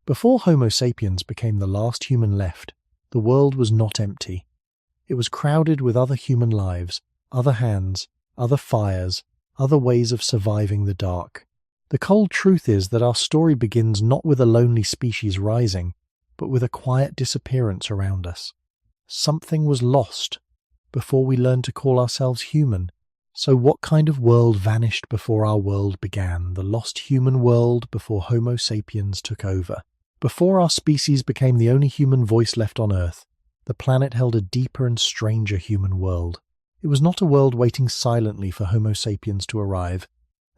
Before Homo sapiens became the last human left, the world was not empty. It was crowded with other human lives, other hands, other fires, other ways of surviving the dark. The cold truth is that our story begins not with a lonely species rising, but with a quiet disappearance around us. Something was lost before we learned to call ourselves human. So what kind of world vanished before our world began, the lost human world before Homo sapiens took over? Before our species became the only human voice left on Earth, the planet held a deeper and stranger human world. It was not a world waiting silently for Homo sapiens to arrive,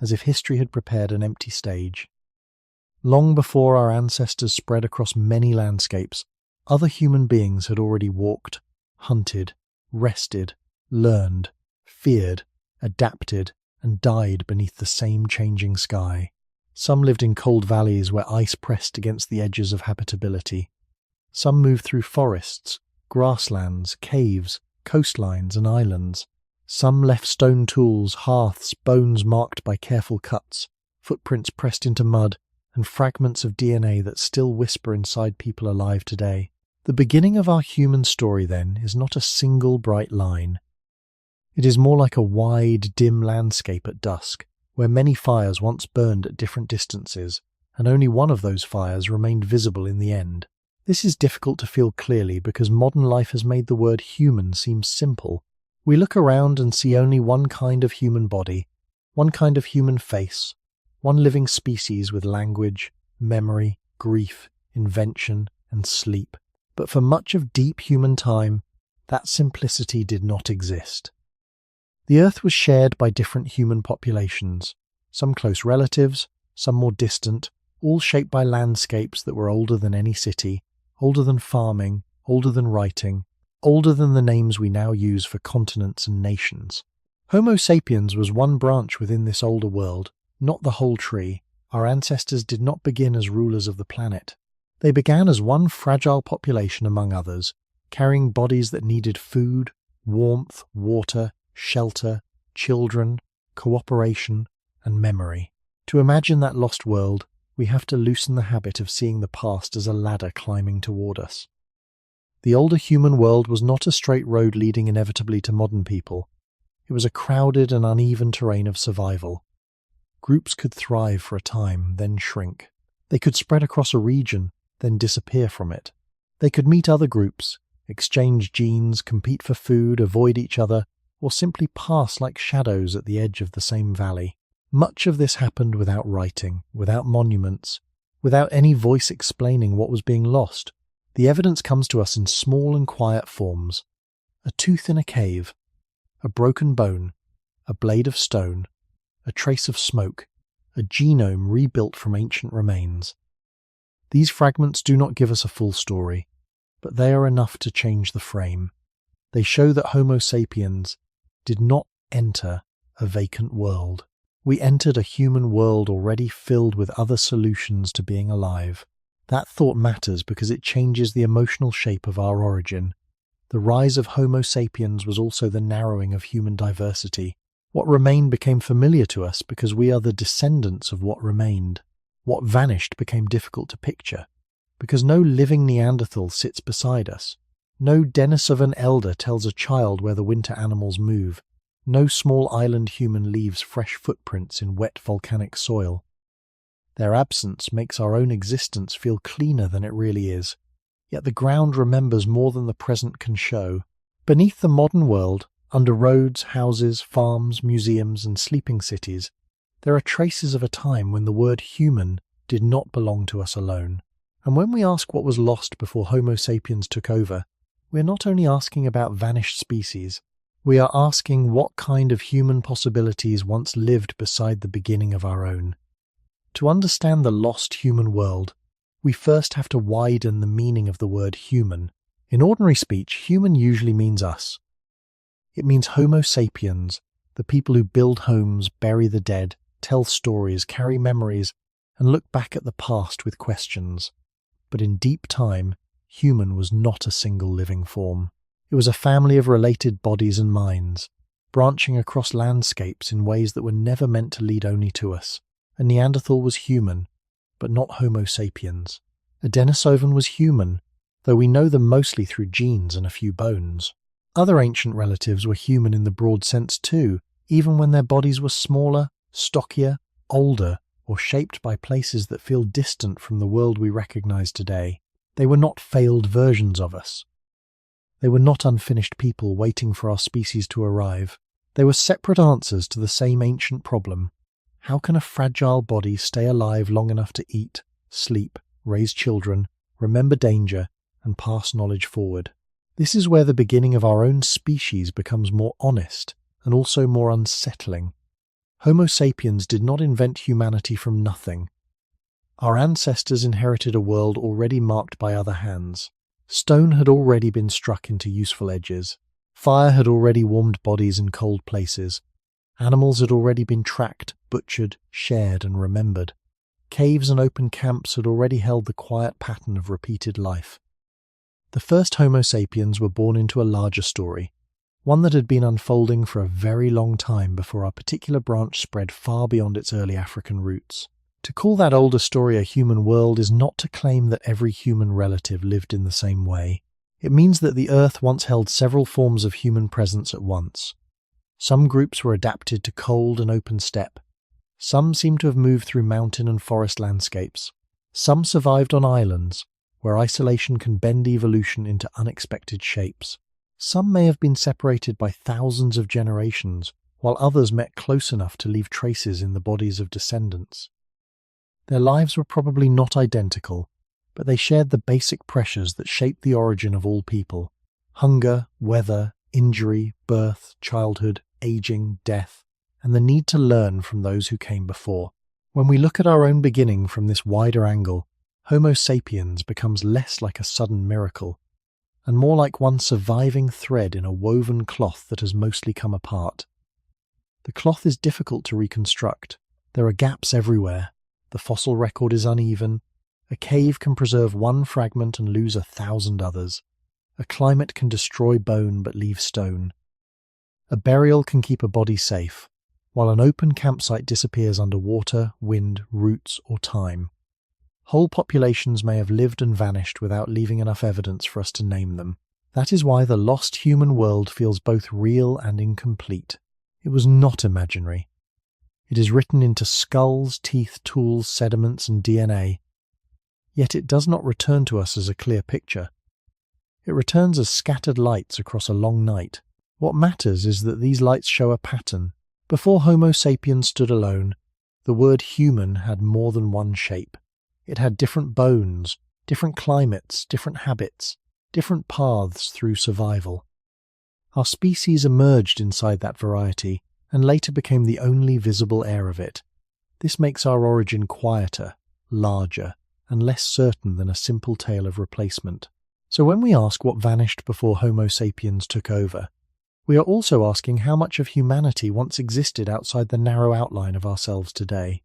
as if history had prepared an empty stage. Long before our ancestors spread across many landscapes, other human beings had already walked, hunted, rested, learned, feared, adapted, and died beneath the same changing sky. Some lived in cold valleys where ice pressed against the edges of habitability. Some moved through forests, grasslands, caves, coastlines, and islands. Some left stone tools, hearths, bones marked by careful cuts, footprints pressed into mud, and fragments of DNA that still whisper inside people alive today. The beginning of our human story, then, is not a single bright line. It is more like a wide, dim landscape at dusk, where many fires once burned at different distances, and only one of those fires remained visible in the end. This is difficult to feel clearly because modern life has made the word human seem simple. We look around and see only one kind of human body, one kind of human face, one living species with language, memory, grief, invention, and sleep. But for much of deep human time, that simplicity did not exist. The Earth was shared by different human populations, some close relatives, some more distant, all shaped by landscapes that were older than any city, older than farming, older than writing, older than the names we now use for continents and nations. Homo sapiens was one branch within this older world, not the whole tree. Our ancestors did not begin as rulers of the planet. They began as one fragile population among others, carrying bodies that needed food, warmth, water, shelter, children, cooperation, and memory. To imagine that lost world, we have to loosen the habit of seeing the past as a ladder climbing toward us. The older human world was not a straight road leading inevitably to modern people. It was a crowded and uneven terrain of survival. Groups could thrive for a time, then shrink. They could spread across a region, then disappear from it. They could meet other groups, exchange genes, compete for food, avoid each other, or simply pass like shadows at the edge of the same valley. Much of this happened without writing, without monuments, without any voice explaining what was being lost. The evidence comes to us in small and quiet forms. A tooth in a cave, a broken bone, a blade of stone, a trace of smoke, a genome rebuilt from ancient remains. These fragments do not give us a full story, but they are enough to change the frame. They show that Homo sapiens did not enter a vacant world. We entered a human world already filled with other solutions to being alive. That thought matters because it changes the emotional shape of our origin. The rise of Homo sapiens was also the narrowing of human diversity. What remained became familiar to us because we are the descendants of what remained. What vanished became difficult to picture, because no living Neanderthal sits beside us. No Denisovan elder tells a child where the winter animals move. No small island human leaves fresh footprints in wet volcanic soil. Their absence makes our own existence feel cleaner than it really is, yet the ground remembers more than the present can show. Beneath the modern world, under roads, houses, farms, museums, and sleeping cities, there are traces of a time when the word human did not belong to us alone. And when we ask what was lost before Homo sapiens took over, we are not only asking about vanished species, we are asking what kind of human possibilities once lived beside the beginning of our own. To understand the lost human world, we first have to widen the meaning of the word human. In ordinary speech, human usually means us. It means Homo sapiens, the people who build homes, bury the dead, tell stories, carry memories, and look back at the past with questions. But in deep time, human was not a single living form. It was a family of related bodies and minds, branching across landscapes in ways that were never meant to lead only to us. A Neanderthal was human, but not Homo sapiens. A Denisovan was human, though we know them mostly through genes and a few bones. Other ancient relatives were human in the broad sense too, even when their bodies were smaller, stockier, older, or shaped by places that feel distant from the world we recognize today. They were not failed versions of us. They were not unfinished people waiting for our species to arrive. They were separate answers to the same ancient problem. How can a fragile body stay alive long enough to eat, sleep, raise children, remember danger, and pass knowledge forward? This is where the beginning of our own species becomes more honest and also more unsettling. Homo sapiens did not invent humanity from nothing. Our ancestors inherited a world already marked by other hands. Stone had already been struck into useful edges. Fire had already warmed bodies in cold places. Animals had already been tracked, butchered, shared, and remembered. Caves and open camps had already held the quiet pattern of repeated life. The first Homo sapiens were born into a larger story, one that had been unfolding for a very long time before our particular branch spread far beyond its early African roots. To call that older story a human world is not to claim that every human relative lived in the same way. It means that the Earth once held several forms of human presence at once. Some groups were adapted to cold and open steppe. Some seem to have moved through mountain and forest landscapes. Some survived on islands, where isolation can bend evolution into unexpected shapes. Some may have been separated by thousands of generations, while others met close enough to leave traces in the bodies of descendants. Their lives were probably not identical, but they shared the basic pressures that shaped the origin of all people: hunger, weather, injury, birth, childhood, aging, death, and the need to learn from those who came before. When we look at our own beginning from this wider angle, Homo sapiens becomes less like a sudden miracle, and more like one surviving thread in a woven cloth that has mostly come apart. The cloth is difficult to reconstruct. There are gaps everywhere. The fossil record is uneven. A cave can preserve one fragment and lose 1,000 others. A climate can destroy bone but leave stone. A burial can keep a body safe, while an open campsite disappears under water, wind, roots, or time. Whole populations may have lived and vanished without leaving enough evidence for us to name them. That is why the lost human world feels both real and incomplete. It was not imaginary. It is written into skulls, teeth, tools, sediments, and DNA. Yet it does not return to us as a clear picture. It returns as scattered lights across a long night. What matters is that these lights show a pattern. Before Homo sapiens stood alone, the word human had more than one shape. It had different bones, different climates, different habits, different paths through survival. Our species emerged inside that variety, and later became the only visible heir of it. This makes our origin quieter, larger, and less certain than a simple tale of replacement. So when we ask what vanished before Homo sapiens took over, we are also asking how much of humanity once existed outside the narrow outline of ourselves today.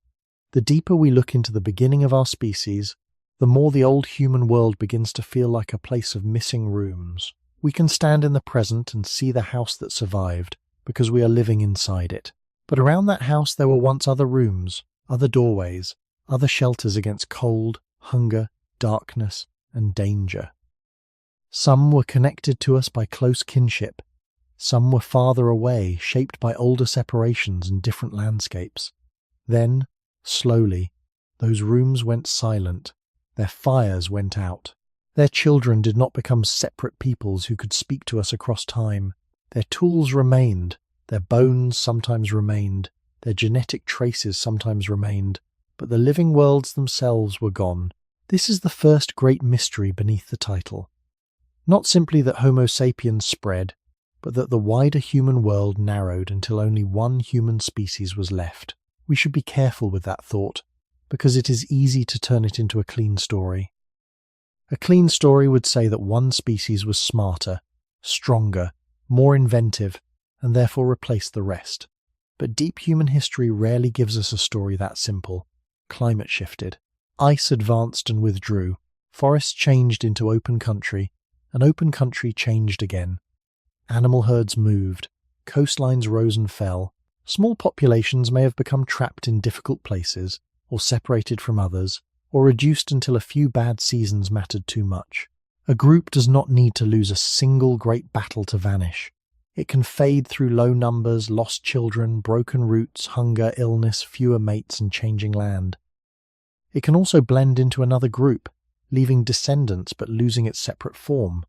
The deeper we look into the beginning of our species, the more the old human world begins to feel like a place of missing rooms. We can stand in the present and see the house that survived, because we are living inside it. But around that house there were once other rooms, other doorways, other shelters against cold, hunger, darkness, and danger. Some were connected to us by close kinship. Some were farther away, shaped by older separations and different landscapes. Then, slowly, those rooms went silent. Their fires went out. Their children did not become separate peoples who could speak to us across time. Their tools remained, their bones sometimes remained, their genetic traces sometimes remained, but the living worlds themselves were gone. This is the first great mystery beneath the title. Not simply that Homo sapiens spread, but that the wider human world narrowed until only one human species was left. We should be careful with that thought, because it is easy to turn it into a clean story. A clean story would say that one species was smarter, stronger, more inventive, and therefore replaced the rest. But deep human history rarely gives us a story that simple. Climate shifted. Ice advanced and withdrew. Forests changed into open country, and open country changed again. Animal herds moved. Coastlines rose and fell. Small populations may have become trapped in difficult places, or separated from others, or reduced until a few bad seasons mattered too much. A group does not need to lose a single great battle to vanish. It can fade through low numbers, lost children, broken roots, hunger, illness, fewer mates, and changing land. It can also blend into another group, leaving descendants but losing its separate form.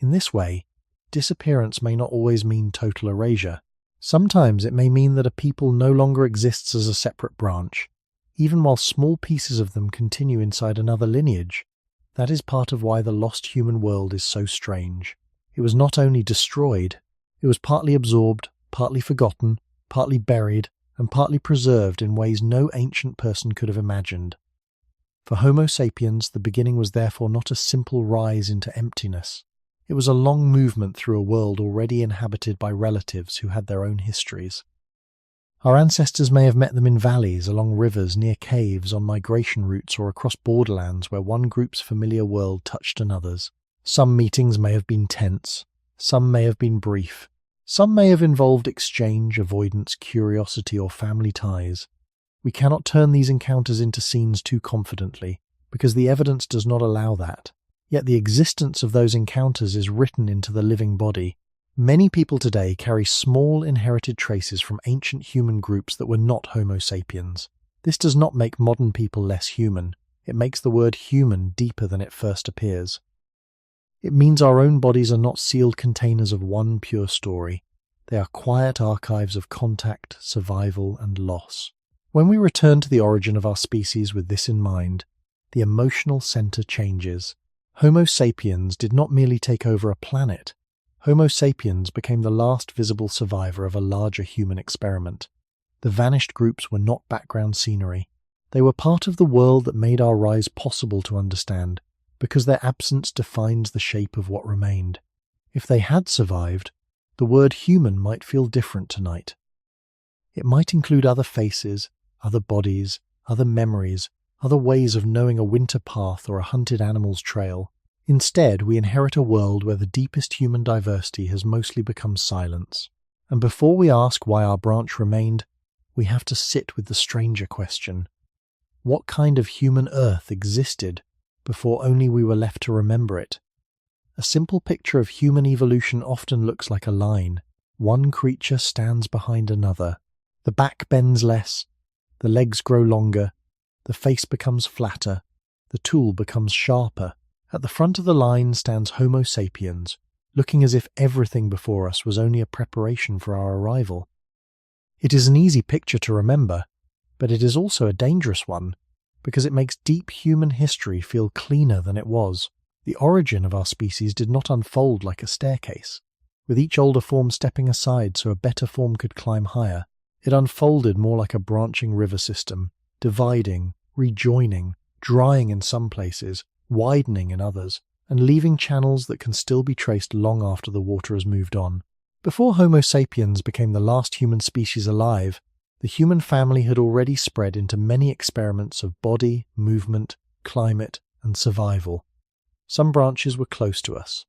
In this way, disappearance may not always mean total erasure. Sometimes it may mean that a people no longer exists as a separate branch, even while small pieces of them continue inside another lineage. That is part of why the lost human world is so strange. It was not only destroyed, it was partly absorbed, partly forgotten, partly buried, and partly preserved in ways no ancient person could have imagined. For Homo sapiens, the beginning was therefore not a simple rise into emptiness. It was a long movement through a world already inhabited by relatives who had their own histories. Our ancestors may have met them in valleys, along rivers, near caves, on migration routes, or across borderlands where one group's familiar world touched another's. Some meetings may have been tense, some may have been brief, some may have involved exchange, avoidance, curiosity, or family ties. We cannot turn these encounters into scenes too confidently, because the evidence does not allow that. Yet the existence of those encounters is written into the living body. Many people today carry small inherited traces from ancient human groups that were not Homo sapiens. This does not make modern people less human. It makes the word human deeper than it first appears. It means our own bodies are not sealed containers of one pure story. They are quiet archives of contact, survival, and loss. When we return to the origin of our species with this in mind, the emotional center changes. Homo sapiens did not merely take over a planet. Homo sapiens became the last visible survivor of a larger human experiment. The vanished groups were not background scenery. They were part of the world that made our rise possible to understand, because their absence defines the shape of what remained. If they had survived, the word human might feel different tonight. It might include other faces, other bodies, other memories, other ways of knowing a winter path or a hunted animal's trail. Instead, we inherit a world where the deepest human diversity has mostly become silence. And before we ask why our branch remained, we have to sit with the stranger question. What kind of human Earth existed before only we were left to remember it? A simple picture of human evolution often looks like a line. One creature stands behind another. The back bends less, the legs grow longer, the face becomes flatter, the tool becomes sharper. At the front of the line stands Homo sapiens, looking as if everything before us was only a preparation for our arrival. It is an easy picture to remember, but it is also a dangerous one, because it makes deep human history feel cleaner than it was. The origin of our species did not unfold like a staircase, with each older form stepping aside so a better form could climb higher. It unfolded more like a branching river system, dividing, rejoining, drying in some places, widening in others, and leaving channels that can still be traced long after the water has moved on. Before Homo sapiens became the last human species alive, the human family had already spread into many experiments of body, movement, climate, and survival. Some branches were close to us.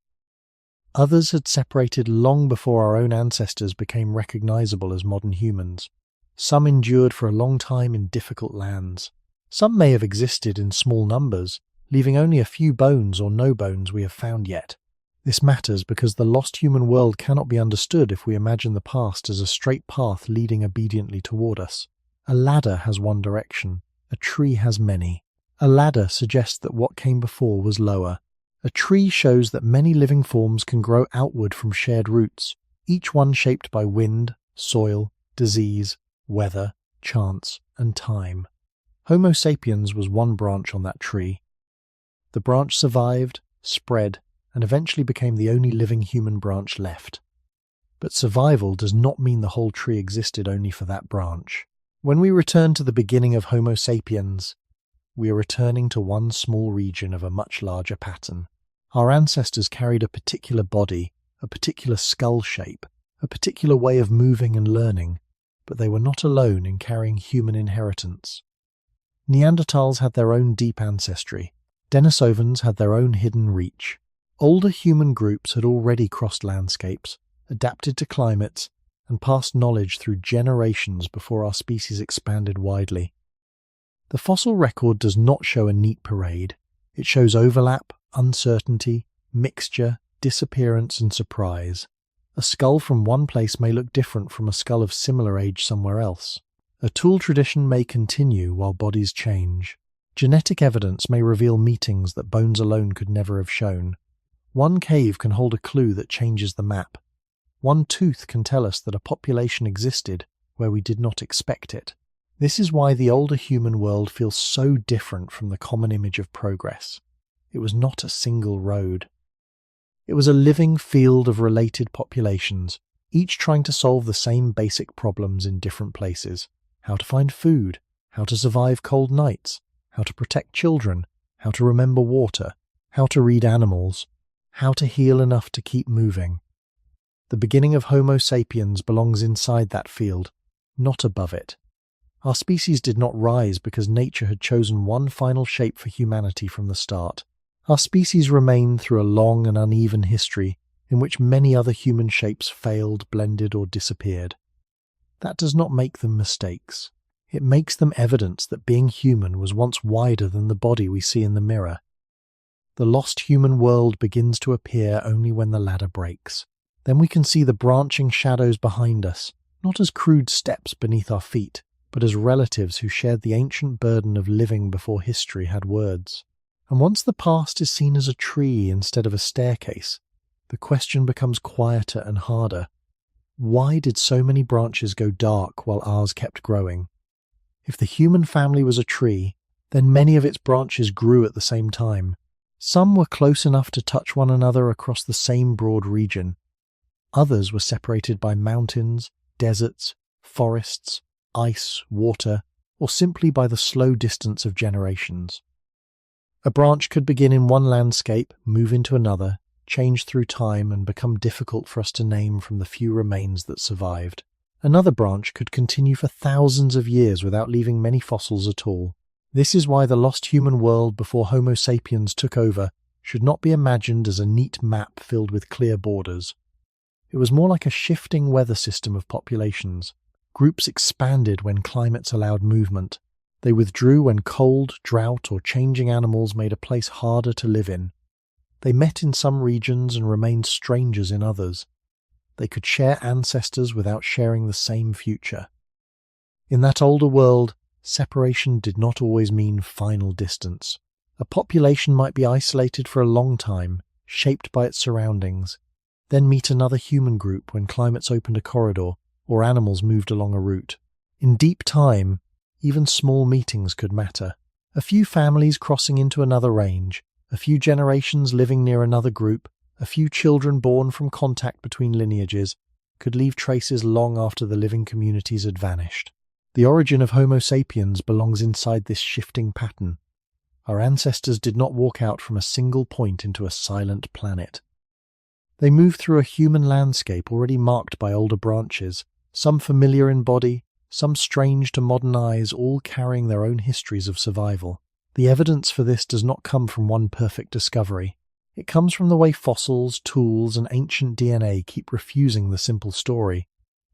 Others had separated long before our own ancestors became recognizable as modern humans. Some endured for a long time in difficult lands. Some may have existed in small numbers, leaving only a few bones or no bones we have found yet. This matters because the lost human world cannot be understood if we imagine the past as a straight path leading obediently toward us. A ladder has one direction, a tree has many. A ladder suggests that what came before was lower. A tree shows that many living forms can grow outward from shared roots, each one shaped by wind, soil, disease, weather, chance, and time. Homo sapiens was one branch on that tree. The branch survived, spread, and eventually became the only living human branch left. But survival does not mean the whole tree existed only for that branch. When we return to the beginning of Homo sapiens, we are returning to one small region of a much larger pattern. Our ancestors carried a particular body, a particular skull shape, a particular way of moving and learning, but they were not alone in carrying human inheritance. Neanderthals had their own deep ancestry. Denisovans had their own hidden reach. Older human groups had already crossed landscapes, adapted to climates, and passed knowledge through generations before our species expanded widely. The fossil record does not show a neat parade. It shows overlap, uncertainty, mixture, disappearance, and surprise. A skull from one place may look different from a skull of similar age somewhere else. A tool tradition may continue while bodies change. Genetic evidence may reveal meetings that bones alone could never have shown. One cave can hold a clue that changes the map. One tooth can tell us that a population existed where we did not expect it. This is why the older human world feels so different from the common image of progress. It was not a single road. It was a living field of related populations, each trying to solve the same basic problems in different places. How to find food, how to survive cold nights, how to protect children, how to remember water, how to read animals, how to heal enough to keep moving. The beginning of Homo sapiens belongs inside that field, not above it. Our species did not rise because nature had chosen one final shape for humanity from the start. Our species remained through a long and uneven history in which many other human shapes failed, blended, or disappeared. That does not make them mistakes. It makes them evidence that being human was once wider than the body we see in the mirror. The lost human world begins to appear only when the ladder breaks. Then we can see the branching shadows behind us, not as crude steps beneath our feet, but as relatives who shared the ancient burden of living before history had words. And once the past is seen as a tree instead of a staircase, the question becomes quieter and harder. Why did so many branches go dark while ours kept growing? If the human family was a tree, then many of its branches grew at the same time. Some were close enough to touch one another across the same broad region. Others were separated by mountains, deserts, forests, ice, water, or simply by the slow distance of generations. A branch could begin in one landscape, move into another, change through time, and become difficult for us to name from the few remains that survived. Another branch could continue for thousands of years without leaving many fossils at all. This is why the lost human world before Homo sapiens took over should not be imagined as a neat map filled with clear borders. It was more like a shifting weather system of populations. Groups expanded when climates allowed movement. They withdrew when cold, drought, or changing animals made a place harder to live in. They met in some regions and remained strangers in others. They could share ancestors without sharing the same future. In that older world, separation did not always mean final distance. A population might be isolated for a long time, shaped by its surroundings, then meet another human group when climates opened a corridor or animals moved along a route. In deep time, even small meetings could matter. A few families crossing into another range, a few generations living near another group, a few children born from contact between lineages could leave traces long after the living communities had vanished. The origin of Homo sapiens belongs inside this shifting pattern. Our ancestors did not walk out from a single point into a silent planet. They moved through a human landscape already marked by older branches, some familiar in body, some strange to modern eyes, all carrying their own histories of survival. The evidence for this does not come from one perfect discovery. It comes from the way fossils, tools, and ancient DNA keep refusing the simple story.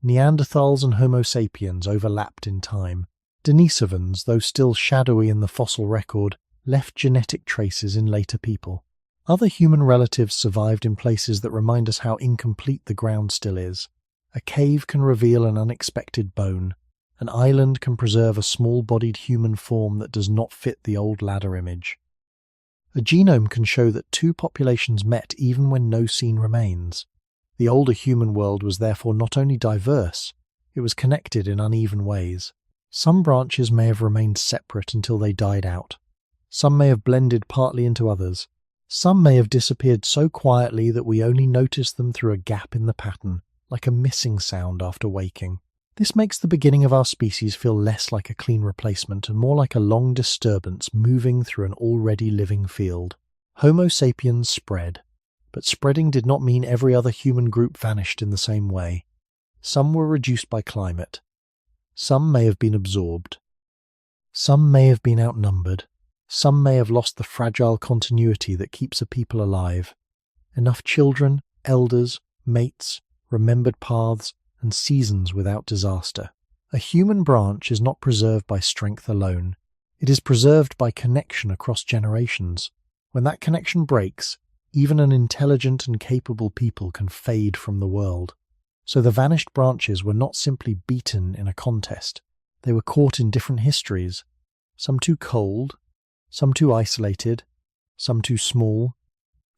Neanderthals and Homo sapiens overlapped in time. Denisovans, though still shadowy in the fossil record, left genetic traces in later people. Other human relatives survived in places that remind us how incomplete the ground still is. A cave can reveal an unexpected bone. An island can preserve a small-bodied human form that does not fit the old ladder image. A genome can show that two populations met even when no scene remains. The older human world was therefore not only diverse, it was connected in uneven ways. Some branches may have remained separate until they died out. Some may have blended partly into others. Some may have disappeared so quietly that we only notice them through a gap in the pattern, like a missing sound after waking. This makes the beginning of our species feel less like a clean replacement and more like a long disturbance moving through an already living field. Homo sapiens spread, but spreading did not mean every other human group vanished in the same way. Some were reduced by climate. Some may have been absorbed. Some may have been outnumbered. Some may have lost the fragile continuity that keeps a people alive. Enough children, elders, mates, remembered paths, and seasons without disaster. A human branch is not preserved by strength alone. It is preserved by connection across generations. When that connection breaks, even an intelligent and capable people can fade from the world. So the vanished branches were not simply beaten in a contest. They were caught in different histories, some too cold, some too isolated, some too small,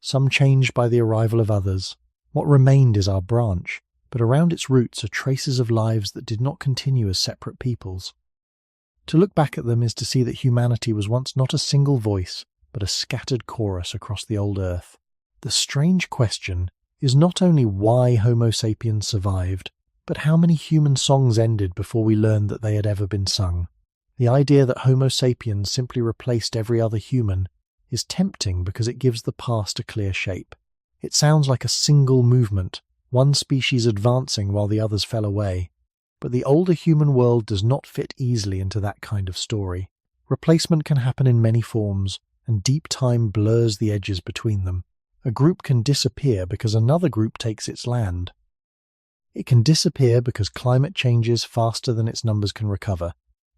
some changed by the arrival of others. What remained is our branch, but around its roots are traces of lives that did not continue as separate peoples. To look back at them is to see that humanity was once not a single voice, but a scattered chorus across the old earth. The strange question is not only why Homo sapiens survived, but how many human songs ended before we learned that they had ever been sung. The idea that Homo sapiens simply replaced every other human is tempting because it gives the past a clear shape. It sounds like a single movement, one species advancing while the others fell away. But the older human world does not fit easily into that kind of story. Replacement can happen in many forms, and deep time blurs the edges between them. A group can disappear because another group takes its land. It can disappear because climate changes faster than its numbers can recover.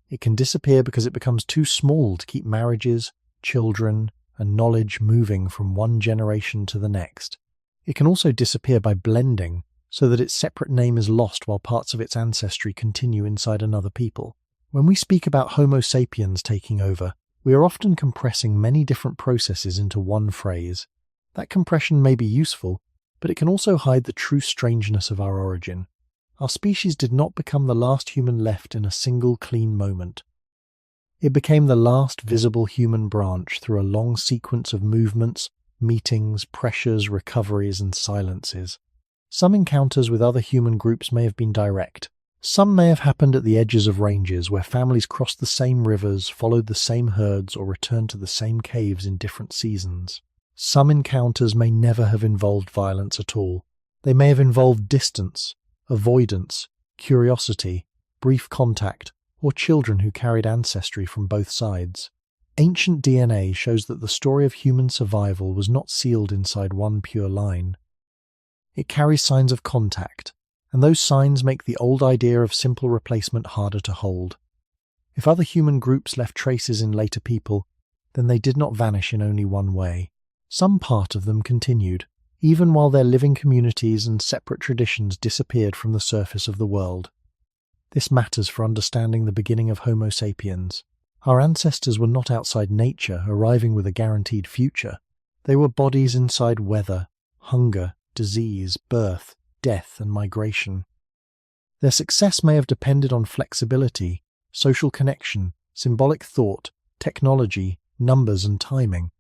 It can disappear because it becomes too small to keep marriages, children, and knowledge moving from one generation to the next. It can also disappear by blending, so that its separate name is lost while parts of its ancestry continue inside another people. When we speak about Homo sapiens taking over, we are often compressing many different processes into one phrase. That compression may be useful, but it can also hide the true strangeness of our origin. Our species did not become the last human left in a single clean moment. It became the last visible human branch through a long sequence of movements, meetings, pressures, recoveries, and silences. Some encounters with other human groups may have been direct. Some may have happened at the edges of ranges where families crossed the same rivers, followed the same herds, or returned to the same caves in different seasons. Some encounters may never have involved violence at all. They may have involved distance, avoidance, curiosity, brief contact, or children who carried ancestry from both sides. Ancient DNA shows that the story of human survival was not sealed inside one pure line. It carries signs of contact, and those signs make the old idea of simple replacement harder to hold. If other human groups left traces in later people, then they did not vanish in only one way. Some part of them continued, even while their living communities and separate traditions disappeared from the surface of the world. This matters for understanding the beginning of Homo sapiens. Our ancestors were not outside nature, arriving with a guaranteed future. They were bodies inside weather, hunger, disease, birth, death, and migration. Their success may have depended on flexibility, social connection, symbolic thought, technology, numbers, and timing.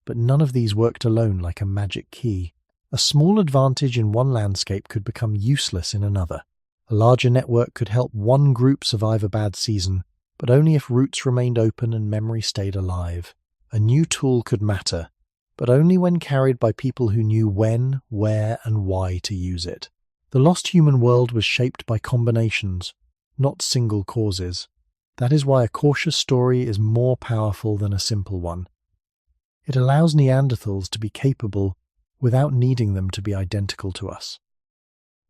But none of these worked alone like a magic key. A small advantage in one landscape could become useless in another. A larger network could help one group survive a bad season, but only if roots remained open and memory stayed alive. A new tool could matter, but only when carried by people who knew when, where, and why to use it. The lost human world was shaped by combinations, not single causes. That is why a cautious story is more powerful than a simple one. It allows Neanderthals to be capable without needing them to be identical to us.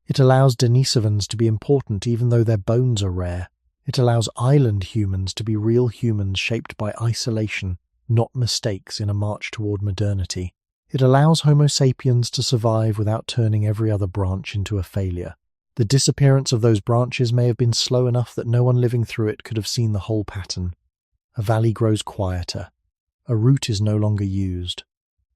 It allows Denisovans to be important even though their bones are rare. It allows island humans to be real humans shaped by isolation, not mistakes in a march toward modernity. It allows Homo sapiens to survive without turning every other branch into a failure. The disappearance of those branches may have been slow enough that no one living through it could have seen the whole pattern. A valley grows quieter. A route is no longer used.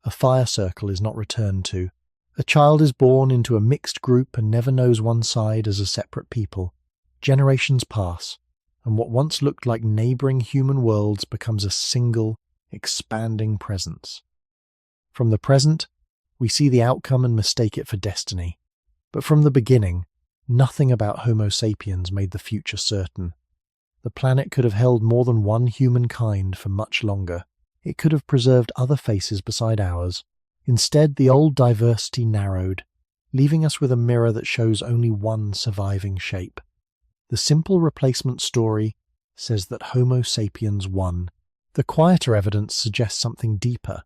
A fire circle is not returned to. A child is born into a mixed group and never knows one side as a separate people. Generations pass, and what once looked like neighboring human worlds becomes a single, expanding presence. From the present, we see the outcome and mistake it for destiny. But from the beginning, nothing about Homo sapiens made the future certain. The planet could have held more than one humankind for much longer. It could have preserved other faces beside ours. Instead, the old diversity narrowed, leaving us with a mirror that shows only one surviving shape. The simple replacement story says that Homo sapiens won. The quieter evidence suggests something deeper.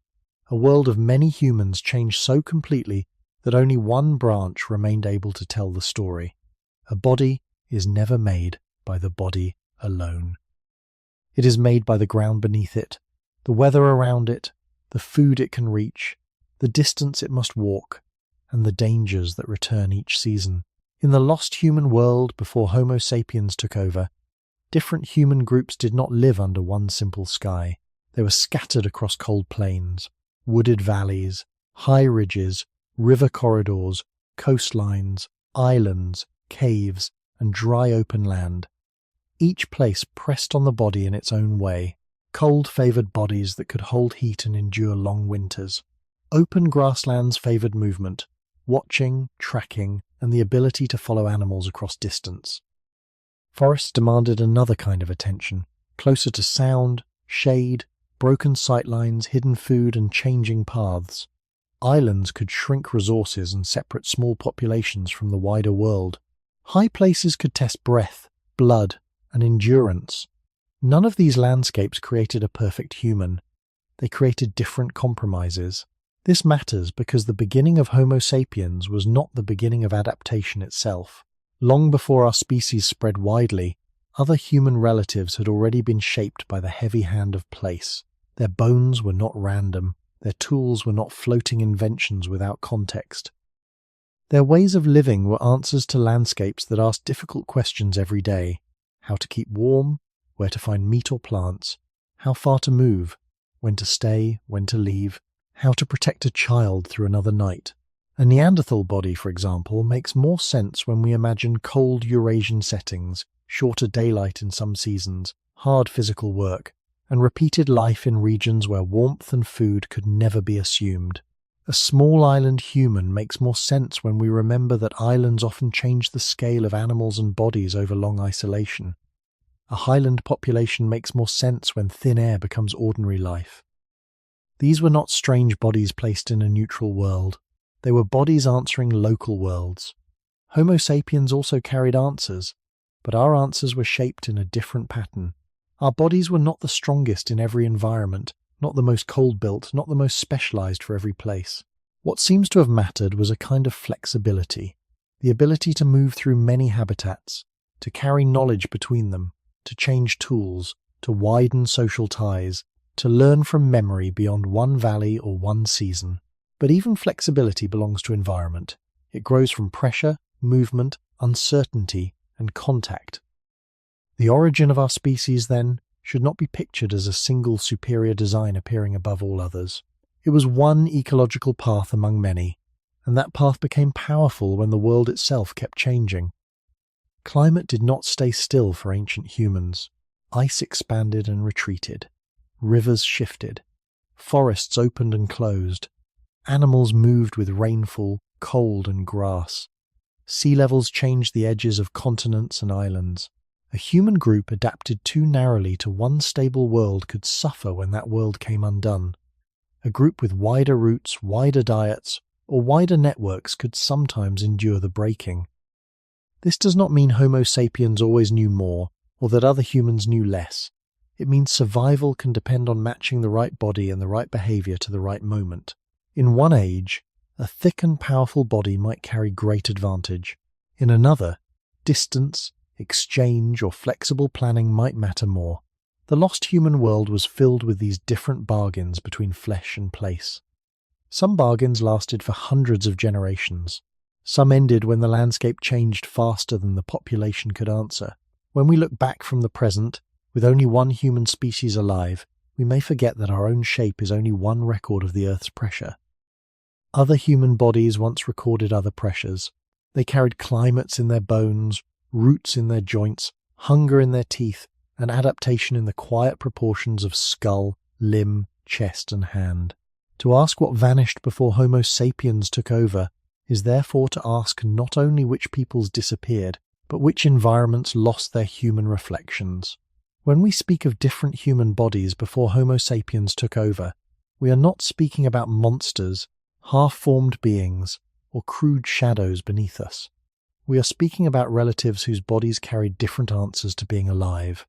A world of many humans changed so completely that only one branch remained able to tell the story. A body is never made by the body alone. It is made by the ground beneath it, the weather around it, the food it can reach, the distance it must walk, and the dangers that return each season. In the lost human world before Homo sapiens took over, different human groups did not live under one simple sky. They were scattered across cold plains, wooded valleys, high ridges, river corridors, coastlines, islands, caves, and dry open land. Each place pressed on the body in its own way. Cold favoured bodies that could hold heat and endure long winters. Open grasslands favoured movement, watching, tracking, and the ability to follow animals across distance. Forests demanded another kind of attention, closer to sound, shade, broken sightlines, hidden food, and changing paths. Islands could shrink resources and separate small populations from the wider world. High places could test breath, blood, and endurance. None of these landscapes created a perfect human. They created different compromises. This matters because the beginning of Homo sapiens was not the beginning of adaptation itself. Long before our species spread widely, other human relatives had already been shaped by the heavy hand of place. Their bones were not random. Their tools were not floating inventions without context. Their ways of living were answers to landscapes that asked difficult questions every day. How to keep warm, where to find meat or plants, how far to move, when to stay, when to leave, how to protect a child through another night. A Neanderthal body, for example, makes more sense when we imagine cold Eurasian settings, shorter daylight in some seasons, hard physical work, and repeated life in regions where warmth and food could never be assumed. A small island human makes more sense when we remember that islands often change the scale of animals and bodies over long isolation. A highland population makes more sense when thin air becomes ordinary life. These were not strange bodies placed in a neutral world. They were bodies answering local worlds. Homo sapiens also carried answers, but our answers were shaped in a different pattern. Our bodies were not the strongest in every environment, not the most cold-built, not the most specialized for every place. What seems to have mattered was a kind of flexibility, the ability to move through many habitats, to carry knowledge between them, to change tools, to widen social ties, to learn from memory beyond one valley or one season. But even flexibility belongs to environment. It grows from pressure, movement, uncertainty, and contact. The origin of our species, then, should not be pictured as a single superior design appearing above all others. It was one ecological path among many, and that path became powerful when the world itself kept changing. Climate did not stay still for ancient humans. Ice expanded and retreated. Rivers shifted. Forests opened and closed. Animals moved with rainfall, cold, and grass. Sea levels changed the edges of continents and islands. A human group adapted too narrowly to one stable world could suffer when that world came undone. A group with wider roots, wider diets, or wider networks could sometimes endure the breaking. This does not mean Homo sapiens always knew more, or that other humans knew less. It means survival can depend on matching the right body and the right behavior to the right moment. In one age, a thick and powerful body might carry great advantage. In another, distance, exchange, or flexible planning might matter more. The lost human world was filled with these different bargains between flesh and place. Some bargains lasted for hundreds of generations. Some ended when the landscape changed faster than the population could answer. When we look back from the present, with only one human species alive, we may forget that our own shape is only one record of the Earth's pressure. Other human bodies once recorded other pressures. They carried climates in their bones, roots in their joints, hunger in their teeth, and adaptation in the quiet proportions of skull, limb, chest, and hand. To ask what vanished before Homo sapiens took over is therefore to ask not only which peoples disappeared, but which environments lost their human reflections. When we speak of different human bodies before Homo sapiens took over, we are not speaking about monsters, half-formed beings, or crude shadows beneath us. We are speaking about relatives whose bodies carried different answers to being alive.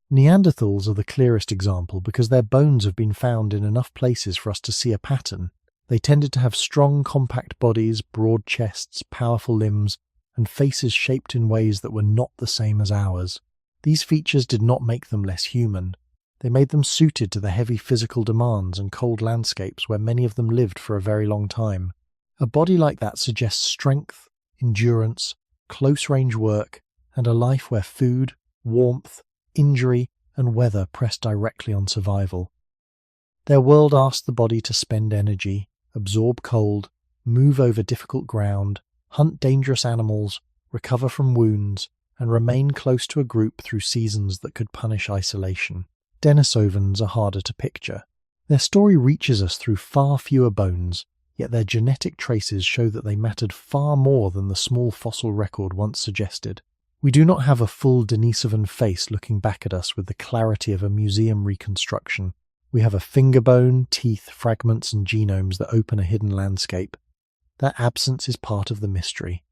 Neanderthals are the clearest example because their bones have been found in enough places for us to see a pattern. They tended to have strong, compact bodies, broad chests, powerful limbs, and faces shaped in ways that were not the same as ours. These features did not make them less human. They made them suited to the heavy physical demands and cold landscapes where many of them lived for a very long time. A body like that suggests strength, endurance, close-range work, and a life where food, warmth, injury, and weather press directly on survival. Their world asked the body to spend energy, absorb cold, move over difficult ground, hunt dangerous animals, recover from wounds, and remain close to a group through seasons that could punish isolation. Denisovans are harder to picture. Their story reaches us through far fewer bones, yet their genetic traces show that they mattered far more than the small fossil record once suggested. We do not have a full Denisovan face looking back at us with the clarity of a museum reconstruction. We have a finger bone, teeth, fragments, and genomes that open a hidden landscape. That absence is part of the mystery.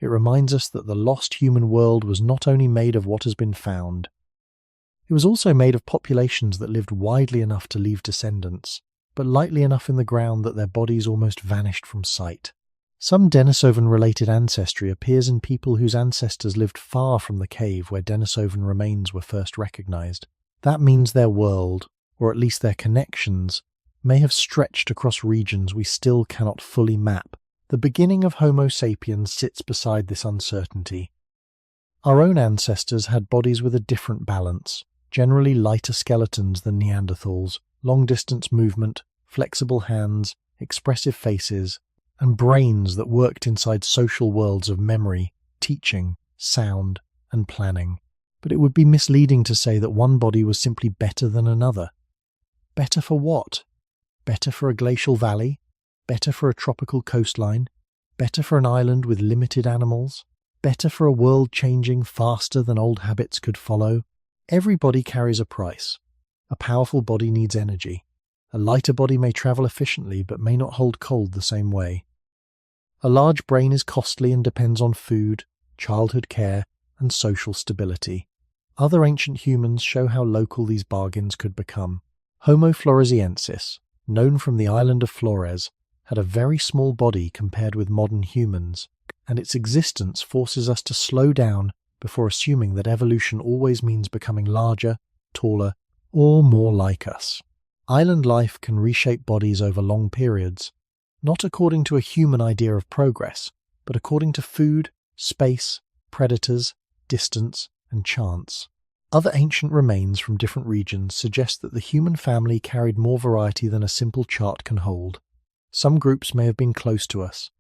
It reminds us that the lost human world was not only made of what has been found, it was also made of populations that lived widely enough to leave descendants, but lightly enough in the ground that their bodies almost vanished from sight. Some Denisovan-related ancestry appears in people whose ancestors lived far from the cave where Denisovan remains were first recognized. That means their world, or at least their connections, may have stretched across regions we still cannot fully map. The beginning of Homo sapiens sits beside this uncertainty. Our own ancestors had bodies with a different balance, generally lighter skeletons than Neanderthals, long-distance movement, flexible hands, expressive faces, and brains that worked inside social worlds of memory, teaching, sound, and planning. But it would be misleading to say that one body was simply better than another. Better for what? Better for a glacial valley? Better for a tropical coastline? Better for an island with limited animals? Better for a world changing faster than old habits could follow? Every body carries a price. A powerful body needs energy. A lighter body may travel efficiently but may not hold cold the same way. A large brain is costly and depends on food, childhood care, and social stability. Other ancient humans show how local these bargains could become. Homo floresiensis, known from the island of Flores, had a very small body compared with modern humans, and its existence forces us to slow down before assuming that evolution always means becoming larger, taller, or more like us. Island life can reshape bodies over long periods, not according to a human idea of progress, but according to food, space, predators, distance, and chance. Other ancient remains from different regions suggest that the human family carried more variety than a simple chart can hold. Some groups may have been close to us.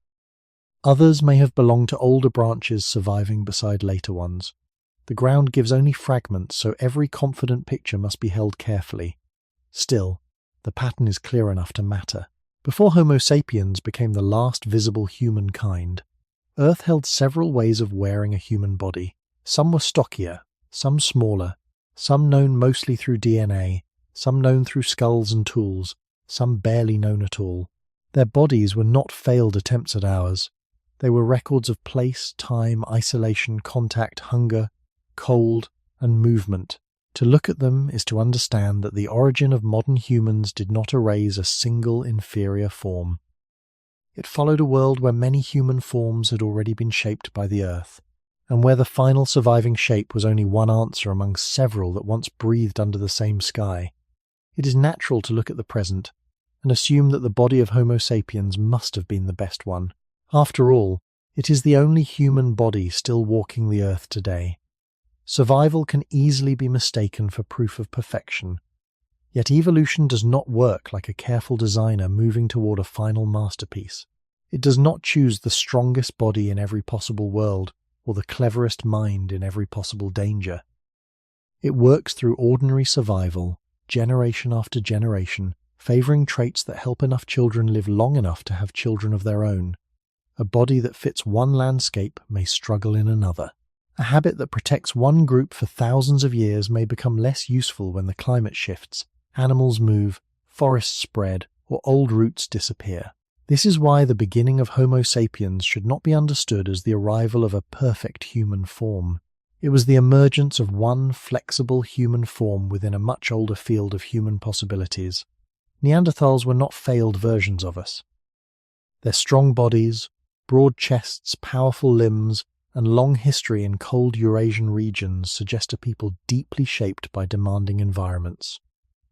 Others may have belonged to older branches surviving beside later ones. The ground gives only fragments, so every confident picture must be held carefully. Still, the pattern is clear enough to matter. Before Homo sapiens became the last visible humankind, Earth held several ways of wearing a human body. Some were stockier, some smaller, some known mostly through DNA, some known through skulls and tools, some barely known at all. Their bodies were not failed attempts at ours. They were records of place, time, isolation, contact, hunger, cold, and movement. To look at them is to understand that the origin of modern humans did not erase a single inferior form. It followed a world where many human forms had already been shaped by the earth, and where the final surviving shape was only one answer among several that once breathed under the same sky. It is natural to look at the present and assume that the body of Homo sapiens must have been the best one. After all, it is the only human body still walking the earth today. Survival can easily be mistaken for proof of perfection. Yet evolution does not work like a careful designer moving toward a final masterpiece. It does not choose the strongest body in every possible world or the cleverest mind in every possible danger. It works through ordinary survival, generation after generation, favoring traits that help enough children live long enough to have children of their own. A body that fits one landscape may struggle in another. A habit that protects one group for thousands of years may become less useful when the climate shifts, animals move, forests spread, or old roots disappear. This is why the beginning of Homo sapiens should not be understood as the arrival of a perfect human form. It was the emergence of one flexible human form within a much older field of human possibilities. Neanderthals were not failed versions of us. Their strong bodies, broad chests, powerful limbs, and long history in cold Eurasian regions suggest a people deeply shaped by demanding environments.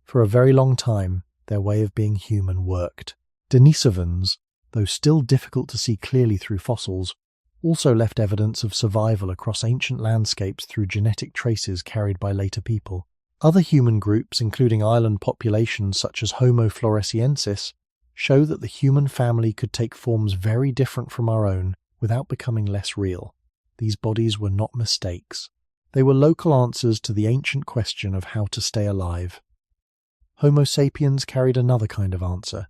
For a very long time, their way of being human worked. Denisovans, though still difficult to see clearly through fossils, also left evidence of survival across ancient landscapes through genetic traces carried by later people. Other human groups, including island populations such as Homo floresiensis, show that the human family could take forms very different from our own without becoming less real. These bodies were not mistakes. They were local answers to the ancient question of how to stay alive. Homo sapiens carried another kind of answer.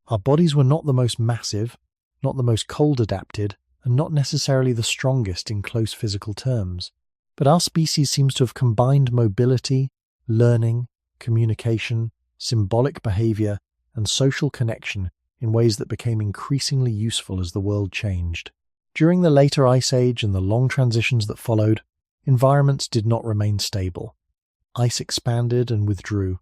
Our bodies were not the most massive, not the most cold adapted, and not necessarily the strongest in close physical terms. But our species seems to have combined mobility, learning, communication, symbolic behavior, and social connection in ways that became increasingly useful as the world changed. During the later Ice Age and the long transitions that followed, environments did not remain stable. Ice expanded and withdrew.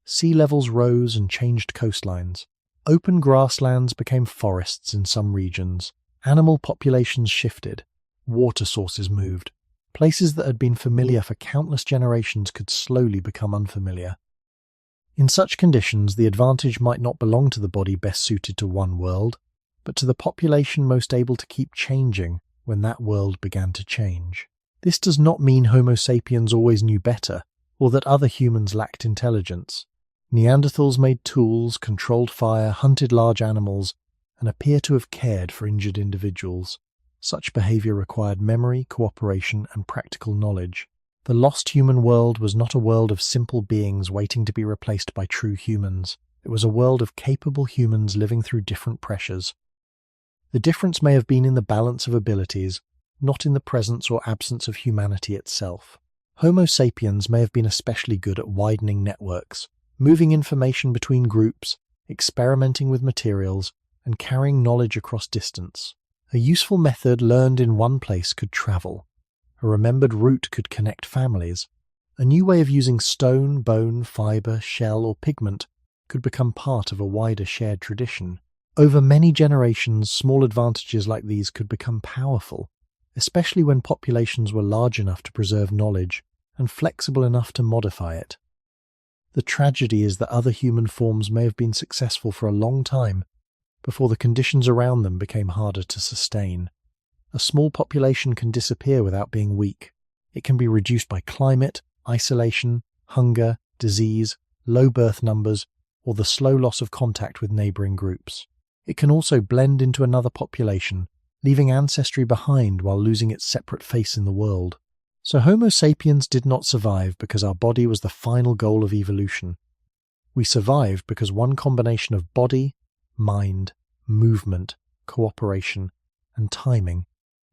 Sea levels rose and changed coastlines. Open grasslands became forests in some regions. Animal populations shifted. Water sources moved. Places that had been familiar for countless generations could slowly become unfamiliar. In such conditions, the advantage might not belong to the body best suited to one world, but to the population most able to keep changing when that world began to change. This does not mean Homo sapiens always knew better, or that other humans lacked intelligence. Neanderthals made tools, controlled fire, hunted large animals, and appear to have cared for injured individuals. Such behavior required memory, cooperation, and practical knowledge. The lost human world was not a world of simple beings waiting to be replaced by true humans. It was a world of capable humans living through different pressures. The difference may have been in the balance of abilities, not in the presence or absence of humanity itself. Homo sapiens may have been especially good at widening networks, moving information between groups, experimenting with materials, and carrying knowledge across distance. A useful method learned in one place could travel. A remembered route could connect families. A new way of using stone, bone, fibre, shell, or pigment could become part of a wider shared tradition. Over many generations, small advantages like these could become powerful, especially when populations were large enough to preserve knowledge and flexible enough to modify it. The tragedy is that other human forms may have been successful for a long time before the conditions around them became harder to sustain. A small population can disappear without being weak. It can be reduced by climate, isolation, hunger, disease, low birth numbers, or the slow loss of contact with neighbouring groups. It can also blend into another population, leaving ancestry behind while losing its separate face in the world. So Homo sapiens did not survive because our body was the final goal of evolution. We survived because one combination of body, mind, movement, cooperation, and timing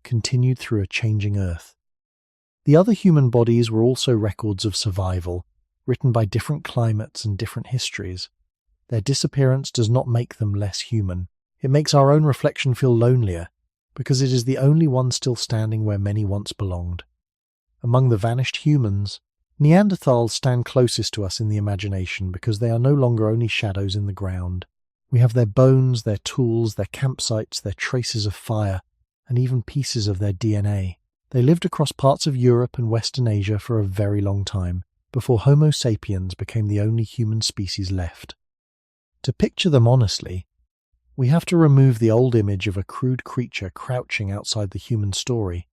continued through a changing Earth. The other human bodies were also records of survival, written by different climates and different histories. Their disappearance does not make them less human. It makes our own reflection feel lonelier, because it is the only one still standing where many once belonged. Among the vanished humans, Neanderthals stand closest to us in the imagination because they are no longer only shadows in the ground. We have their bones, their tools, their campsites, their traces of fire, and even pieces of their DNA. They lived across parts of Europe and Western Asia for a very long time, before Homo sapiens became the only human species left. To picture them honestly, we have to remove the old image of a crude creature crouching outside the human story.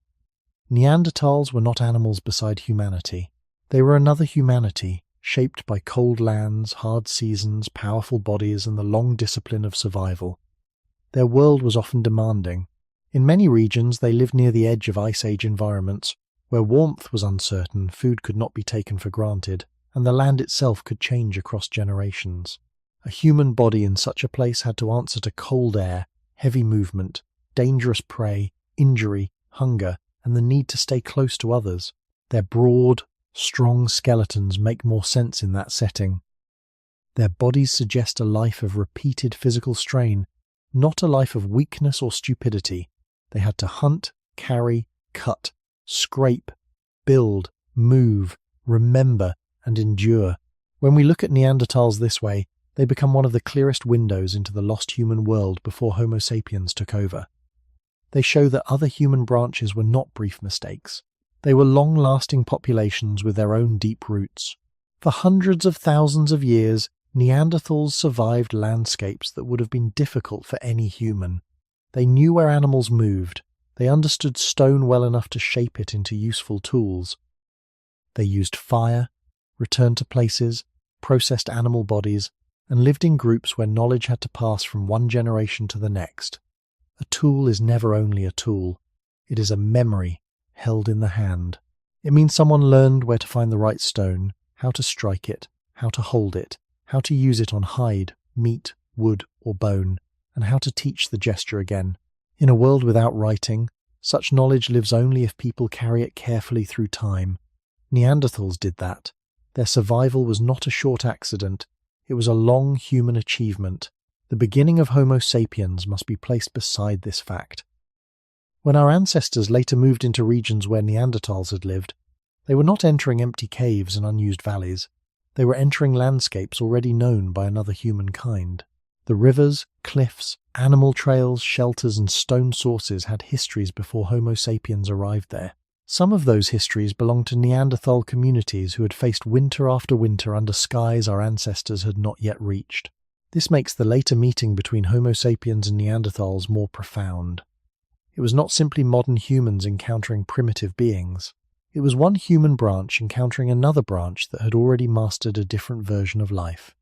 Neanderthals were not animals beside humanity. They were another humanity, shaped by cold lands, hard seasons, powerful bodies, and the long discipline of survival. Their world was often demanding. In many regions, they lived near the edge of Ice Age environments, where warmth was uncertain, food could not be taken for granted, and the land itself could change across generations. A human body in such a place had to answer to cold air, heavy movement, dangerous prey, injury, hunger, and the need to stay close to others. Their broad, strong skeletons make more sense in that setting. Their bodies suggest a life of repeated physical strain, not a life of weakness or stupidity. They had to hunt, carry, cut, scrape, build, move, remember, and endure. When we look at Neanderthals this way, they become one of the clearest windows into the lost human world before Homo sapiens took over. They show that other human branches were not brief mistakes. They were long-lasting populations with their own deep roots. For hundreds of thousands of years, Neanderthals survived landscapes that would have been difficult for any human. They knew where animals moved. They understood stone well enough to shape it into useful tools. They used fire, returned to places, processed animal bodies, and lived in groups where knowledge had to pass from one generation to the next. A tool is never only a tool. It is a memory held in the hand. It means someone learned where to find the right stone, how to strike it, how to hold it, how to use it on hide, meat, wood, or bone, and how to teach the gesture again. In a world without writing, such knowledge lives only if people carry it carefully through time. Neanderthals did that. Their survival was not a short accident. It was a long human achievement. The beginning of Homo sapiens must be placed beside this fact. When our ancestors later moved into regions where Neanderthals had lived, they were not entering empty caves and unused valleys. They were entering landscapes already known by another humankind. The rivers, cliffs, animal trails, shelters, and stone sources had histories before Homo sapiens arrived there. Some of those histories belonged to Neanderthal communities who had faced winter after winter under skies our ancestors had not yet reached. This makes the later meeting between Homo sapiens and Neanderthals more profound. It was not simply modern humans encountering primitive beings. It was one human branch encountering another branch that had already mastered a different version of life.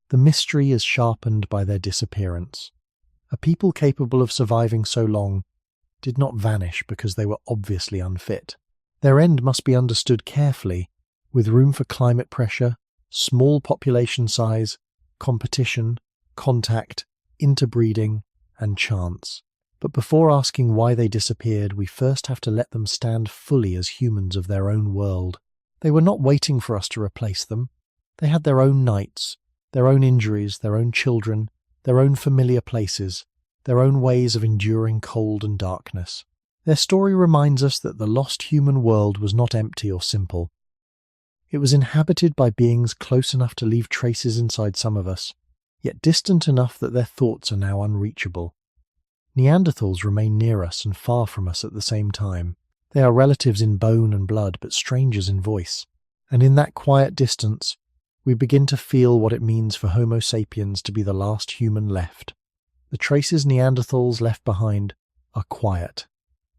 The mystery is sharpened by their disappearance. A people capable of surviving so long did not vanish because they were obviously unfit. Their end must be understood carefully, with room for climate pressure, small population size, competition, contact, interbreeding, and chance. But before asking why they disappeared, we first have to let them stand fully as humans of their own world. They were not waiting for us to replace them. They had their own nights, their own injuries, their own children, their own familiar places, their own ways of enduring cold and darkness. Their story reminds us that the lost human world was not empty or simple. It was inhabited by beings close enough to leave traces inside some of us, yet distant enough that their thoughts are now unreachable. Neanderthals remain near us and far from us at the same time. They are relatives in bone and blood, but strangers in voice. And in that quiet distance, we begin to feel what it means for Homo sapiens to be the last human left. The traces Neanderthals left behind are quiet,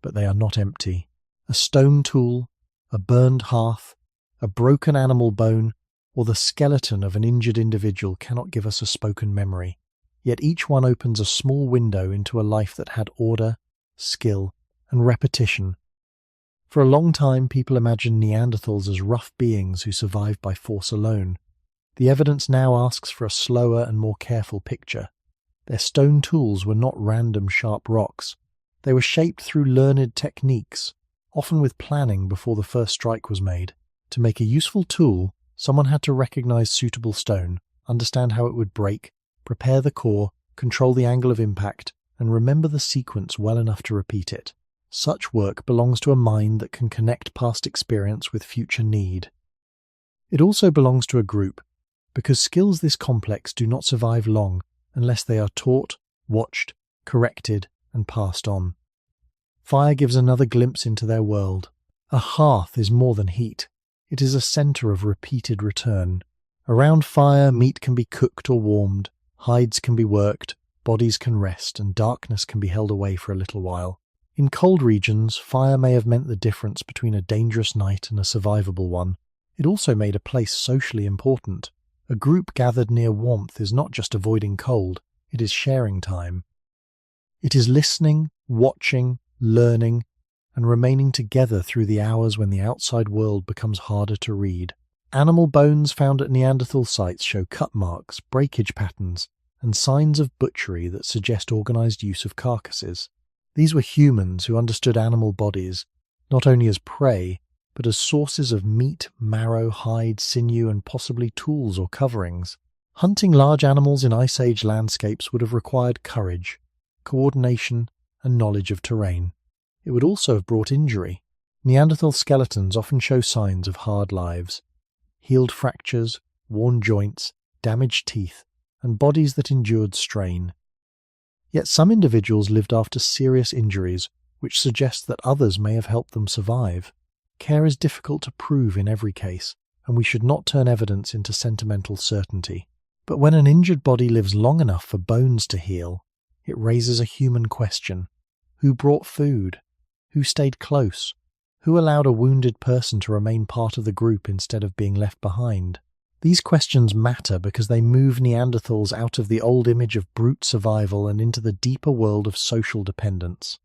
but they are not empty. A stone tool, a burned hearth, a broken animal bone, or the skeleton of an injured individual cannot give us a spoken memory. Yet each one opens a small window into a life that had order, skill, and repetition. For a long time, people imagined Neanderthals as rough beings who survived by force alone. The evidence now asks for a slower and more careful picture. Their stone tools were not random sharp rocks. They were shaped through learned techniques, often with planning before the first strike was made. To make a useful tool, someone had to recognize suitable stone, understand how it would break, prepare the core, control the angle of impact, and remember the sequence well enough to repeat it. Such work belongs to a mind that can connect past experience with future need. It also belongs to a group, because skills this complex do not survive long unless they are taught, watched, corrected, and passed on. Fire gives another glimpse into their world. A hearth is more than heat. It is a center of repeated return. Around fire, meat can be cooked or warmed, hides can be worked, bodies can rest, and darkness can be held away for a little while. In cold regions, fire may have meant the difference between a dangerous night and a survivable one. It also made a place socially important. A group gathered near warmth is not just avoiding cold, it is sharing time. It is listening, watching, learning, and remaining together through the hours when the outside world becomes harder to read. Animal bones found at Neanderthal sites show cut marks, breakage patterns, and signs of butchery that suggest organized use of carcasses. These were humans who understood animal bodies, not only as prey, but as sources of meat, marrow, hide, sinew, and possibly tools or coverings. Hunting large animals in Ice Age landscapes would have required courage, coordination, and knowledge of terrain. It would also have brought injury. Neanderthal skeletons often show signs of hard lives. Healed fractures, worn joints, damaged teeth, and bodies that endured strain. Yet some individuals lived after serious injuries, which suggests that others may have helped them survive. Care is difficult to prove in every case, and we should not turn evidence into sentimental certainty. But when an injured body lives long enough for bones to heal, it raises a human question. Who brought food? Who stayed close? Who allowed a wounded person to remain part of the group instead of being left behind? These questions matter because they move Neanderthals out of the old image of brute survival and into the deeper world of social dependence.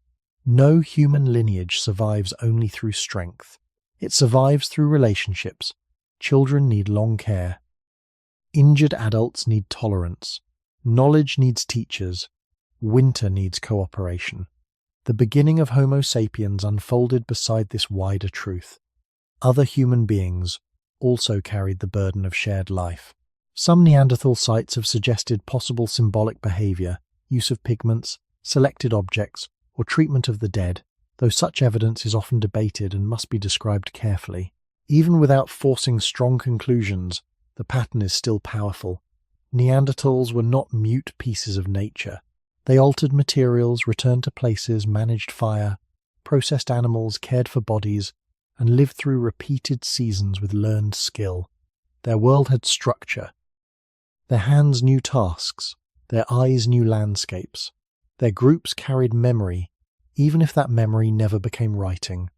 No human lineage survives only through strength. It survives through relationships. Children need long care. Injured adults need tolerance. Knowledge needs teachers. Winter needs cooperation. The beginning of Homo sapiens unfolded beside this wider truth. Other human beings also carried the burden of shared life. Some Neanderthal sites have suggested possible symbolic behavior, use of pigments, selected objects, or treatment of the dead, though such evidence is often debated and must be described carefully. Even without forcing strong conclusions, the pattern is still powerful. Neanderthals were not mute pieces of nature. They altered materials, returned to places, managed fire, processed animals, cared for bodies, and lived through repeated seasons with learned skill. Their world had structure. Their hands knew tasks. Their eyes knew landscapes. Their groups carried memory, even if that memory never became writing.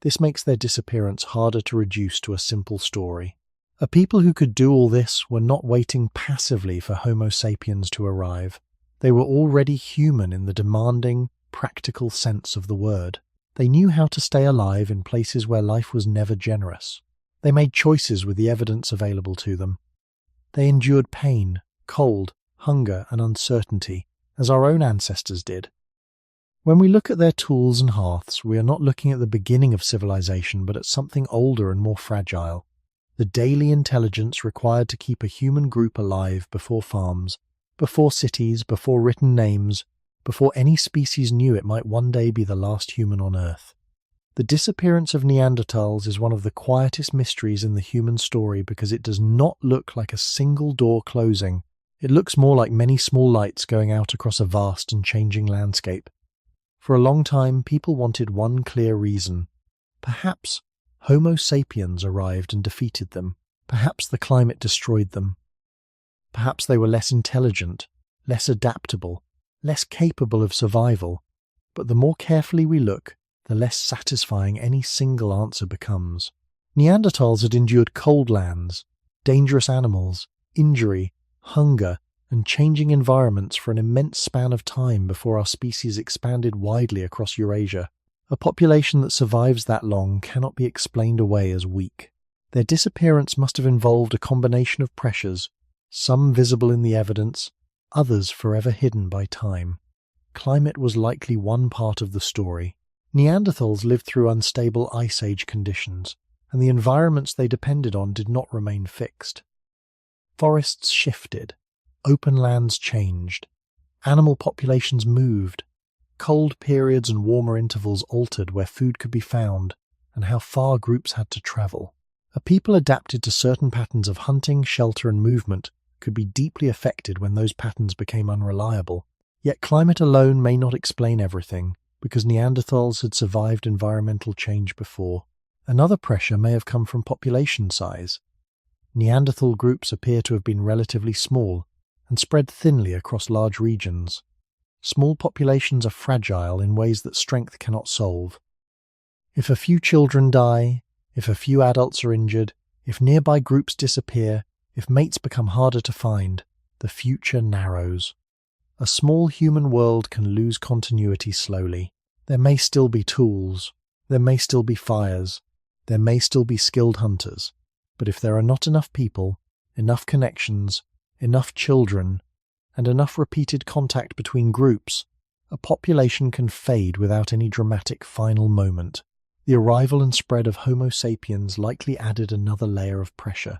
This makes their disappearance harder to reduce to a simple story. A people who could do all this were not waiting passively for Homo sapiens to arrive. They were already human in the demanding, practical sense of the word. They knew how to stay alive in places where life was never generous. They made choices with the evidence available to them. They endured pain, cold, hunger, and uncertainty, as our own ancestors did. When we look at their tools and hearths, we are not looking at the beginning of civilization, but at something older and more fragile. The daily intelligence required to keep a human group alive before farms, before cities, before written names, before any species knew it might one day be the last human on Earth. The disappearance of Neanderthals is one of the quietest mysteries in the human story because it does not look like a single door closing. It looks more like many small lights going out across a vast and changing landscape. For a long time, people wanted one clear reason. Perhaps Homo sapiens arrived and defeated them. Perhaps the climate destroyed them. Perhaps they were less intelligent, less adaptable, less capable of survival. But the more carefully we look, the less satisfying any single answer becomes. Neanderthals had endured cold lands, dangerous animals, injury, hunger, and changing environments for an immense span of time before our species expanded widely across Eurasia. A population that survives that long cannot be explained away as weak. Their disappearance must have involved a combination of pressures, some visible in the evidence, others forever hidden by time. Climate was likely one part of the story. Neanderthals lived through unstable ice age conditions, and the environments they depended on did not remain fixed. Forests shifted, open lands changed, animal populations moved, cold periods and warmer intervals altered where food could be found and how far groups had to travel. A people adapted to certain patterns of hunting, shelter, and movement could be deeply affected when those patterns became unreliable. Yet climate alone may not explain everything, because Neanderthals had survived environmental change before. Another pressure may have come from population size. Neanderthal groups appear to have been relatively small and spread thinly across large regions. Small populations are fragile in ways that strength cannot solve. If a few children die, if a few adults are injured, if nearby groups disappear, if mates become harder to find, the future narrows. A small human world can lose continuity slowly. There may still be tools, there may still be fires, there may still be skilled hunters, but if there are not enough people, enough connections, enough children, and enough repeated contact between groups, a population can fade without any dramatic final moment. The arrival and spread of Homo sapiens likely added another layer of pressure.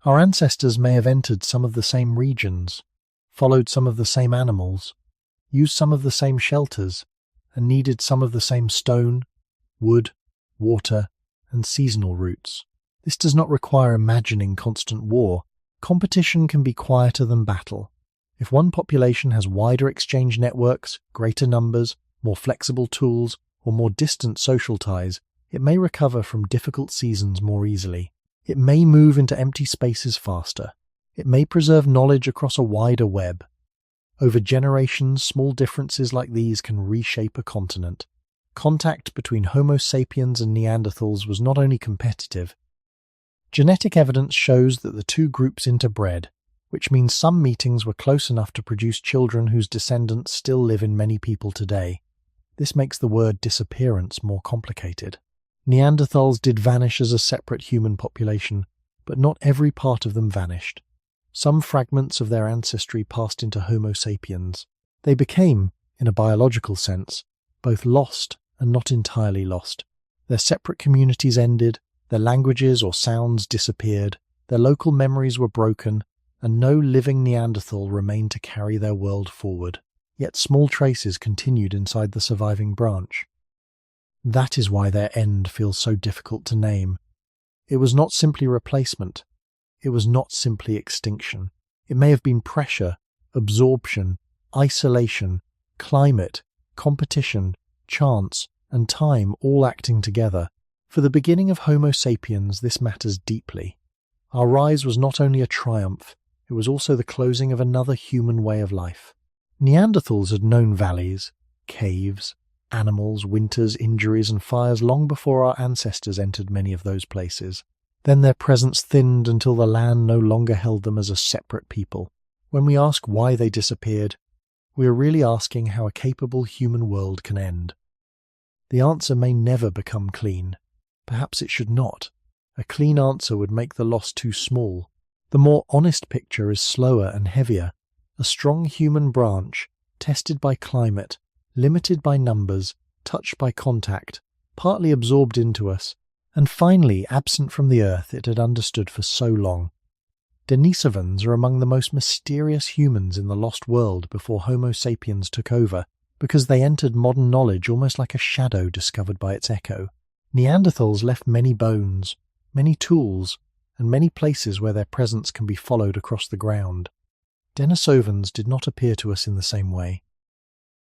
Our ancestors may have entered some of the same regions, followed some of the same animals, used some of the same shelters, and needed some of the same stone, wood, water, and seasonal routes. This does not require imagining constant war. Competition can be quieter than battle. If one population has wider exchange networks, greater numbers, more flexible tools, or more distant social ties, it may recover from difficult seasons more easily. It may move into empty spaces faster. It may preserve knowledge across a wider web. Over generations, small differences like these can reshape a continent. Contact between Homo sapiens and Neanderthals was not only competitive. Genetic evidence shows that the two groups interbred, which means some meetings were close enough to produce children whose descendants still live in many people today. This makes the word disappearance more complicated. Neanderthals did vanish as a separate human population, but not every part of them vanished. Some fragments of their ancestry passed into Homo sapiens. They became, in a biological sense, both lost and not entirely lost. Their separate communities ended, their languages or sounds disappeared, their local memories were broken, and no living Neanderthal remained to carry their world forward. Yet small traces continued inside the surviving branch. That is why their end feels so difficult to name. It was not simply replacement. It was not simply extinction. It may have been pressure, absorption, isolation, climate, competition, chance, and time all acting together. For the beginning of Homo sapiens, this matters deeply. Our rise was not only a triumph, it was also the closing of another human way of life. Neanderthals had known valleys, caves, animals, winters, injuries, and fires long before our ancestors entered many of those places. Then their presence thinned until the land no longer held them as a separate people. When we ask why they disappeared, we are really asking how a capable human world can end. The answer may never become clean. Perhaps it should not. A clean answer would make the loss too small. The more honest picture is slower and heavier. A strong human branch, tested by climate, limited by numbers, touched by contact, partly absorbed into us, and finally absent from the earth it had understood for so long. Denisovans are among the most mysterious humans in the lost world before Homo sapiens took over, because they entered modern knowledge almost like a shadow discovered by its echo. Neanderthals left many bones, many tools, and many places where their presence can be followed across the ground. Denisovans did not appear to us in the same way.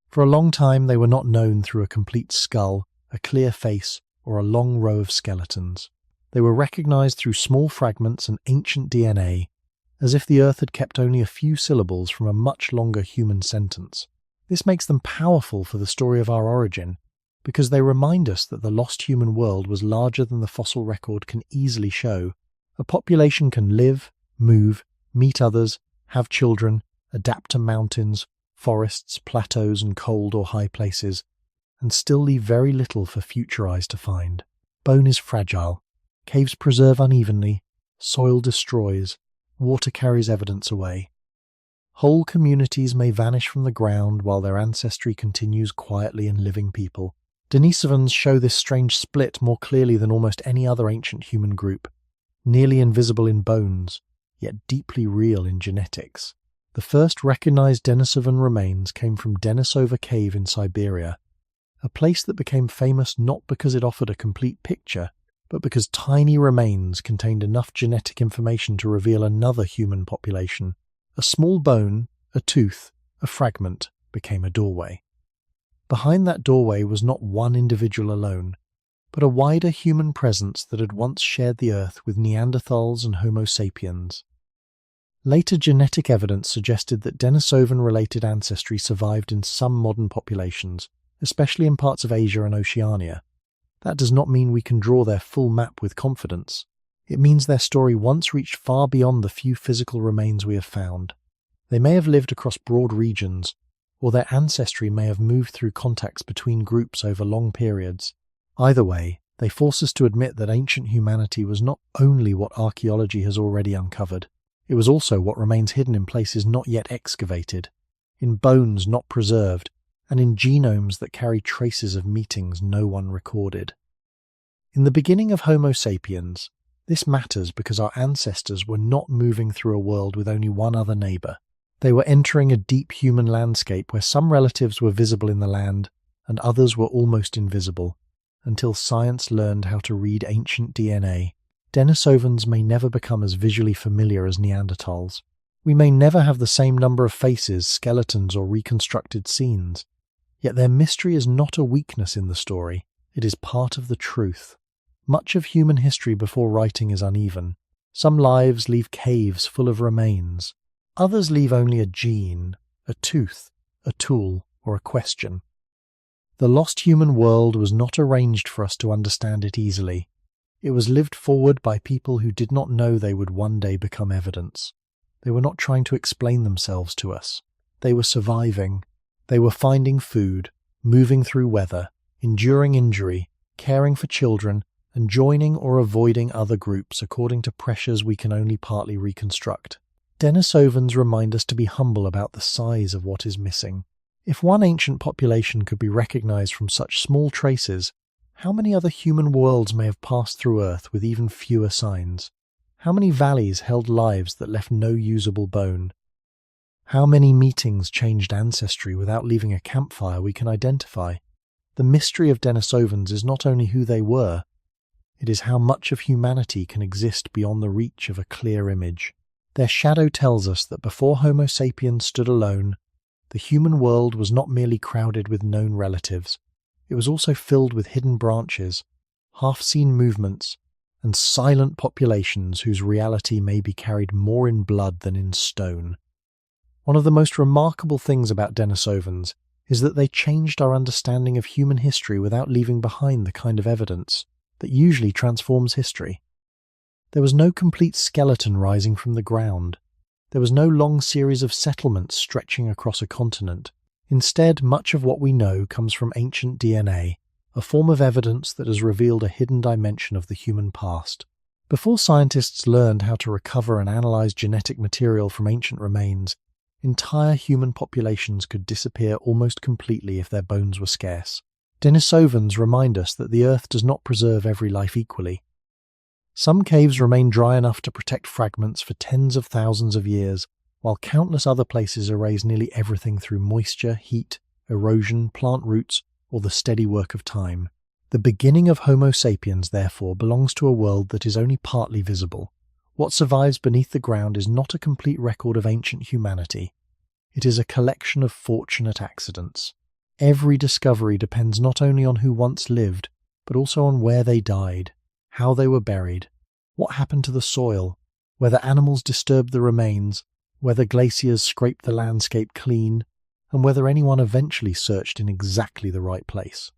For a long time they were not known through a complete skull, a clear face, or a long row of skeletons. They were recognized through small fragments and ancient DNA, as if the earth had kept only a few syllables from a much longer human sentence. This makes them powerful for the story of our origin, because they remind us that the lost human world was larger than the fossil record can easily show. A population can live, move, meet others, have children, adapt to mountains, forests, plateaus, and cold or high places, and still leave very little for future eyes to find. Bone is fragile. Caves preserve unevenly. Soil destroys. Water carries evidence away. Whole communities may vanish from the ground while their ancestry continues quietly in living people. Denisovans show this strange split more clearly than almost any other ancient human group. Nearly invisible in bones, yet deeply real in genetics. The first recognized Denisovan remains came from Denisova Cave in Siberia, a place that became famous not because it offered a complete picture, but because tiny remains contained enough genetic information to reveal another human population. A small bone, a tooth, a fragment became a doorway. Behind that doorway was not one individual alone, but a wider human presence that had once shared the earth with Neanderthals and Homo sapiens. Later genetic evidence suggested that Denisovan-related ancestry survived in some modern populations, especially in parts of Asia and Oceania. That does not mean we can draw their full map with confidence. It means their story once reached far beyond the few physical remains we have found. They may have lived across broad regions, or their ancestry may have moved through contacts between groups over long periods. Either way, they force us to admit that ancient humanity was not only what archaeology has already uncovered, it was also what remains hidden in places not yet excavated, in bones not preserved, and in genomes that carry traces of meetings no one recorded. In the beginning of Homo sapiens, this matters because our ancestors were not moving through a world with only one other neighbour. They were entering a deep human landscape where some relatives were visible in the land and others were almost invisible, until science learned how to read ancient DNA. Denisovans may never become as visually familiar as Neanderthals, We may never have the same number of faces, skeletons, or reconstructed scenes, yet their mystery is not a weakness in the story, it is part of the truth. Much of human history before writing is uneven. Some lives leave caves full of remains. Others leave only a gene, a tooth, a tool, or a question. The lost human world was not arranged for us to understand it easily. It was lived forward by people who did not know they would one day become evidence. They were not trying to explain themselves to us. They were surviving. They were finding food, moving through weather, enduring injury, caring for children, and joining or avoiding other groups according to pressures we can only partly reconstruct. Denisovans remind us to be humble about the size of what is missing. If one ancient population could be recognized from such small traces, how many other human worlds may have passed through Earth with even fewer signs? How many valleys held lives that left no usable bone? How many meetings changed ancestry without leaving a campfire we can identify? The mystery of Denisovans is not only who they were, it is how much of humanity can exist beyond the reach of a clear image. Their shadow tells us that before Homo sapiens stood alone, the human world was not merely crowded with known relatives, it was also filled with hidden branches, half-seen movements, and silent populations whose reality may be carried more in blood than in stone. One of the most remarkable things about Denisovans is that they changed our understanding of human history without leaving behind the kind of evidence that usually transforms history. There was no complete skeleton rising from the ground. There was no long series of settlements stretching across a continent. Instead, much of what we know comes from ancient DNA, a form of evidence that has revealed a hidden dimension of the human past. Before scientists learned how to recover and analyze genetic material from ancient remains, entire human populations could disappear almost completely if their bones were scarce. Denisovans remind us that the Earth does not preserve every life equally. Some caves remain dry enough to protect fragments for tens of thousands of years, while countless other places erase nearly everything through moisture, heat, erosion, plant roots, or the steady work of time. The beginning of Homo sapiens, therefore, belongs to a world that is only partly visible. What survives beneath the ground is not a complete record of ancient humanity. It is a collection of fortunate accidents. Every discovery depends not only on who once lived, but also on where they died, how they were buried, what happened to the soil, whether animals disturbed the remains, whether glaciers scraped the landscape clean, and whether anyone eventually searched in exactly the right place.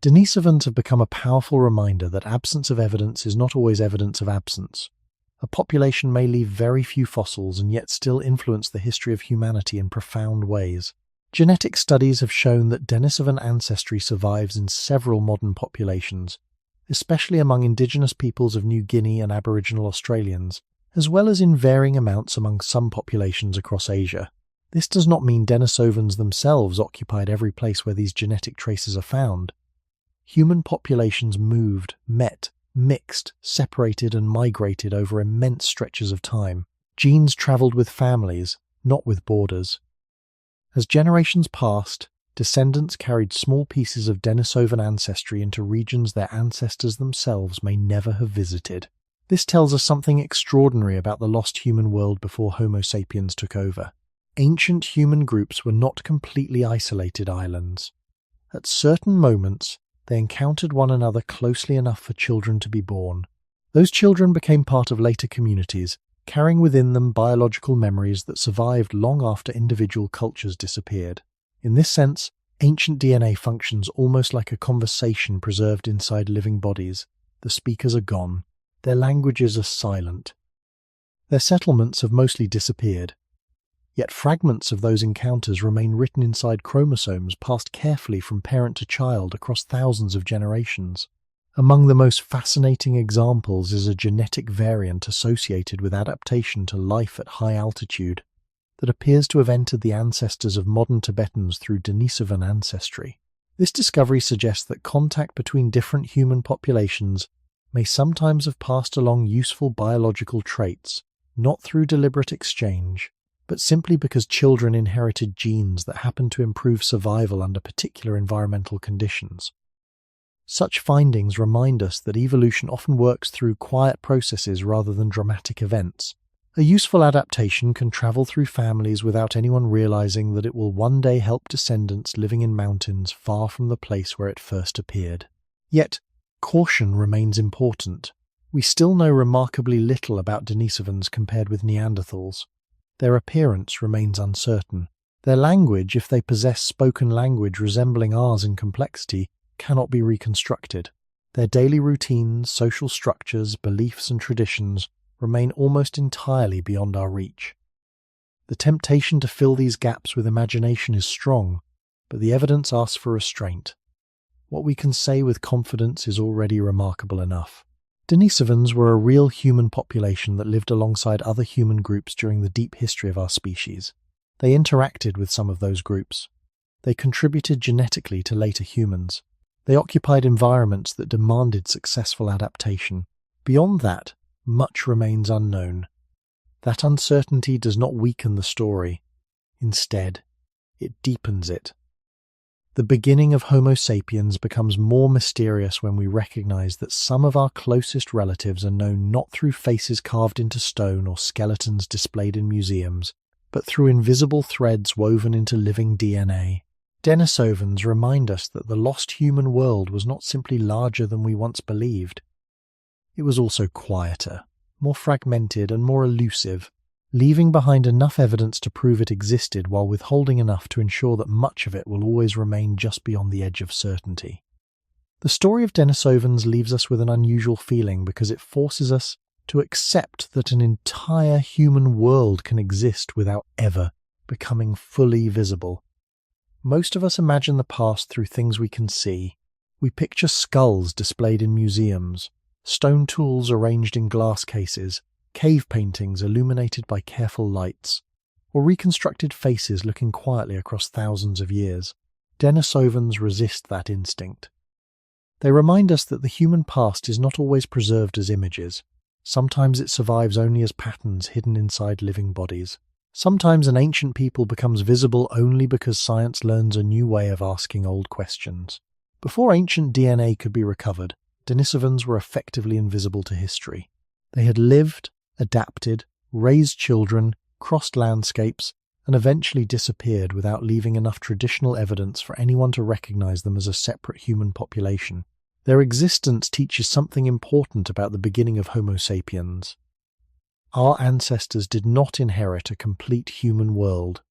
Denisovans have become a powerful reminder that absence of evidence is not always evidence of absence. A population may leave very few fossils and yet still influence the history of humanity in profound ways. Genetic studies have shown that Denisovan ancestry survives in several modern populations, especially among indigenous peoples of New Guinea and Aboriginal Australians, as well as in varying amounts among some populations across Asia. This does not mean Denisovans themselves occupied every place where these genetic traces are found. Human populations moved, met, mixed, separated and migrated over immense stretches of time. Genes travelled with families, not with borders. As generations passed, descendants carried small pieces of Denisovan ancestry into regions their ancestors themselves may never have visited. This tells us something extraordinary about the lost human world before Homo sapiens took over. Ancient human groups were not completely isolated islands. At certain moments, they encountered one another closely enough for children to be born. Those children became part of later communities, carrying within them biological memories that survived long after individual cultures disappeared. In this sense, ancient DNA functions almost like a conversation preserved inside living bodies. The speakers are gone. Their languages are silent. Their settlements have mostly disappeared. Yet fragments of those encounters remain written inside chromosomes passed carefully from parent to child across thousands of generations. Among the most fascinating examples is a genetic variant associated with adaptation to life at high altitude that appears to have entered the ancestors of modern Tibetans through Denisovan ancestry. This discovery suggests that contact between different human populations may sometimes have passed along useful biological traits, not through deliberate exchange, but simply because children inherited genes that happened to improve survival under particular environmental conditions. Such findings remind us that evolution often works through quiet processes rather than dramatic events. A useful adaptation can travel through families without anyone realizing that it will one day help descendants living in mountains far from the place where it first appeared. Yet, caution remains important. We still know remarkably little about Denisovans compared with Neanderthals. Their appearance remains uncertain. Their language, if they possess spoken language resembling ours in complexity, cannot be reconstructed. Their daily routines, social structures, beliefs and traditions remain almost entirely beyond our reach. The temptation to fill these gaps with imagination is strong, but the evidence asks for restraint. What we can say with confidence is already remarkable enough. Denisovans were a real human population that lived alongside other human groups during the deep history of our species. They interacted with some of those groups. They contributed genetically to later humans. They occupied environments that demanded successful adaptation. Beyond that, much remains unknown. That uncertainty does not weaken the story. Instead, it deepens it. The beginning of Homo sapiens becomes more mysterious when we recognize that some of our closest relatives are known not through faces carved into stone or skeletons displayed in museums, but through invisible threads woven into living DNA. Denisovans remind us that the lost human world was not simply larger than we once believed. It was also quieter, more fragmented and more elusive, leaving behind enough evidence to prove it existed while withholding enough to ensure that much of it will always remain just beyond the edge of certainty. The story of Denisovans leaves us with an unusual feeling because it forces us to accept that an entire human world can exist without ever becoming fully visible. Most of us imagine the past through things we can see. We picture skulls displayed in museums, stone tools arranged in glass cases, cave paintings illuminated by careful lights, or reconstructed faces looking quietly across thousands of years. Denisovans resist that instinct. They remind us that the human past is not always preserved as images. Sometimes it survives only as patterns hidden inside living bodies. Sometimes an ancient people becomes visible only because science learns a new way of asking old questions. Before ancient DNA could be recovered, Denisovans were effectively invisible to history. They had lived, adapted, raised children, crossed landscapes, and eventually disappeared without leaving enough traditional evidence for anyone to recognize them as a separate human population. Their existence teaches something important about the beginning of Homo sapiens. Our ancestors did not inherit a complete human world.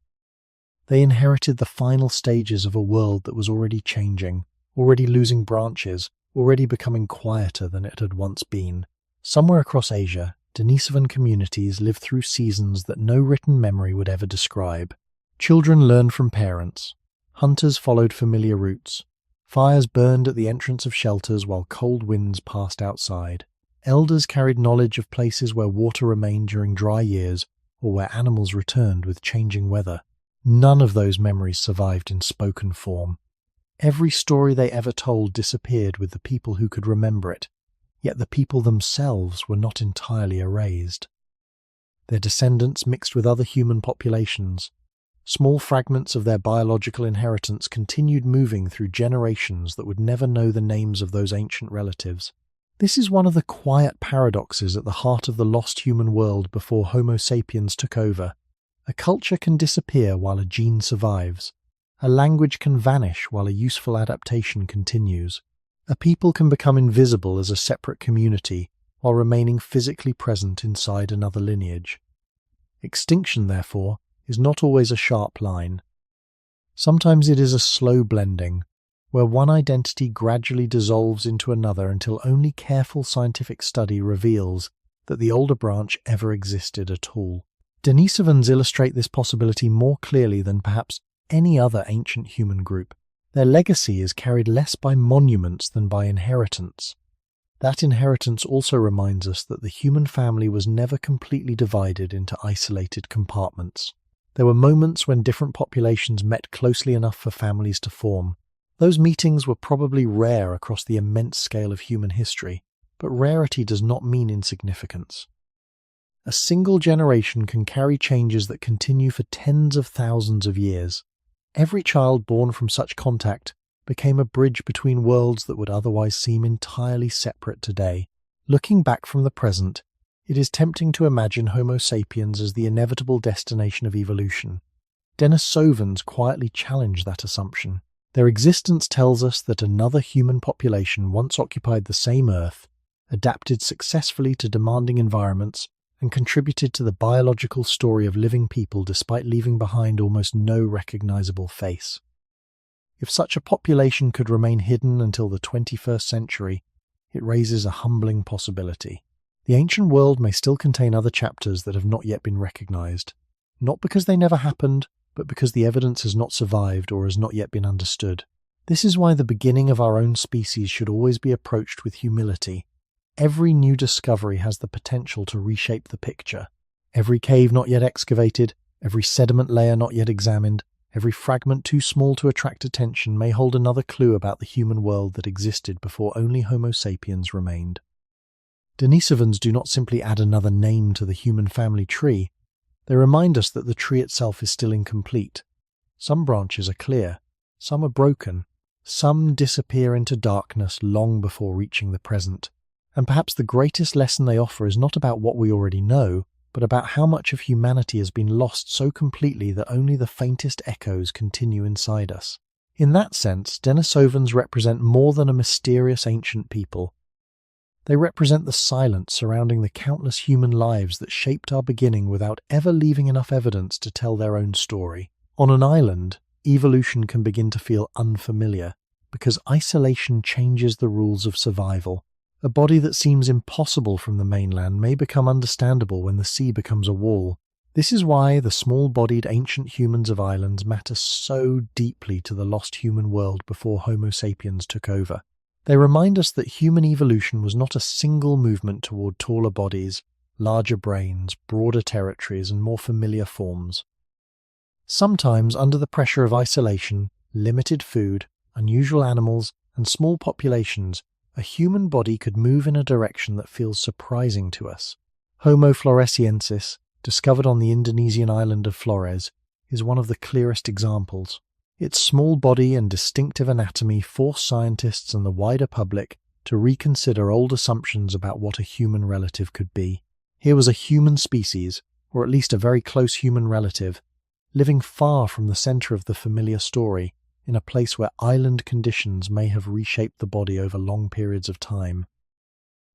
They inherited the final stages of a world that was already changing, already losing branches, already becoming quieter than it had once been. Somewhere across Asia, Denisovan communities lived through seasons that no written memory would ever describe. Children learned from parents. Hunters followed familiar routes. Fires burned at the entrance of shelters while cold winds passed outside. Elders carried knowledge of places where water remained during dry years or where animals returned with changing weather. None of those memories survived in spoken form. Every story they ever told disappeared with the people who could remember it, yet the people themselves were not entirely erased. Their descendants mixed with other human populations. Small fragments of their biological inheritance continued moving through generations that would never know the names of those ancient relatives. This is one of the quiet paradoxes at the heart of the lost human world before Homo sapiens took over. A culture can disappear while a gene survives. A language can vanish while a useful adaptation continues. A people can become invisible as a separate community while remaining physically present inside another lineage. Extinction, therefore, is not always a sharp line. Sometimes it is a slow blending, where one identity gradually dissolves into another until only careful scientific study reveals that the older branch ever existed at all. Denisovans illustrate this possibility more clearly than perhaps any other ancient human group. Their legacy is carried less by monuments than by inheritance. That inheritance also reminds us that the human family was never completely divided into isolated compartments. There were moments when different populations met closely enough for families to form. Those meetings were probably rare across the immense scale of human history, but rarity does not mean insignificance. A single generation can carry changes that continue for tens of thousands of years. Every child born from such contact became a bridge between worlds that would otherwise seem entirely separate today. Looking back from the present, It is tempting to imagine Homo sapiens as the inevitable destination of evolution. Denisovans quietly challenge that assumption. Their existence tells us that another human population once occupied the same Earth, adapted successfully to demanding environments, and contributed to the biological story of living people despite leaving behind almost no recognizable face. If such a population could remain hidden until the 21st century, it raises a humbling possibility. The ancient world may still contain other chapters that have not yet been recognized, not because they never happened, but because the evidence has not survived or has not yet been understood. This is why the beginning of our own species should always be approached with humility. Every new discovery has the potential to reshape the picture. Every cave not yet excavated, every sediment layer not yet examined, every fragment too small to attract attention may hold another clue about the human world that existed before only Homo sapiens remained. Denisovans do not simply add another name to the human family tree. They remind us that the tree itself is still incomplete. Some branches are clear, some are broken, some disappear into darkness long before reaching the present. And perhaps the greatest lesson they offer is not about what we already know, but about how much of humanity has been lost so completely that only the faintest echoes continue inside us. In that sense, Denisovans represent more than a mysterious ancient people. They represent the silence surrounding the countless human lives that shaped our beginning without ever leaving enough evidence to tell their own story. On an island, evolution can begin to feel unfamiliar, because isolation changes the rules of survival. A body that seems impossible from the mainland may become understandable when the sea becomes a wall. This is why the small-bodied ancient humans of islands matter so deeply to the lost human world before Homo sapiens took over. They remind us that human evolution was not a single movement toward taller bodies, larger brains, broader territories, and more familiar forms. Sometimes, under the pressure of isolation, limited food, unusual animals, and small populations, a human body could move in a direction that feels surprising to us. Homo floresiensis, discovered on the Indonesian island of Flores, is one of the clearest examples. Its small body and distinctive anatomy force scientists and the wider public to reconsider old assumptions about what a human relative could be. Here was a human species, or at least a very close human relative, living far from the center of the familiar story, in a place where island conditions may have reshaped the body over long periods of time.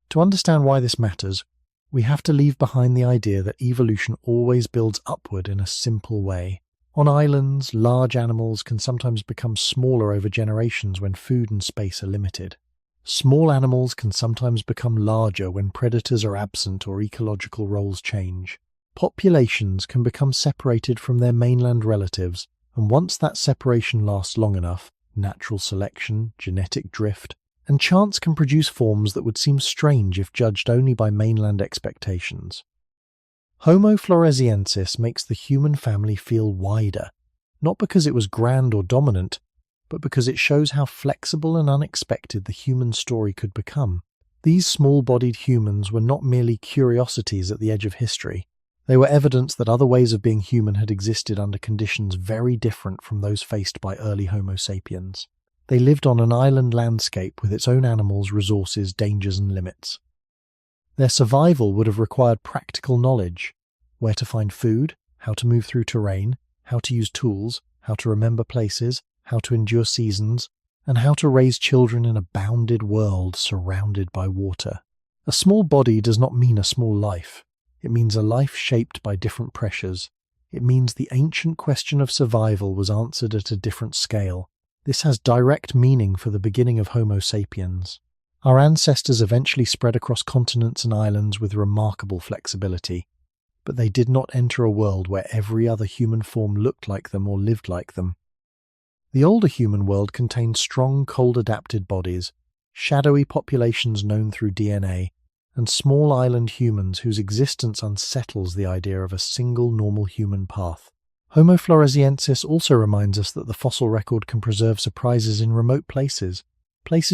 To understand why this matters, we have to leave behind the idea that evolution always builds upward in a simple way. On islands, large animals can sometimes become smaller over generations when food and space are limited. Small animals can sometimes become larger when predators are absent or ecological roles change. Populations can become separated from their mainland relatives, and once that separation lasts long enough, natural selection, genetic drift, and chance can produce forms that would seem strange if judged only by mainland expectations. Homo floresiensis makes the human family feel wider, not because it was grand or dominant, but because it shows how flexible and unexpected the human story could become. These small-bodied humans were not merely curiosities at the edge of history. They were evidence that other ways of being human had existed under conditions very different from those faced by early Homo sapiens. They lived on an island landscape with its own animals, resources, dangers, and limits. Their survival would have required practical knowledge: where to find food, how to move through terrain, how to use tools, how to remember places, how to endure seasons, and how to raise children in a bounded world surrounded by water. A small body does not mean a small life. It means a life shaped by different pressures. It means the ancient question of survival was answered at a different scale. This has direct meaning for the beginning of Homo sapiens. Our ancestors eventually spread across continents and islands with remarkable flexibility, but they did not enter a world where every other human form looked like them or lived like them. The older human world contained strong, cold-adapted bodies, shadowy populations known through DNA, and small island humans whose existence unsettles the idea of a single normal human path. Homo floresiensis also reminds us that the fossil record can preserve surprises in remote places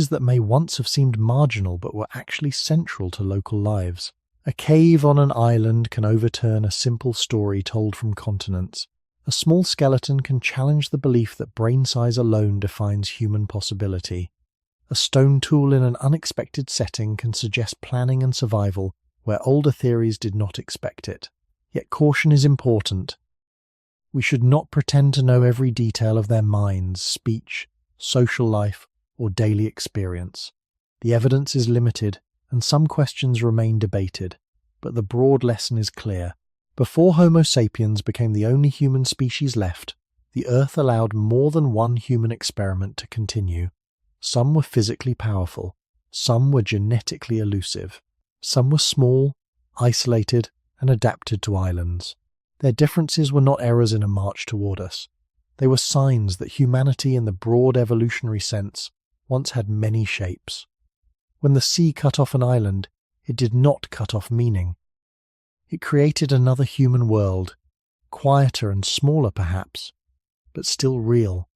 that may once have seemed marginal but were actually central to local lives. A cave on an island can overturn a simple story told from continents. A small skeleton can challenge the belief that brain size alone defines human possibility. A stone tool in an unexpected setting can suggest planning and survival, where older theories did not expect it. Yet caution is important. We should not pretend to know every detail of their minds, speech, social life, or daily experience. The evidence is limited, and some questions remain debated, but the broad lesson is clear. Before Homo sapiens became the only human species left, the Earth allowed more than one human experiment to continue. Some were physically powerful, some were genetically elusive, some were small, isolated, and adapted to islands. Their differences were not errors in a march toward us. They were signs that humanity in the broad evolutionary sense once had many shapes. When the sea cut off an island, it did not cut off meaning. It created another human world, quieter and smaller perhaps, but still real.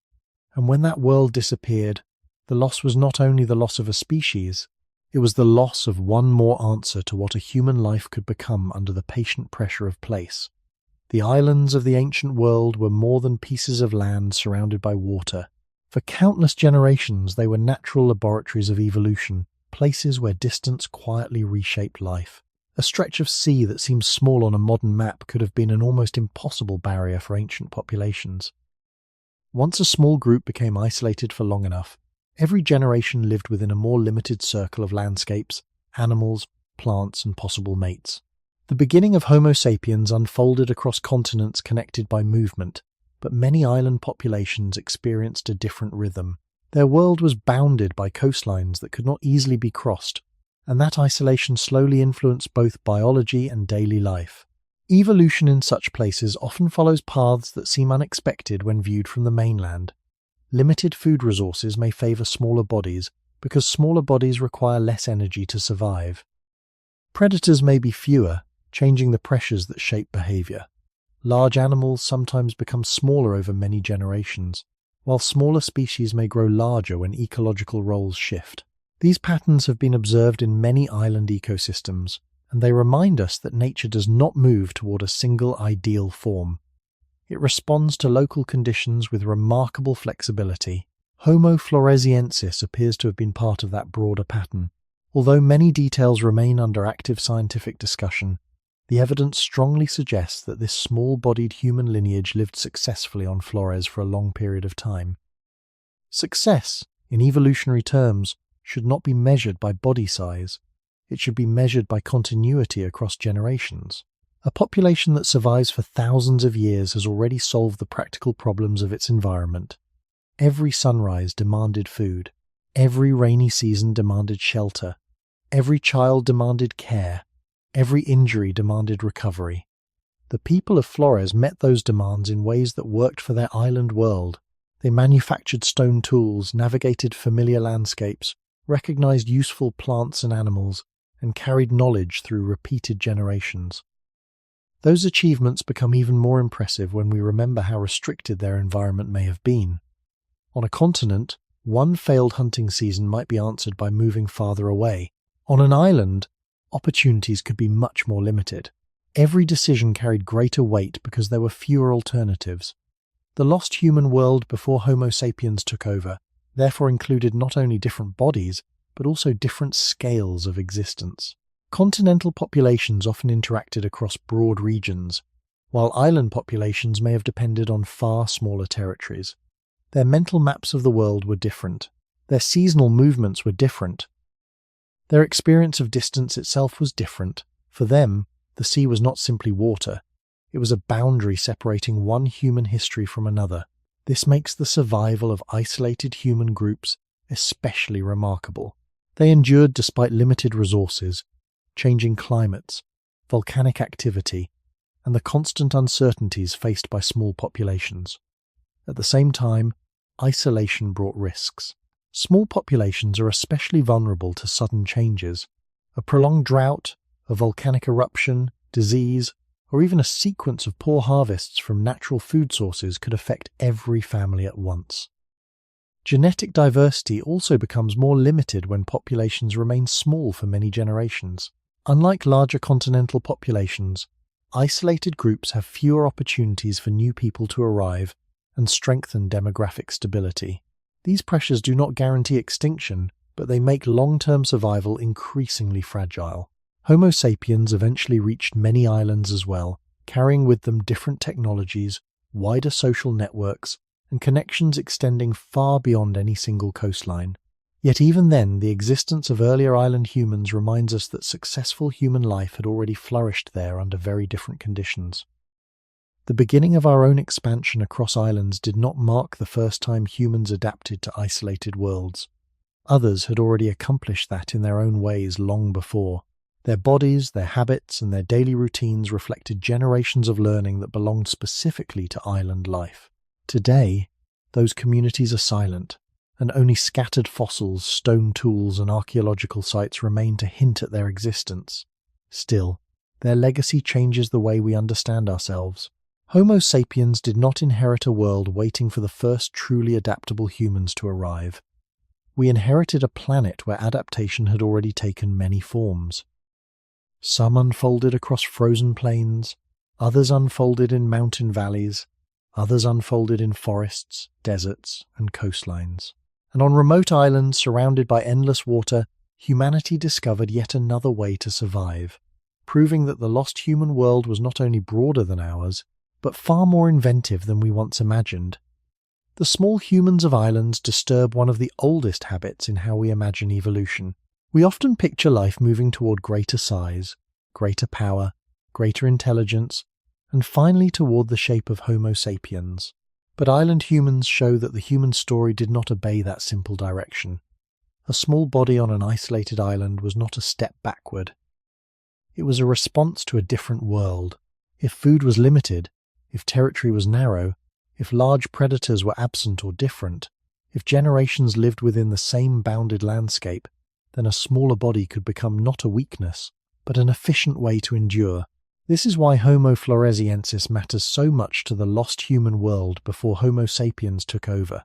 And when that world disappeared, the loss was not only the loss of a species, it was the loss of one more answer to what a human life could become under the patient pressure of place. The islands of the ancient world were more than pieces of land surrounded by water. For countless generations, they were natural laboratories of evolution, places where distance quietly reshaped life. A stretch of sea that seems small on a modern map could have been an almost impossible barrier for ancient populations. Once a small group became isolated for long enough, every generation lived within a more limited circle of landscapes, animals, plants, and possible mates. The beginning of Homo sapiens unfolded across continents connected by movement, but many island populations experienced a different rhythm. Their world was bounded by coastlines that could not easily be crossed, and that isolation slowly influenced both biology and daily life. Evolution in such places often follows paths that seem unexpected when viewed from the mainland. Limited food resources may favor smaller bodies because smaller bodies require less energy to survive. Predators may be fewer, changing the pressures that shape behavior. Large animals sometimes become smaller over many generations, while smaller species may grow larger when ecological roles shift. These patterns have been observed in many island ecosystems, and they remind us that nature does not move toward a single ideal form. It responds to local conditions with remarkable flexibility. Homo floresiensis appears to have been part of that broader pattern. Although many details remain under active scientific discussion, the evidence strongly suggests that this small-bodied human lineage lived successfully on Flores for a long period of time. Success, in evolutionary terms, should not be measured by body size. It should be measured by continuity across generations. A population that survives for thousands of years has already solved the practical problems of its environment. Every sunrise demanded food. Every rainy season demanded shelter. Every child demanded care. Every injury demanded recovery. The people of Flores met those demands in ways that worked for their island world. They manufactured stone tools, navigated familiar landscapes, recognized useful plants and animals, and carried knowledge through repeated generations. Those achievements become even more impressive when we remember how restricted their environment may have been. On a continent, one failed hunting season might be answered by moving farther away. On an island, opportunities could be much more limited. Every decision carried greater weight because there were fewer alternatives. The lost human world before Homo sapiens took over therefore included not only different bodies, but also different scales of existence. Continental populations often interacted across broad regions, while island populations may have depended on far smaller territories. Their mental maps of the world were different. Their seasonal movements were different. Their experience of distance itself was different. For them, the sea was not simply water. It was a boundary separating one human history from another. This makes the survival of isolated human groups especially remarkable. They endured despite limited resources, changing climates, volcanic activity, and the constant uncertainties faced by small populations. At the same time, isolation brought risks. Small populations are especially vulnerable to sudden changes. A prolonged drought, a volcanic eruption, disease, or even a sequence of poor harvests from natural food sources could affect every family at once. Genetic diversity also becomes more limited when populations remain small for many generations. Unlike larger continental populations, isolated groups have fewer opportunities for new people to arrive and strengthen demographic stability. These pressures do not guarantee extinction, but they make long-term survival increasingly fragile. Homo sapiens eventually reached many islands as well, carrying with them different technologies, wider social networks, and connections extending far beyond any single coastline. Yet even then, the existence of earlier island humans reminds us that successful human life had already flourished there under very different conditions. The beginning of our own expansion across islands did not mark the first time humans adapted to isolated worlds. Others had already accomplished that in their own ways long before. Their bodies, their habits, and their daily routines reflected generations of learning that belonged specifically to island life. Today, those communities are silent, and only scattered fossils, stone tools, and archaeological sites remain to hint at their existence. Still, their legacy changes the way we understand ourselves. Homo sapiens did not inherit a world waiting for the first truly adaptable humans to arrive. We inherited a planet where adaptation had already taken many forms. Some unfolded across frozen plains, others unfolded in mountain valleys, others unfolded in forests, deserts, and coastlines. And on remote islands surrounded by endless water, humanity discovered yet another way to survive, proving that the lost human world was not only broader than ours, but far more inventive than we once imagined. The small humans of islands disturb one of the oldest habits in how we imagine evolution. We often picture life moving toward greater size, greater power, greater intelligence, and finally toward the shape of Homo sapiens. But island humans show that the human story did not obey that simple direction. A small body on an isolated island was not a step backward. It was a response to a different world. If food was limited, if territory was narrow, if large predators were absent or different, if generations lived within the same bounded landscape, then a smaller body could become not a weakness, but an efficient way to endure. This is why Homo floresiensis matters so much to the lost human world before Homo sapiens took over.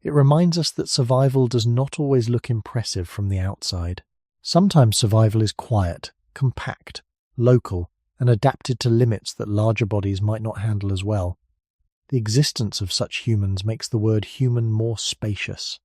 It reminds us that survival does not always look impressive from the outside. Sometimes survival is quiet, compact, local, and adapted to limits that larger bodies might not handle as well. The existence of such humans makes the word human more spacious.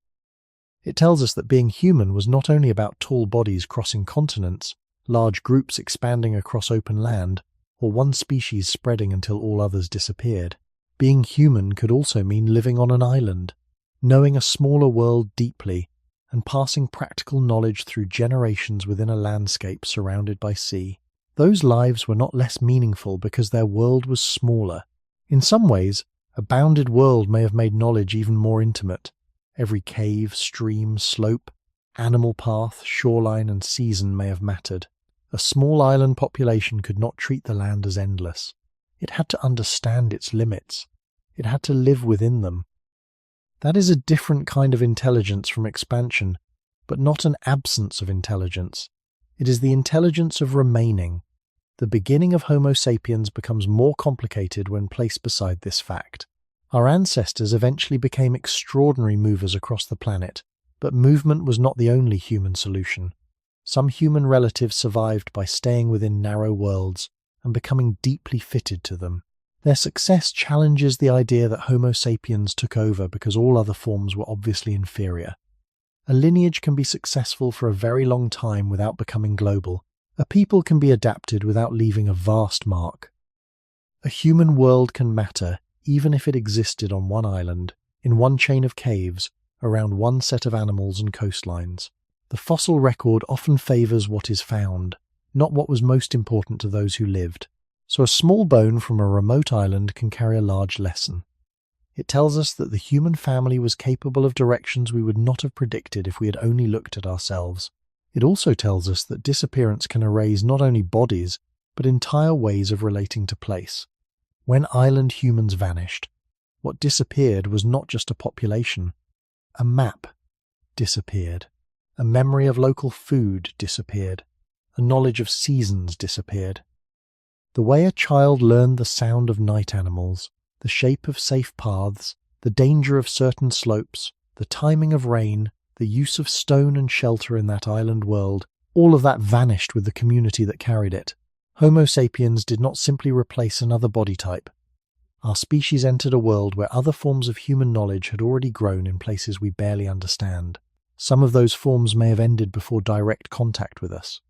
It tells us that being human was not only about tall bodies crossing continents, large groups expanding across open land, or one species spreading until all others disappeared. Being human could also mean living on an island, knowing a smaller world deeply, and passing practical knowledge through generations within a landscape surrounded by sea. Those lives were not less meaningful because their world was smaller. In some ways, a bounded world may have made knowledge even more intimate. Every cave, stream, slope, animal path, shoreline, and season may have mattered. A small island population could not treat the land as endless. It had to understand its limits. It had to live within them. That is a different kind of intelligence from expansion, but not an absence of intelligence. It is the intelligence of remaining. The beginning of Homo sapiens becomes more complicated when placed beside this fact. Our ancestors eventually became extraordinary movers across the planet, but movement was not the only human solution. Some human relatives survived by staying within narrow worlds and becoming deeply fitted to them. Their success challenges the idea that Homo sapiens took over because all other forms were obviously inferior. A lineage can be successful for a very long time without becoming global. A people can be adapted without leaving a vast mark. A human world can matter even if it existed on one island, in one chain of caves, around one set of animals and coastlines. The fossil record often favours what is found, not what was most important to those who lived. So a small bone from a remote island can carry a large lesson. It tells us that the human family was capable of directions we would not have predicted if we had only looked at ourselves. It also tells us that disappearance can erase not only bodies, but entire ways of relating to place. When island humans vanished, what disappeared was not just a population. A map disappeared. A memory of local food disappeared. A knowledge of seasons disappeared. The way a child learned the sound of night animals, the shape of safe paths, the danger of certain slopes, the timing of rain, the use of stone and shelter in that island world, all of that vanished with the community that carried it. Homo sapiens did not simply replace another body type. Our species entered a world where other forms of human knowledge had already grown in places we barely understand. Some of those forms may have ended before direct contact with us.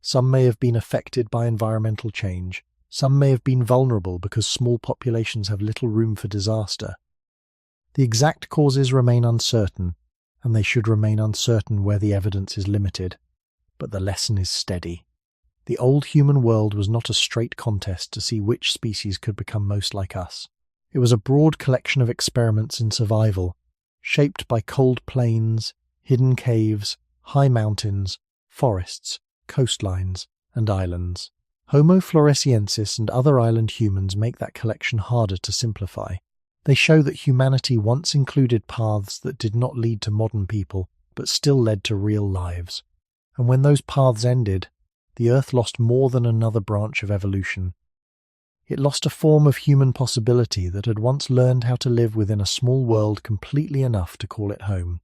Some may have been affected by environmental change. Some may have been vulnerable because small populations have little room for disaster. The exact causes remain uncertain, and they should remain uncertain where the evidence is limited. But the lesson is steady. The old human world was not a straight contest to see which species could become most like us. It was a broad collection of experiments in survival, shaped by cold plains, hidden caves, high mountains, forests, coastlines, and islands. Homo floresiensis and other island humans make that collection harder to simplify. They show that humanity once included paths that did not lead to modern people, but still led to real lives. And when those paths ended, the Earth lost more than another branch of evolution. It lost a form of human possibility that had once learned how to live within a small world completely enough to call it home.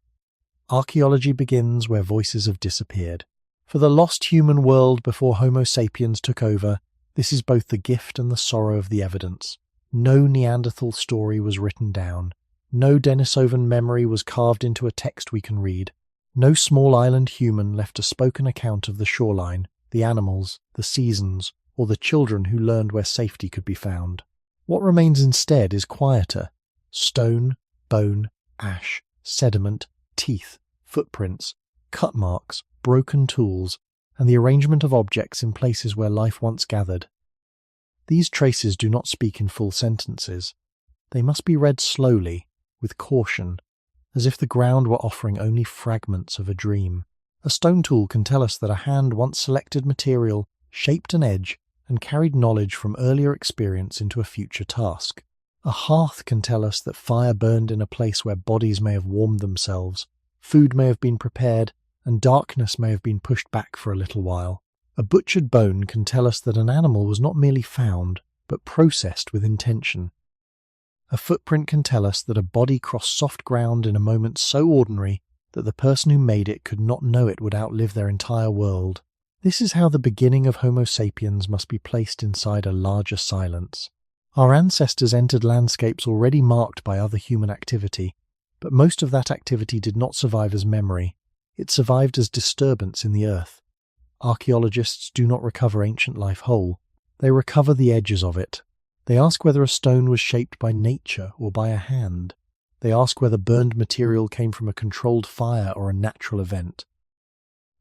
Archaeology begins where voices have disappeared. For the lost human world before Homo sapiens took over, this is both the gift and the sorrow of the evidence. No Neanderthal story was written down. No Denisovan memory was carved into a text we can read. No small island human left a spoken account of the shoreline, the animals, the seasons, or the children who learned where safety could be found. What remains instead is quieter. Stone, bone, ash, sediment, teeth, footprints, cut marks, broken tools, and the arrangement of objects in places where life once gathered. These traces do not speak in full sentences. They must be read slowly, with caution, as if the ground were offering only fragments of a dream. A stone tool can tell us that a hand once selected material, shaped an edge, and carried knowledge from earlier experience into a future task. A hearth can tell us that fire burned in a place where bodies may have warmed themselves, food may have been prepared, and darkness may have been pushed back for a little while. A butchered bone can tell us that an animal was not merely found, but processed with intention. A footprint can tell us that a body crossed soft ground in a moment so ordinary that the person who made it could not know it would outlive their entire world. This is how the beginning of Homo sapiens must be placed inside a larger silence. Our ancestors entered landscapes already marked by other human activity, but most of that activity did not survive as memory. It survived as disturbance in the earth. Archaeologists do not recover ancient life whole. They recover the edges of it. They ask whether a stone was shaped by nature or by a hand. They ask whether burned material came from a controlled fire or a natural event.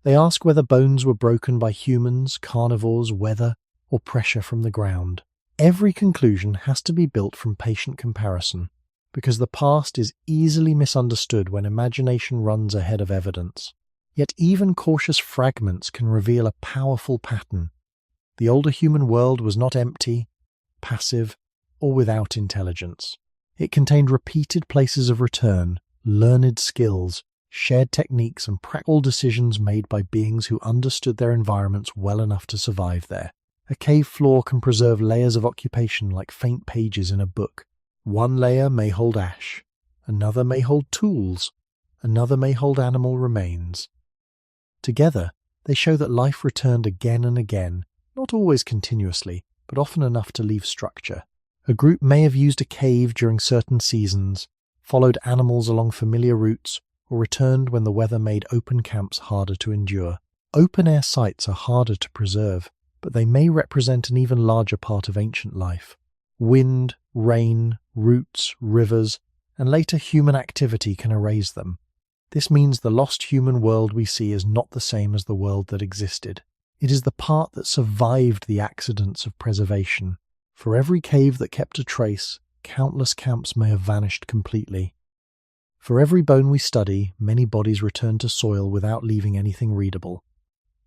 They ask whether bones were broken by humans, carnivores, weather, or pressure from the ground. Every conclusion has to be built from patient comparison, because the past is easily misunderstood when imagination runs ahead of evidence. Yet even cautious fragments can reveal a powerful pattern. The older human world was not empty, passive, or without intelligence. It contained repeated places of return, learned skills, shared techniques, and practical decisions made by beings who understood their environments well enough to survive there. A cave floor can preserve layers of occupation like faint pages in a book. One layer may hold ash, another may hold tools, another may hold animal remains. Together, they show that life returned again and again, not always continuously, but often enough to leave structure. A group may have used a cave during certain seasons, followed animals along familiar routes, or returned when the weather made open camps harder to endure. Open-air sites are harder to preserve, but they may represent an even larger part of ancient life. Wind, rain, roots, rivers, and later human activity can erase them. This means the lost human world we see is not the same as the world that existed. It is the part that survived the accidents of preservation. For every cave that kept a trace, countless camps may have vanished completely. For every bone we study, many bodies return to soil without leaving anything readable.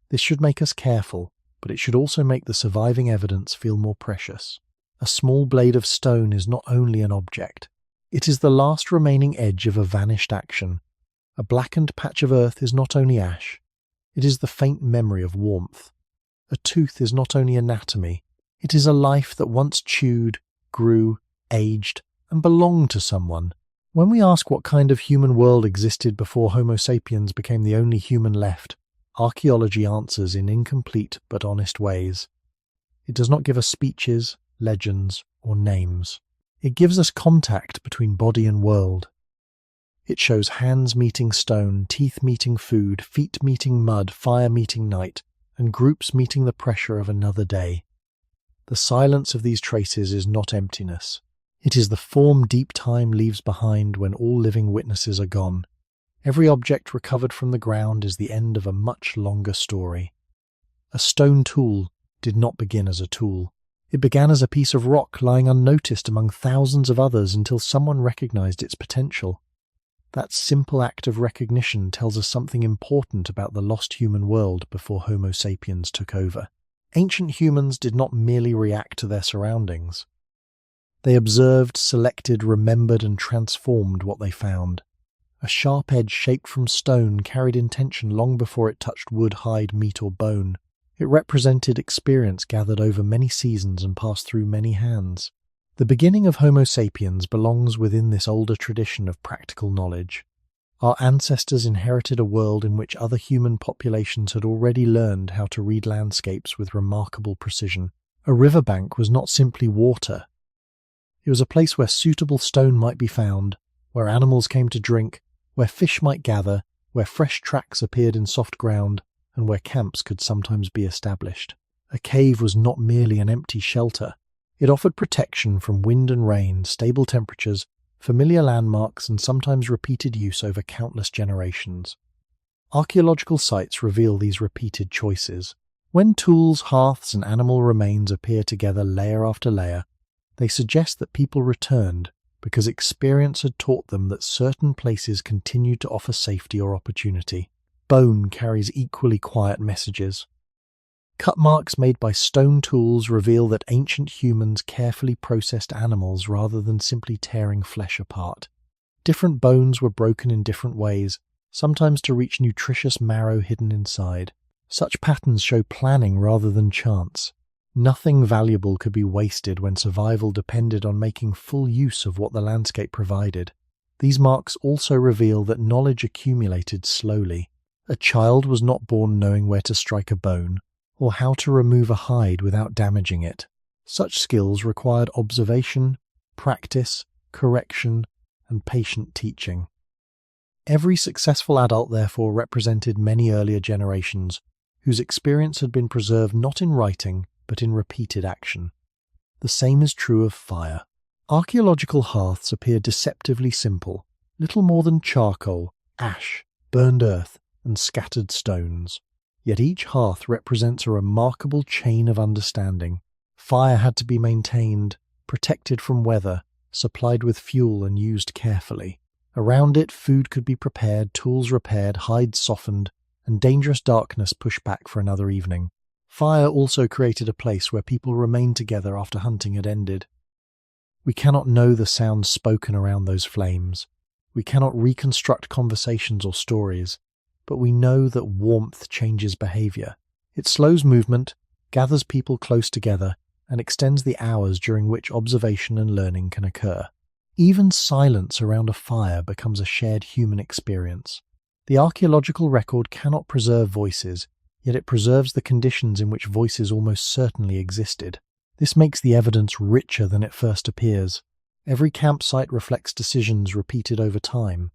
This should make us careful, but it should also make the surviving evidence feel more precious. A small blade of stone is not only an object. It is the last remaining edge of a vanished action. A blackened patch of earth is not only ash. It is the faint memory of warmth. A tooth is not only anatomy. It is a life that once chewed, grew, aged, and belonged to someone. When we ask what kind of human world existed before Homo sapiens became the only human left, archaeology answers in incomplete but honest ways. It does not give us speeches, legends, or names. It gives us contact between body and world. It shows hands meeting stone, teeth meeting food, feet meeting mud, fire meeting night, and groups meeting the pressure of another day. The silence of these traces is not emptiness. It is the form deep time leaves behind when all living witnesses are gone. Every object recovered from the ground is the end of a much longer story. A stone tool did not begin as a tool. It began as a piece of rock lying unnoticed among thousands of others until someone recognized its potential. That simple act of recognition tells us something important about the lost human world before Homo sapiens took over. Ancient humans did not merely react to their surroundings. They observed, selected, remembered, and transformed what they found. A sharp edge shaped from stone carried intention long before it touched wood, hide, meat, or bone. It represented experience gathered over many seasons and passed through many hands. The beginning of Homo sapiens belongs within this older tradition of practical knowledge. Our ancestors inherited a world in which other human populations had already learned how to read landscapes with remarkable precision. A riverbank was not simply water. It was a place where suitable stone might be found, where animals came to drink, where fish might gather, where fresh tracks appeared in soft ground, and where camps could sometimes be established. A cave was not merely an empty shelter. It offered protection from wind and rain, stable temperatures, familiar landmarks, and sometimes repeated use over countless generations. Archaeological sites reveal these repeated choices. When tools, hearths, and animal remains appear together layer after layer, they suggest that people returned because experience had taught them that certain places continued to offer safety or opportunity. Bone carries equally quiet messages. Cut marks made by stone tools reveal that ancient humans carefully processed animals rather than simply tearing flesh apart. Different bones were broken in different ways, sometimes to reach nutritious marrow hidden inside. Such patterns show planning rather than chance. Nothing valuable could be wasted when survival depended on making full use of what the landscape provided. These marks also reveal that knowledge accumulated slowly. A child was not born knowing where to strike a bone, or how to remove a hide without damaging it. Such skills required observation, practice, correction, and patient teaching. Every successful adult therefore represented many earlier generations, whose experience had been preserved not in writing, but in repeated action. The same is true of fire. Archaeological hearths appear deceptively simple, little more than charcoal, ash, burned earth, and scattered stones. Yet each hearth represents a remarkable chain of understanding. Fire had to be maintained, protected from weather, supplied with fuel and used carefully. Around it, food could be prepared, tools repaired, hides softened, and dangerous darkness pushed back for another evening. Fire also created a place where people remained together after hunting had ended. We cannot know the sounds spoken around those flames. We cannot reconstruct conversations or stories, but we know that warmth changes behavior. It slows movement, gathers people close together, and extends the hours during which observation and learning can occur. Even silence around a fire becomes a shared human experience. The archaeological record cannot preserve voices, yet it preserves the conditions in which voices almost certainly existed. This makes the evidence richer than it first appears. Every campsite reflects decisions repeated over time.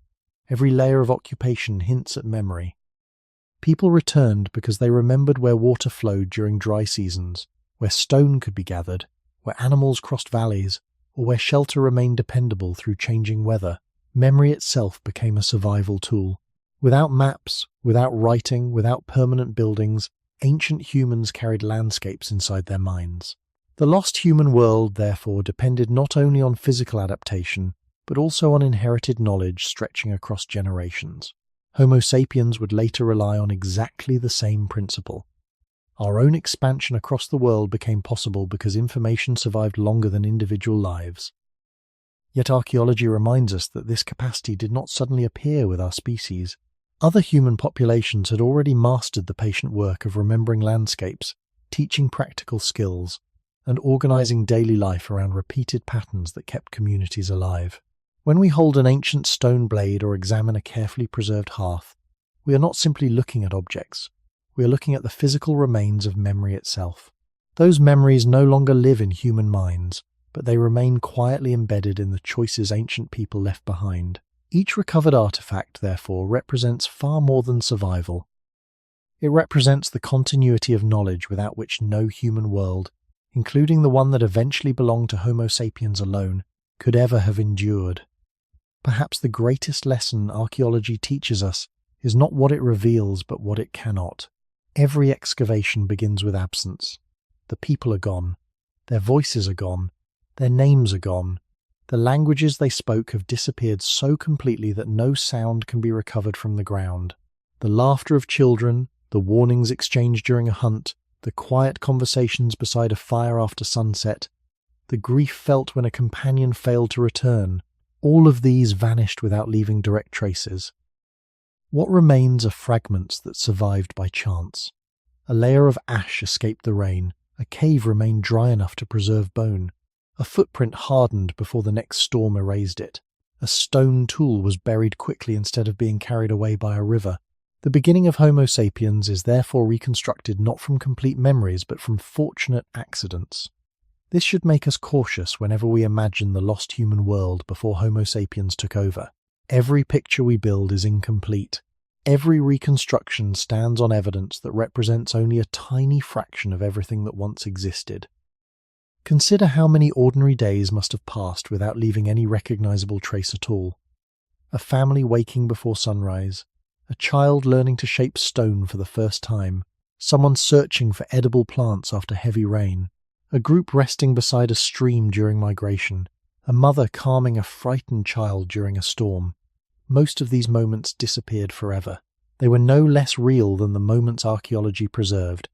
Every layer of occupation hints at memory. People returned because they remembered where water flowed during dry seasons, where stone could be gathered, where animals crossed valleys, or where shelter remained dependable through changing weather. Memory itself became a survival tool. Without maps, without writing, without permanent buildings, ancient humans carried landscapes inside their minds. The lost human world, therefore, depended not only on physical adaptation, but also on inherited knowledge stretching across generations. Homo sapiens would later rely on exactly the same principle. Our own expansion across the world became possible because information survived longer than individual lives. Yet archaeology reminds us that this capacity did not suddenly appear with our species. Other human populations had already mastered the patient work of remembering landscapes, teaching practical skills, and organizing daily life around repeated patterns that kept communities alive. When we hold an ancient stone blade or examine a carefully preserved hearth, we are not simply looking at objects. We are looking at the physical remains of memory itself. Those memories no longer live in human minds, but they remain quietly embedded in the choices ancient people left behind. Each recovered artifact, therefore, represents far more than survival. It represents the continuity of knowledge without which no human world, including the one that eventually belonged to Homo sapiens alone, could ever have endured. Perhaps the greatest lesson archaeology teaches us is not what it reveals, but what it cannot. Every excavation begins with absence. The people are gone. Their voices are gone. Their names are gone. The languages they spoke have disappeared so completely that no sound can be recovered from the ground. The laughter of children, the warnings exchanged during a hunt, the quiet conversations beside a fire after sunset, the grief felt when a companion failed to return, all of these vanished without leaving direct traces. What remains are fragments that survived by chance. A layer of ash escaped the rain, a cave remained dry enough to preserve bone, a footprint hardened before the next storm erased it, a stone tool was buried quickly instead of being carried away by a river. The beginning of Homo sapiens is therefore reconstructed not from complete memories but from fortunate accidents. This should make us cautious whenever we imagine the lost human world before Homo sapiens took over. Every picture we build is incomplete. Every reconstruction stands on evidence that represents only a tiny fraction of everything that once existed. Consider how many ordinary days must have passed without leaving any recognizable trace at all. A family waking before sunrise, a child learning to shape stone for the first time, someone searching for edible plants after heavy rain, a group resting beside a stream during migration, a mother calming a frightened child during a storm. Most of these moments disappeared forever. They were no less real than the moments archaeology preserved,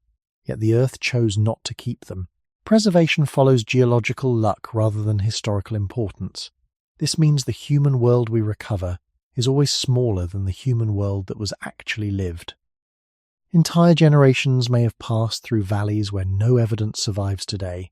yet the Earth chose not to keep them. Preservation follows geological luck rather than historical importance. This means the human world we recover is always smaller than the human world that was actually lived. Entire generations may have passed through valleys where no evidence survives today.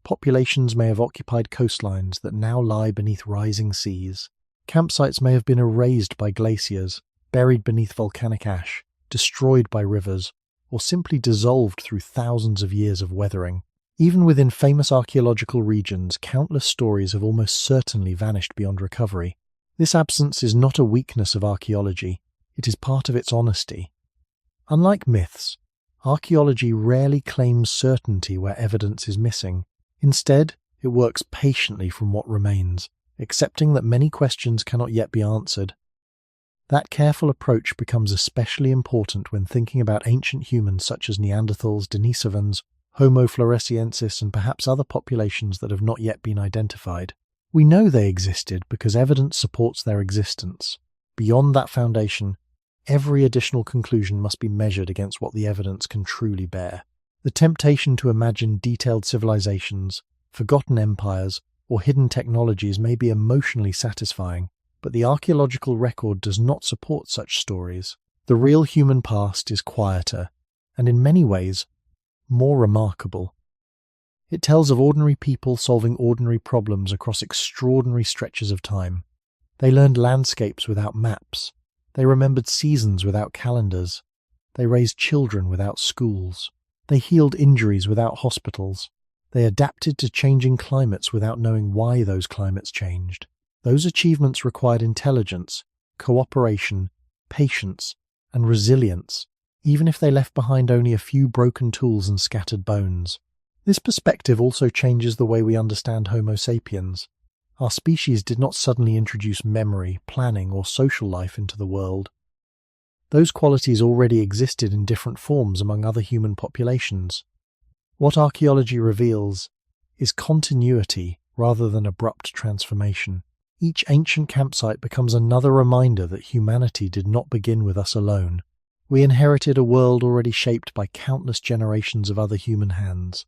Populations may have occupied coastlines that now lie beneath rising seas. Campsites may have been erased by glaciers, buried beneath volcanic ash, destroyed by rivers, or simply dissolved through thousands of years of weathering. Even within famous archaeological regions, countless stories have almost certainly vanished beyond recovery. This absence is not a weakness of archaeology, it is part of its honesty. Unlike myths, archaeology rarely claims certainty where evidence is missing. Instead, it works patiently from what remains, accepting that many questions cannot yet be answered. That careful approach becomes especially important when thinking about ancient humans such as Neanderthals, Denisovans, Homo floresiensis, and perhaps other populations that have not yet been identified. We know they existed because evidence supports their existence. Beyond that foundation, every additional conclusion must be measured against what the evidence can truly bear. The temptation to imagine detailed civilizations, forgotten empires, or hidden technologies may be emotionally satisfying, but the archaeological record does not support such stories. The real human past is quieter, and in many ways, more remarkable. It tells of ordinary people solving ordinary problems across extraordinary stretches of time. They learned landscapes without maps. They remembered seasons without calendars. They raised children without schools. They healed injuries without hospitals. They adapted to changing climates without knowing why those climates changed. Those achievements required intelligence, cooperation, patience, and resilience, even if they left behind only a few broken tools and scattered bones. This perspective also changes the way we understand Homo sapiens. Our species did not suddenly introduce memory, planning, or social life into the world. Those qualities already existed in different forms among other human populations. What archaeology reveals is continuity rather than abrupt transformation. Each ancient campsite becomes another reminder that humanity did not begin with us alone. We inherited a world already shaped by countless generations of other human hands.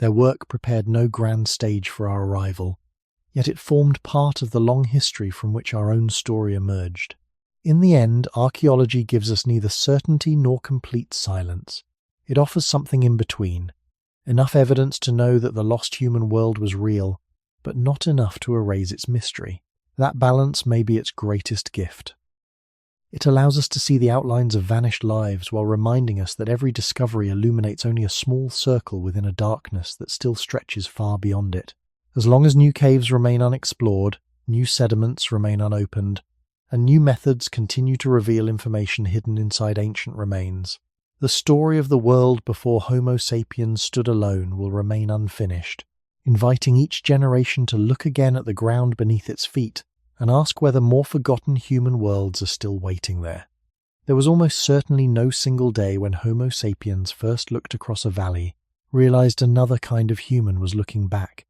Their work prepared no grand stage for our arrival, yet it formed part of the long history from which our own story emerged. In the end, archaeology gives us neither certainty nor complete silence. It offers something in between, enough evidence to know that the lost human world was real, but not enough to erase its mystery. That balance may be its greatest gift. It allows us to see the outlines of vanished lives while reminding us that every discovery illuminates only a small circle within a darkness that still stretches far beyond it. As long as new caves remain unexplored, new sediments remain unopened, and new methods continue to reveal information hidden inside ancient remains, The story of the world before Homo sapiens stood alone will remain unfinished, inviting each generation to look again at the ground beneath its feet and ask whether more forgotten human worlds are still waiting there. There was almost certainly no single day when Homo sapiens first looked across a valley, realized another kind of human was looking back.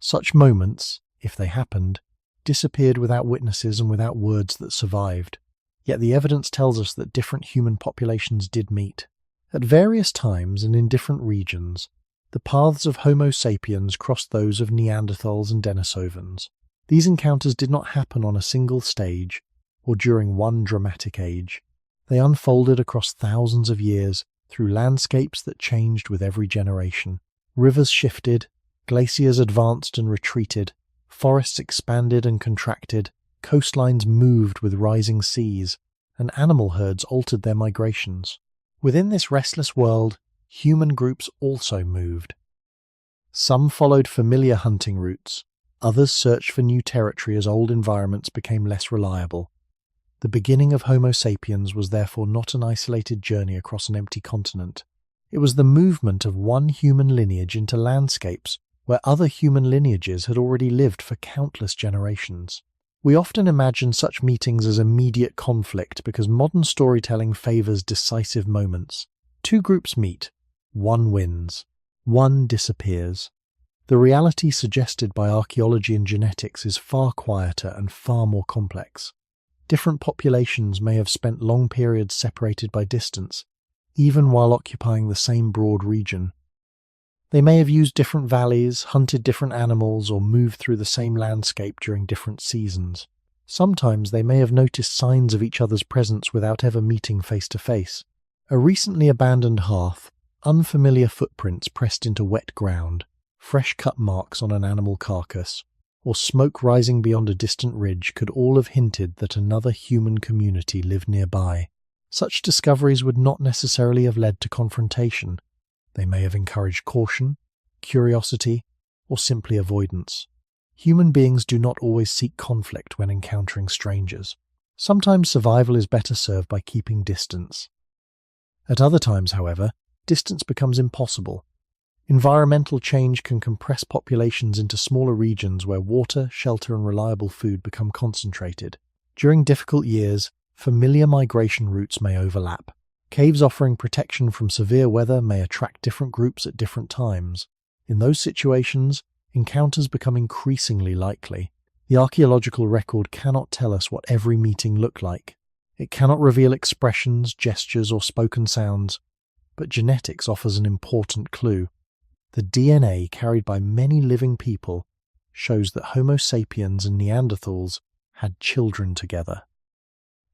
Such moments, if they happened, disappeared without witnesses and without words that survived. Yet the evidence tells us that different human populations did meet. At various times and in different regions, the paths of Homo sapiens crossed those of Neanderthals and Denisovans. These encounters did not happen on a single stage or during one dramatic age. They unfolded across thousands of years through landscapes that changed with every generation. Rivers shifted, glaciers advanced and retreated, forests expanded and contracted, coastlines moved with rising seas, and animal herds altered their migrations. Within this restless world, human groups also moved. Some followed familiar hunting routes, others searched for new territory as old environments became less reliable. The beginning of Homo sapiens was therefore not an isolated journey across an empty continent. It was the movement of one human lineage into landscapes where other human lineages had already lived for countless generations. We often imagine such meetings as immediate conflict because modern storytelling favors decisive moments. Two groups meet, one wins, one disappears. The reality suggested by archaeology and genetics is far quieter and far more complex. Different populations may have spent long periods separated by distance, even while occupying the same broad region. They may have used different valleys, hunted different animals, or moved through the same landscape during different seasons. Sometimes they may have noticed signs of each other's presence without ever meeting face to face. A recently abandoned hearth, unfamiliar footprints pressed into wet ground, fresh cut marks on an animal carcass, or smoke rising beyond a distant ridge could all have hinted that another human community lived nearby. Such discoveries would not necessarily have led to confrontation. They may have encouraged caution, curiosity, or simply avoidance. Human beings do not always seek conflict when encountering strangers. Sometimes survival is better served by keeping distance. At other times, however, distance becomes impossible. Environmental change can compress populations into smaller regions where water, shelter, and reliable food become concentrated. During difficult years, familiar migration routes may overlap. Caves offering protection from severe weather may attract different groups at different times. In those situations, encounters become increasingly likely. The archaeological record cannot tell us what every meeting looked like. It cannot reveal expressions, gestures, or spoken sounds, but genetics offers an important clue. The DNA carried by many living people shows that Homo sapiens and Neanderthals had children together.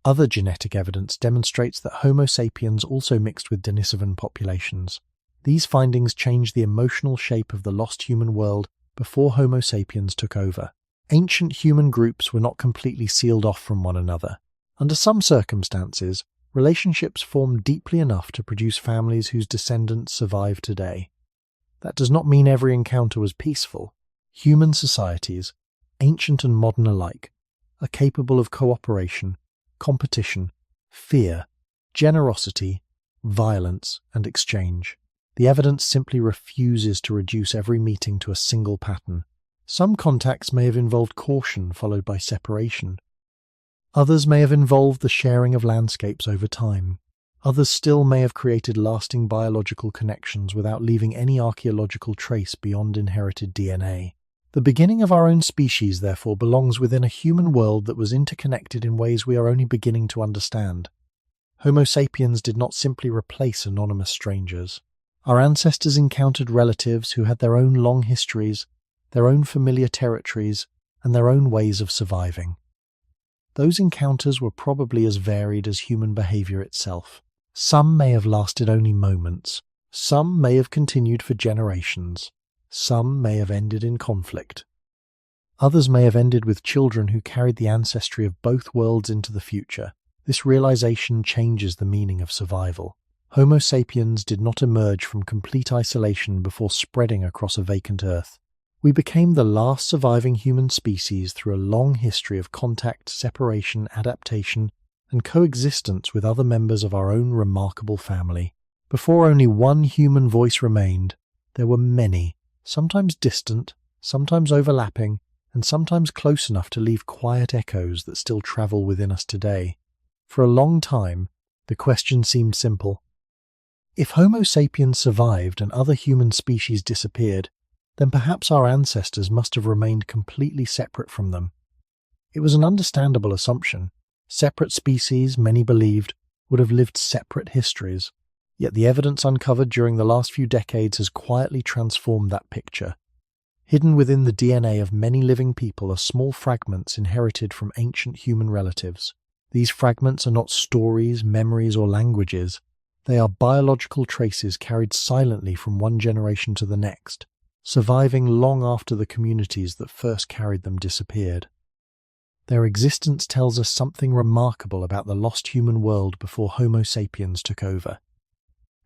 Other genetic evidence demonstrates that Homo sapiens also mixed with Denisovan populations. These findings change the emotional shape of the lost human world before Homo sapiens took over. Ancient human groups were not completely sealed off from one another. Under some circumstances, relationships formed deeply enough to produce families whose descendants survive today. That does not mean every encounter was peaceful. Human societies, ancient and modern alike, are capable of cooperation, competition, fear, generosity, violence, and exchange. The evidence simply refuses to reduce every meeting to a single pattern. Some contacts may have involved caution followed by separation. Others may have involved the sharing of landscapes over time. Others still may have created lasting biological connections without leaving any archaeological trace beyond inherited DNA. The beginning of our own species, therefore, belongs within a human world that was interconnected in ways we are only beginning to understand. Homo sapiens did not simply replace anonymous strangers. Our ancestors encountered relatives who had their own long histories, their own familiar territories, and their own ways of surviving. Those encounters were probably as varied as human behavior itself. Some may have lasted only moments. Some may have continued for generations. Some may have ended in conflict. Others may have ended with children who carried the ancestry of both worlds into the future. This realization changes the meaning of survival. Homo sapiens did not emerge from complete isolation before spreading across a vacant Earth. We became the last surviving human species through a long history of contact, separation, adaptation, and coexistence with other members of our own remarkable family. Before only one human voice remained, there were many, sometimes distant, sometimes overlapping, and sometimes close enough to leave quiet echoes that still travel within us today. For a long time, the question seemed simple. If Homo sapiens survived and other human species disappeared, then perhaps our ancestors must have remained completely separate from them. It was an understandable assumption. Separate species, many believed, would have lived separate histories. Yet the evidence uncovered during the last few decades has quietly transformed that picture. Hidden within the DNA of many living people are small fragments inherited from ancient human relatives. These fragments are not stories, memories, or languages. They are biological traces carried silently from one generation to the next, surviving long after the communities that first carried them disappeared. Their existence tells us something remarkable about the lost human world before Homo sapiens took over.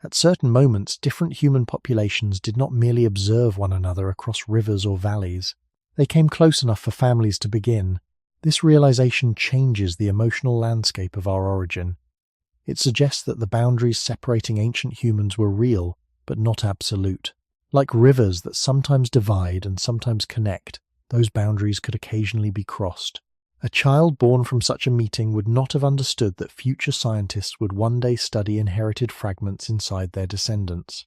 At certain moments, different human populations did not merely observe one another across rivers or valleys. They came close enough for families to begin. This realization changes the emotional landscape of our origin. It suggests that the boundaries separating ancient humans were real, but not absolute. Like rivers that sometimes divide and sometimes connect, those boundaries could occasionally be crossed. A child born from such a meeting would not have understood that future scientists would one day study inherited fragments inside their descendants.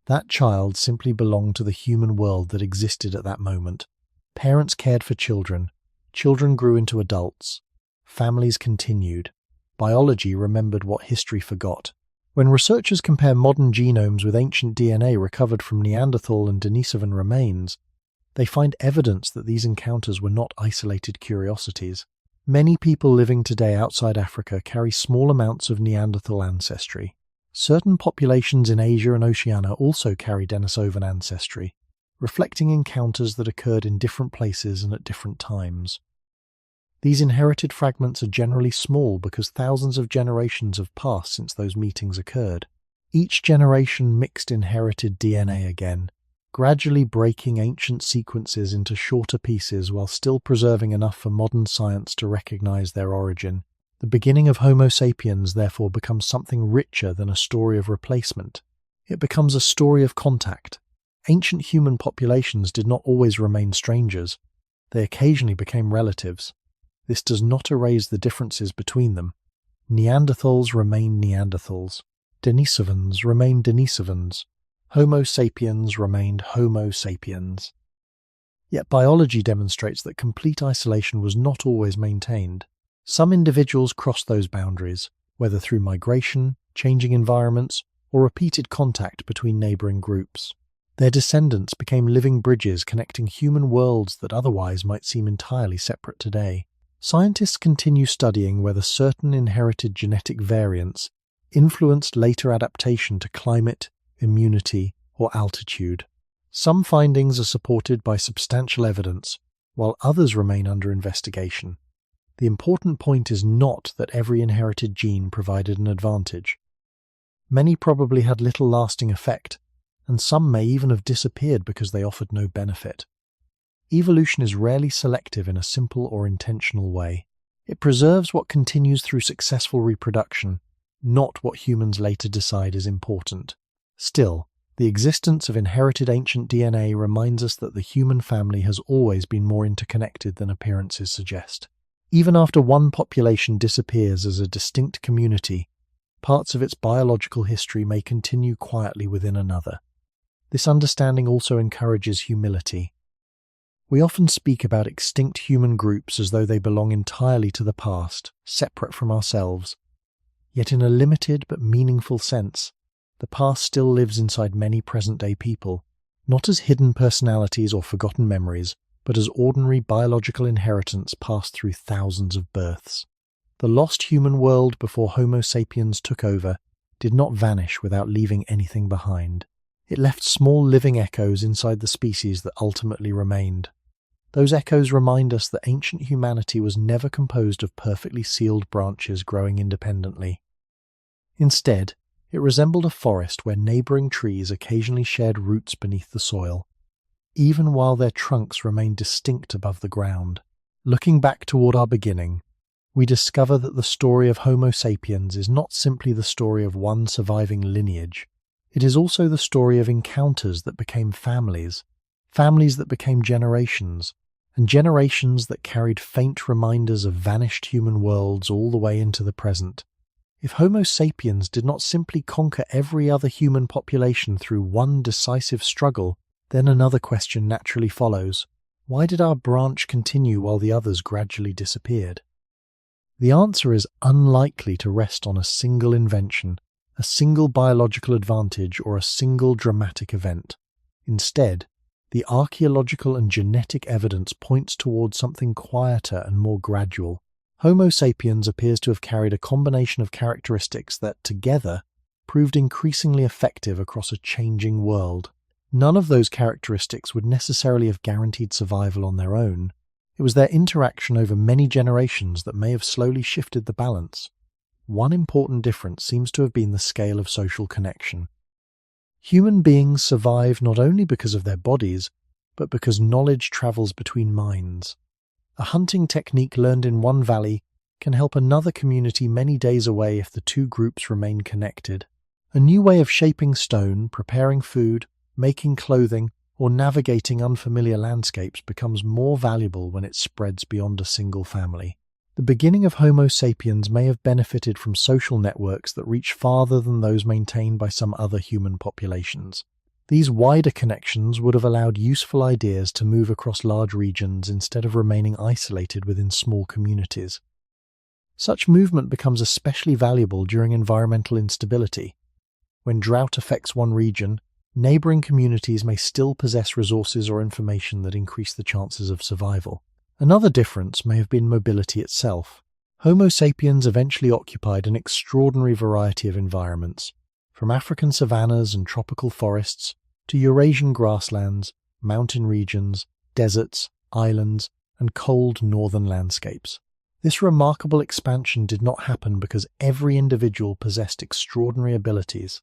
That child simply belonged to the human world that existed at that moment. Parents cared for children. Children grew into adults. Families continued. Biology remembered what history forgot. When researchers compare modern genomes with ancient DNA recovered from Neanderthal and Denisovan remains, they find evidence that these encounters were not isolated curiosities. Many people living today outside Africa carry small amounts of Neanderthal ancestry. Certain populations in Asia and Oceania also carry Denisovan ancestry, reflecting encounters that occurred in different places and at different times. These inherited fragments are generally small because thousands of generations have passed since those meetings occurred. Each generation mixed inherited DNA again, gradually breaking ancient sequences into shorter pieces while still preserving enough for modern science to recognize their origin. The beginning of Homo sapiens therefore becomes something richer than a story of replacement. It becomes a story of contact. Ancient human populations did not always remain strangers. They occasionally became relatives. This does not erase the differences between them. Neanderthals remain Neanderthals. Denisovans remain Denisovans. Homo sapiens remained Homo sapiens. Yet biology demonstrates that complete isolation was not always maintained. Some individuals crossed those boundaries, whether through migration, changing environments, or repeated contact between neighboring groups. Their descendants became living bridges connecting human worlds that otherwise might seem entirely separate today. Scientists continue studying whether certain inherited genetic variants influenced later adaptation to climate, immunity, or altitude. Some findings are supported by substantial evidence, while others remain under investigation. The important point is not that every inherited gene provided an advantage. Many probably had little lasting effect, and some may even have disappeared because they offered no benefit. Evolution is rarely selective in a simple or intentional way. It preserves what continues through successful reproduction, not what humans later decide is important. Still, the existence of inherited ancient DNA reminds us that the human family has always been more interconnected than appearances suggest. Even after one population disappears as a distinct community, parts of its biological history may continue quietly within another. This understanding also encourages humility. We often speak about extinct human groups as though they belong entirely to the past, separate from ourselves. Yet in a limited but meaningful sense, the past still lives inside many present-day people, not as hidden personalities or forgotten memories, but as ordinary biological inheritance passed through thousands of births. The lost human world before Homo sapiens took over did not vanish without leaving anything behind. It left small living echoes inside the species that ultimately remained. Those echoes remind us that ancient humanity was never composed of perfectly sealed branches growing independently. Instead, it resembled a forest where neighboring trees occasionally shared roots beneath the soil, even while their trunks remained distinct above the ground. Looking back toward our beginning, we discover that the story of Homo sapiens is not simply the story of one surviving lineage. It is also the story of encounters that became families, families that became generations, and generations that carried faint reminders of vanished human worlds all the way into the present. If Homo sapiens did not simply conquer every other human population through one decisive struggle, then another question naturally follows. Why did our branch continue while the others gradually disappeared? The answer is unlikely to rest on a single invention, a single biological advantage, or a single dramatic event. Instead, the archaeological and genetic evidence points towards something quieter and more gradual. Homo sapiens appears to have carried a combination of characteristics that, together, proved increasingly effective across a changing world. None of those characteristics would necessarily have guaranteed survival on their own. It was their interaction over many generations that may have slowly shifted the balance. One important difference seems to have been the scale of social connection. Human beings survive not only because of their bodies, but because knowledge travels between minds. A hunting technique learned in one valley can help another community many days away if the two groups remain connected. A new way of shaping stone, preparing food, making clothing, or navigating unfamiliar landscapes becomes more valuable when it spreads beyond a single family. The beginning of Homo sapiens may have benefited from social networks that reach farther than those maintained by some other human populations. These wider connections would have allowed useful ideas to move across large regions instead of remaining isolated within small communities. Such movement becomes especially valuable during environmental instability. When drought affects one region, neighboring communities may still possess resources or information that increase the chances of survival. Another difference may have been mobility itself. Homo sapiens eventually occupied an extraordinary variety of environments, from African savannas and tropical forests to Eurasian grasslands, mountain regions, deserts, islands, and cold northern landscapes. This remarkable expansion did not happen because every individual possessed extraordinary abilities.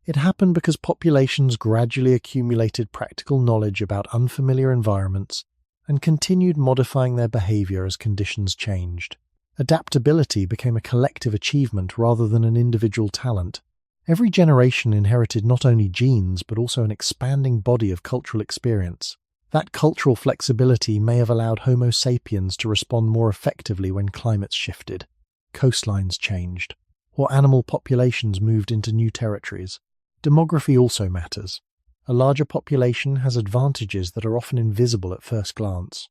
It happened because populations gradually accumulated practical knowledge about unfamiliar environments and continued modifying their behavior as conditions changed. Adaptability became a collective achievement rather than an individual talent. Every generation inherited not only genes but also an expanding body of cultural experience. That cultural flexibility may have allowed Homo sapiens to respond more effectively when climates shifted, coastlines changed, or animal populations moved into new territories. Demography also matters. A larger population has advantages that are often invisible at first glance.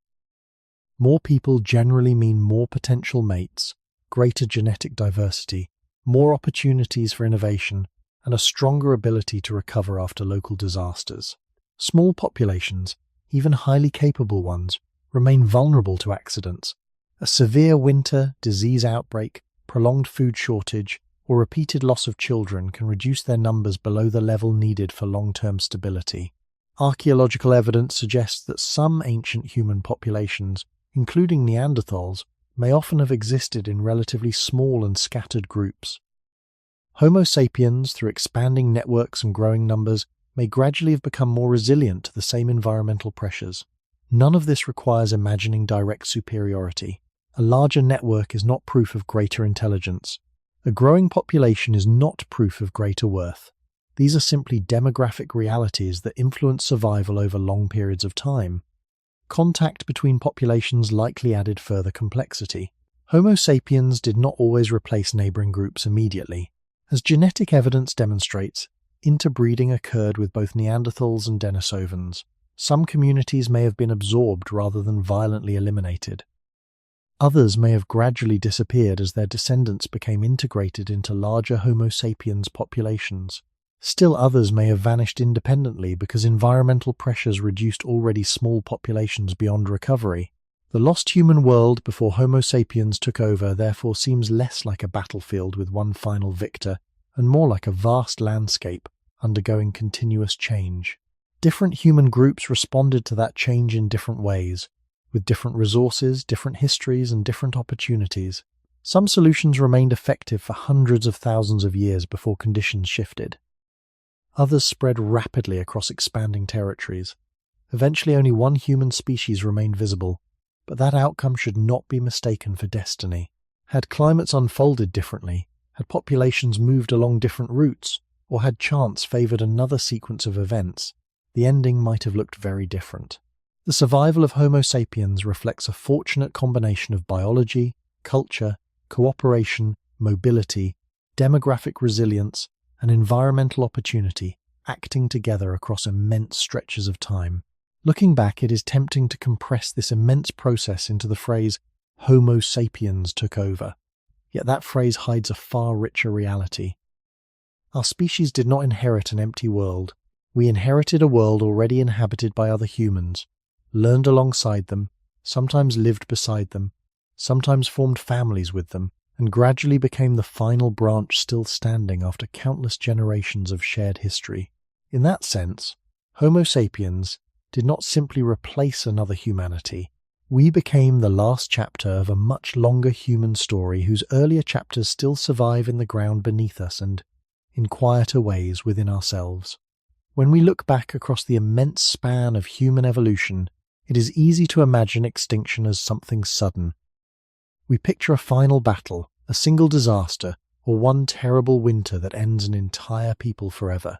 More people generally mean more potential mates, greater genetic diversity, more opportunities for innovation, and a stronger ability to recover after local disasters. Small populations, even highly capable ones, remain vulnerable to accidents. A severe winter, disease outbreak, prolonged food shortage, or repeated loss of children can reduce their numbers below the level needed for long-term stability. Archaeological evidence suggests that some ancient human populations, including Neanderthals, may often have existed in relatively small and scattered groups. Homo sapiens, through expanding networks and growing numbers, may gradually have become more resilient to the same environmental pressures. None of this requires imagining direct superiority. A larger network is not proof of greater intelligence. A growing population is not proof of greater worth. These are simply demographic realities that influence survival over long periods of time. Contact between populations likely added further complexity. Homo sapiens did not always replace neighboring groups immediately. As genetic evidence demonstrates, interbreeding occurred with both Neanderthals and Denisovans. Some communities may have been absorbed rather than violently eliminated. Others may have gradually disappeared as their descendants became integrated into larger Homo sapiens populations. Still others may have vanished independently because environmental pressures reduced already small populations beyond recovery. The lost human world before Homo sapiens took over therefore seems less like a battlefield with one final victor and more like a vast landscape undergoing continuous change. Different human groups responded to that change in different ways, with different resources, different histories, and different opportunities. Some solutions remained effective for hundreds of thousands of years before conditions shifted. Others spread rapidly across expanding territories. Eventually only one human species remained visible, but that outcome should not be mistaken for destiny. Had climates unfolded differently, had populations moved along different routes, or had chance favored another sequence of events, the ending might have looked very different. The survival of Homo sapiens reflects a fortunate combination of biology, culture, cooperation, mobility, demographic resilience, and environmental opportunity acting together across immense stretches of time. Looking back, it is tempting to compress this immense process into the phrase Homo sapiens took over. Yet that phrase hides a far richer reality. Our species did not inherit an empty world. We inherited a world already inhabited by other humans, learned alongside them, sometimes lived beside them, sometimes formed families with them, and gradually became the final branch still standing after countless generations of shared history. In that sense, Homo sapiens did not simply replace another humanity. We became the last chapter of a much longer human story whose earlier chapters still survive in the ground beneath us and in quieter ways within ourselves. When we look back across the immense span of human evolution, it is easy to imagine extinction as something sudden. We picture a final battle, a single disaster, or one terrible winter that ends an entire people forever.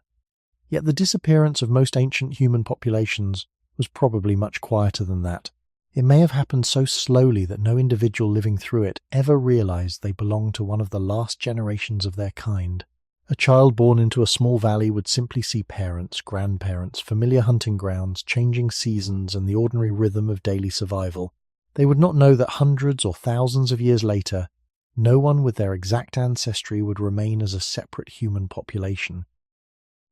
Yet the disappearance of most ancient human populations was probably much quieter than that. It may have happened so slowly that no individual living through it ever realized they belonged to one of the last generations of their kind. A child born into a small valley would simply see parents, grandparents, familiar hunting grounds, changing seasons, and the ordinary rhythm of daily survival. They would not know that hundreds or thousands of years later, no one with their exact ancestry would remain as a separate human population.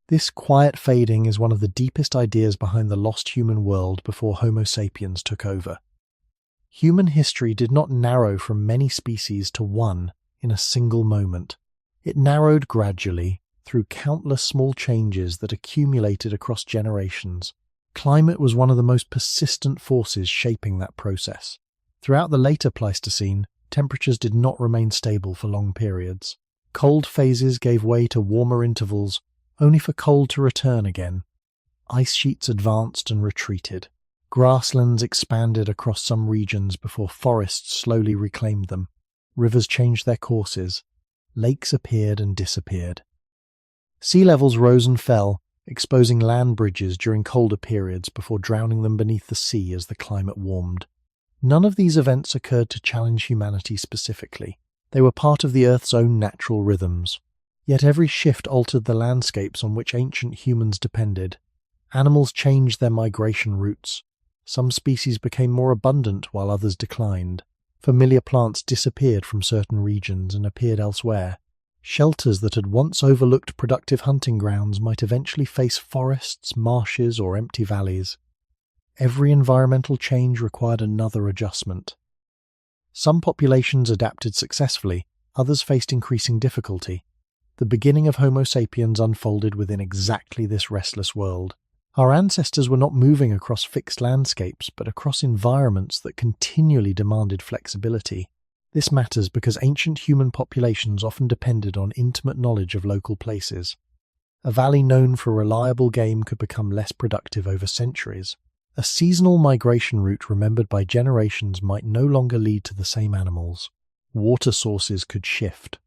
This quiet fading is one of the deepest ideas behind the lost human world before Homo sapiens took over. Human history did not narrow from many species to one in a single moment. It narrowed gradually through countless small changes that accumulated across generations. Climate was one of the most persistent forces shaping that process. Throughout the later Pleistocene, temperatures did not remain stable for long periods. Cold phases gave way to warmer intervals, only for cold to return again. Ice sheets advanced and retreated. Grasslands expanded across some regions before forests slowly reclaimed them. Rivers changed their courses. Lakes appeared and disappeared. Sea levels rose and fell, exposing land bridges during colder periods before drowning them beneath the sea as the climate warmed. None of these events occurred to challenge humanity specifically. They were part of the Earth's own natural rhythms. Yet every shift altered the landscapes on which ancient humans depended. Animals changed their migration routes. Some species became more abundant while others declined. Familiar plants disappeared from certain regions and appeared elsewhere. Shelters that had once overlooked productive hunting grounds might eventually face forests, marshes, or empty valleys. Every environmental change required another adjustment. Some populations adapted successfully, others faced increasing difficulty. The beginning of Homo sapiens unfolded within exactly this restless world. Our ancestors were not moving across fixed landscapes, but across environments that continually demanded flexibility. This matters because ancient human populations often depended on intimate knowledge of local places. A valley known for reliable game could become less productive over centuries. A seasonal migration route remembered by generations might no longer lead to the same animals. Water sources could shift.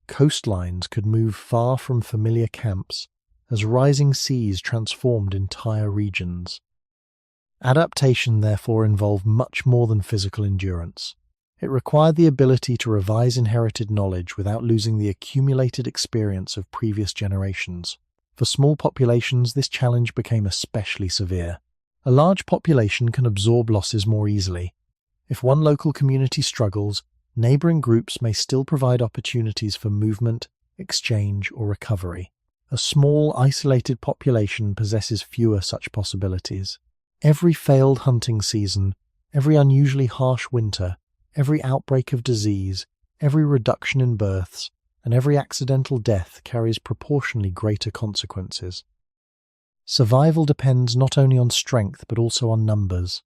Coastlines could move far from familiar camps as rising seas transformed entire regions. Adaptation, therefore, involved much more than physical endurance. It required the ability to revise inherited knowledge without losing the accumulated experience of previous generations. For small populations, this challenge became especially severe. A large population can absorb losses more easily. If one local community struggles, neighboring groups may still provide opportunities for movement, exchange, or recovery. A small, isolated population possesses fewer such possibilities. Every failed hunting season, every unusually harsh winter, every outbreak of disease, every reduction in births, and every accidental death carries proportionally greater consequences. Survival depends not only on strength but also on numbers.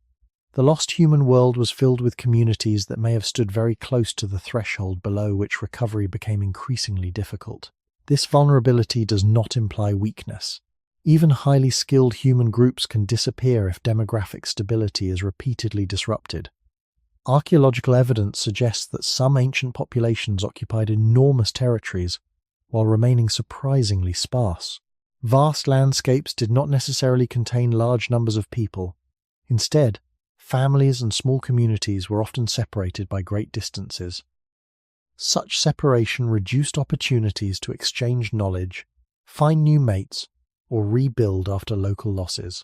The lost human world was filled with communities that may have stood very close to the threshold below which recovery became increasingly difficult. This vulnerability does not imply weakness. Even highly skilled human groups can disappear if demographic stability is repeatedly disrupted. Archaeological evidence suggests that some ancient populations occupied enormous territories while remaining surprisingly sparse. Vast landscapes did not necessarily contain large numbers of people. Instead, families and small communities were often separated by great distances. Such separation reduced opportunities to exchange knowledge, find new mates, or rebuild after local losses.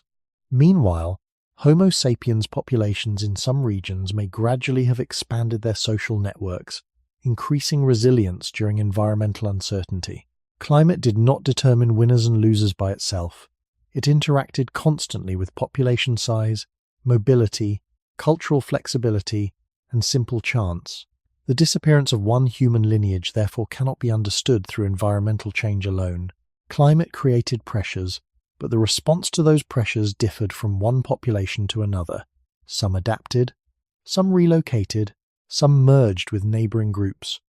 Meanwhile, Homo sapiens populations in some regions may gradually have expanded their social networks, increasing resilience during environmental uncertainty. Climate did not determine winners and losers by itself. It interacted constantly with population size, mobility, cultural flexibility, and simple chance. The disappearance of one human lineage therefore cannot be understood through environmental change alone. Climate created pressures, but the response to those pressures differed from one population to another. Some adapted, some relocated, some merged with neighboring groups.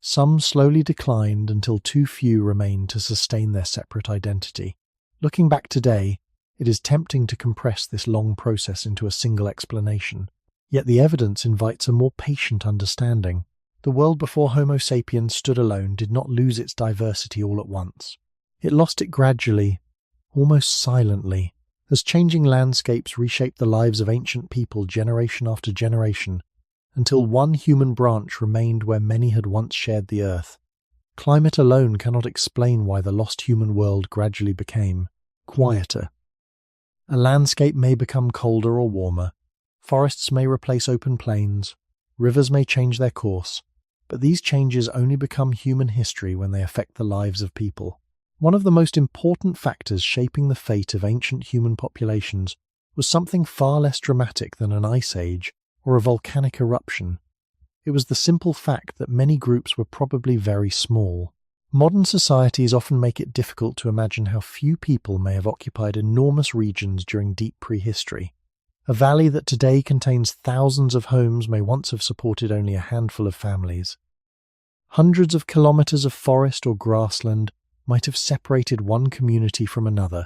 Some slowly declined until too few remained to sustain their separate identity. Looking back today, it is tempting to compress this long process into a single explanation. Yet the evidence invites a more patient understanding. The world before Homo sapiens stood alone did not lose its diversity all at once. It lost it gradually, almost silently, as changing landscapes reshaped the lives of ancient people generation after generation, until one human branch remained where many had once shared the earth. Climate alone cannot explain why the lost human world gradually became quieter. A landscape may become colder or warmer, forests may replace open plains, rivers may change their course, but these changes only become human history when they affect the lives of people. One of the most important factors shaping the fate of ancient human populations was something far less dramatic than an ice age or a volcanic eruption. It was the simple fact that many groups were probably very small. Modern societies often make it difficult to imagine how few people may have occupied enormous regions during deep prehistory. A valley that today contains thousands of homes may once have supported only a handful of families. Hundreds of kilometers of forest or grassland might have separated one community from another.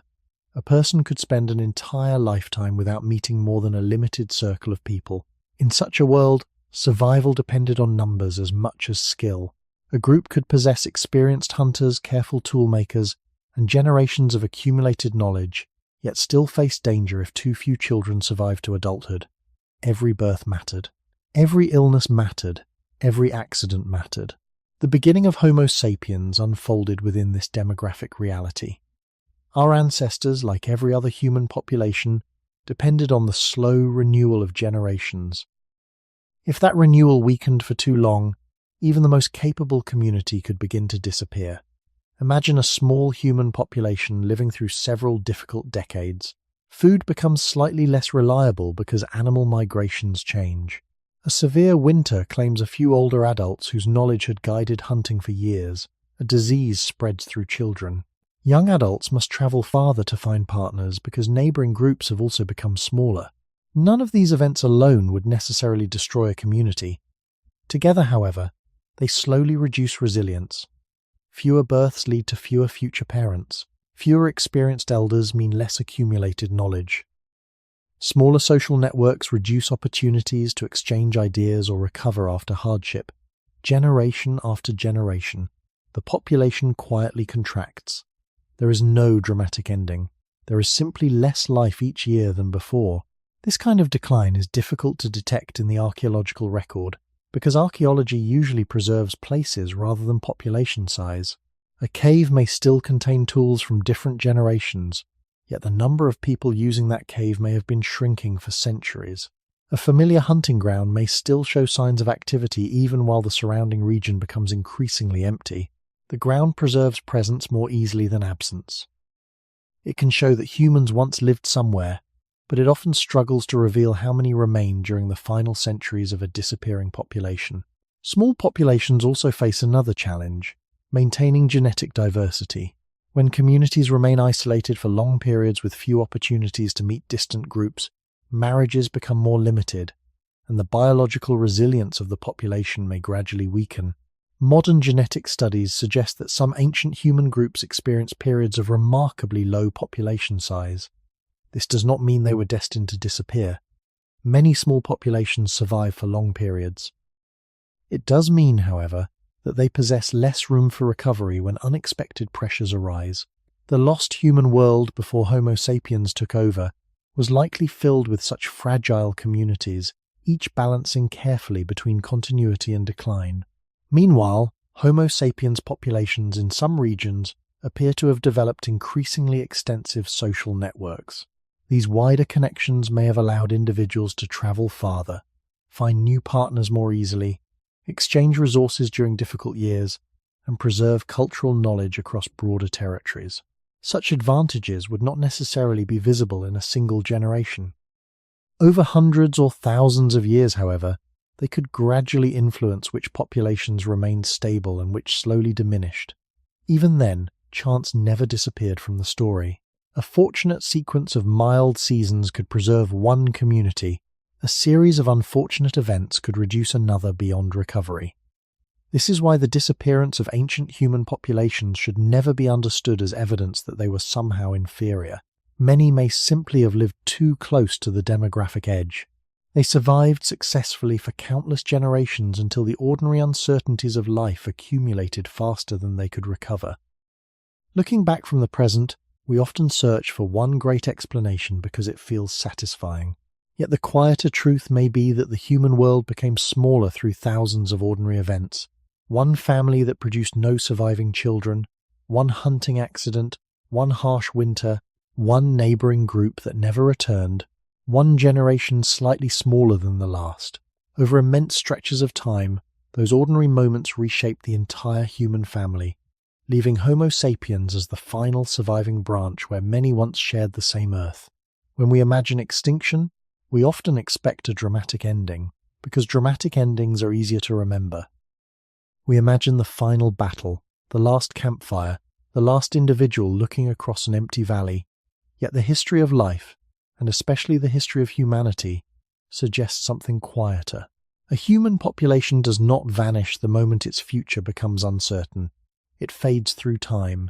A person could spend an entire lifetime without meeting more than a limited circle of people. In such a world, survival depended on numbers as much as skill. A group could possess experienced hunters, careful toolmakers, and generations of accumulated knowledge, yet still face danger if too few children survived to adulthood. Every birth mattered. Every illness mattered. Every accident mattered. The beginning of Homo sapiens unfolded within this demographic reality. Our ancestors, like every other human population, depended on the slow renewal of generations. If that renewal weakened for too long, even the most capable community could begin to disappear. Imagine a small human population living through several difficult decades. Food becomes slightly less reliable because animal migrations change. A severe winter claims a few older adults whose knowledge had guided hunting for years. A disease spreads through children. Young adults must travel farther to find partners because neighboring groups have also become smaller. None of these events alone would necessarily destroy a community. Together, however, they slowly reduce resilience. Fewer births lead to fewer future parents. Fewer experienced elders mean less accumulated knowledge. Smaller social networks reduce opportunities to exchange ideas or recover after hardship. Generation after generation, the population quietly contracts. There is no dramatic ending. There is simply less life each year than before. This kind of decline is difficult to detect in the archaeological record, because archaeology usually preserves places rather than population size. A cave may still contain tools from different generations, yet the number of people using that cave may have been shrinking for centuries. A familiar hunting ground may still show signs of activity even while the surrounding region becomes increasingly empty. The ground preserves presence more easily than absence. It can show that humans once lived somewhere, but it often struggles to reveal how many remain during the final centuries of a disappearing population. Small populations also face another challenge: maintaining genetic diversity. When communities remain isolated for long periods with few opportunities to meet distant groups, marriages become more limited, and the biological resilience of the population may gradually weaken. Modern genetic studies suggest that some ancient human groups experienced periods of remarkably low population size. This does not mean they were destined to disappear. Many small populations survive for long periods. It does mean, however, that they possess less room for recovery when unexpected pressures arise. The lost human world before Homo sapiens took over was likely filled with such fragile communities, each balancing carefully between continuity and decline. Meanwhile, Homo sapiens populations in some regions appear to have developed increasingly extensive social networks. These wider connections may have allowed individuals to travel farther, find new partners more easily, exchange resources during difficult years, and preserve cultural knowledge across broader territories. Such advantages would not necessarily be visible in a single generation. Over hundreds or thousands of years, however, they could gradually influence which populations remained stable and which slowly diminished. Even then, chance never disappeared from the story. A fortunate sequence of mild seasons could preserve one community. A series of unfortunate events could reduce another beyond recovery. This is why the disappearance of ancient human populations should never be understood as evidence that they were somehow inferior. Many may simply have lived too close to the demographic edge. They survived successfully for countless generations until the ordinary uncertainties of life accumulated faster than they could recover. Looking back from the present, we often search for one great explanation because it feels satisfying. Yet the quieter truth may be that the human world became smaller through thousands of ordinary events. One family that produced no surviving children, one hunting accident, one harsh winter, one neighboring group that never returned, one generation slightly smaller than the last. Over immense stretches of time, those ordinary moments reshaped the entire human family, leaving Homo sapiens as the final surviving branch where many once shared the same earth. When we imagine extinction, we often expect a dramatic ending, because dramatic endings are easier to remember. We imagine the final battle, the last campfire, the last individual looking across an empty valley. Yet the history of life, and especially the history of humanity, suggests something quieter. A human population does not vanish the moment its future becomes uncertain. It fades through time.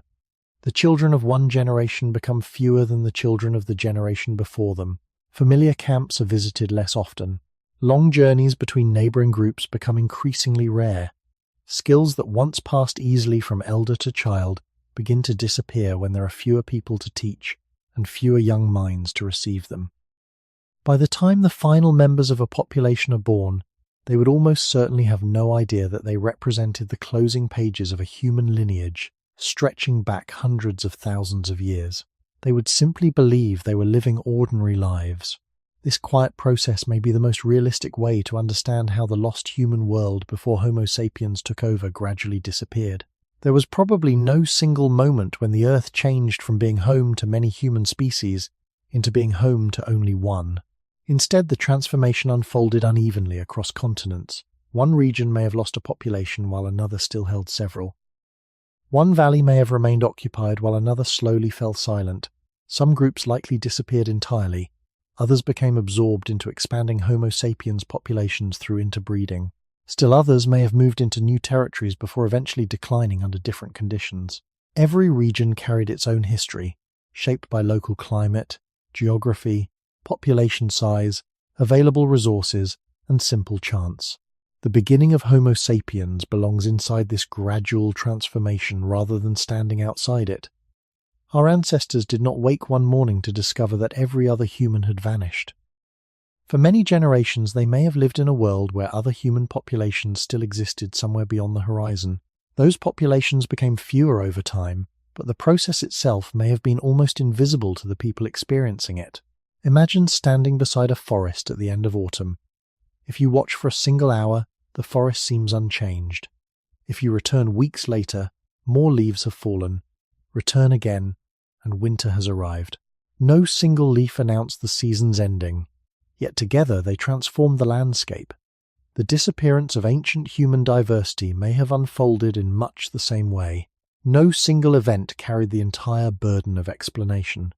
The children of one generation become fewer than the children of the generation before them. Familiar camps are visited less often. Long journeys between neighboring groups become increasingly rare. Skills that once passed easily from elder to child begin to disappear when there are fewer people to teach and fewer young minds to receive them. By the time the final members of a population are born, they would almost certainly have no idea that they represented the closing pages of a human lineage stretching back hundreds of thousands of years. They would simply believe they were living ordinary lives. This quiet process may be the most realistic way to understand how the lost human world before Homo sapiens took over gradually disappeared. There was probably no single moment when the Earth changed from being home to many human species into being home to only one. Instead, the transformation unfolded unevenly across continents. One region may have lost a population while another still held several. One valley may have remained occupied while another slowly fell silent. Some groups likely disappeared entirely. Others became absorbed into expanding Homo sapiens populations through interbreeding. Still others may have moved into new territories before eventually declining under different conditions. Every region carried its own history, shaped by local climate, geography, population size, available resources, and simple chance. The beginning of Homo sapiens belongs inside this gradual transformation rather than standing outside it. Our ancestors did not wake one morning to discover that every other human had vanished. For many generations, they may have lived in a world where other human populations still existed somewhere beyond the horizon. Those populations became fewer over time, but the process itself may have been almost invisible to the people experiencing it. Imagine standing beside a forest at the end of autumn. If you watch for a single hour, the forest seems unchanged. If you return weeks later, more leaves have fallen. Return again, and winter has arrived. No single leaf announced the season's ending, yet together they transformed the landscape. The disappearance of ancient human diversity may have unfolded in much the same way. No single event carried the entire burden of explanation.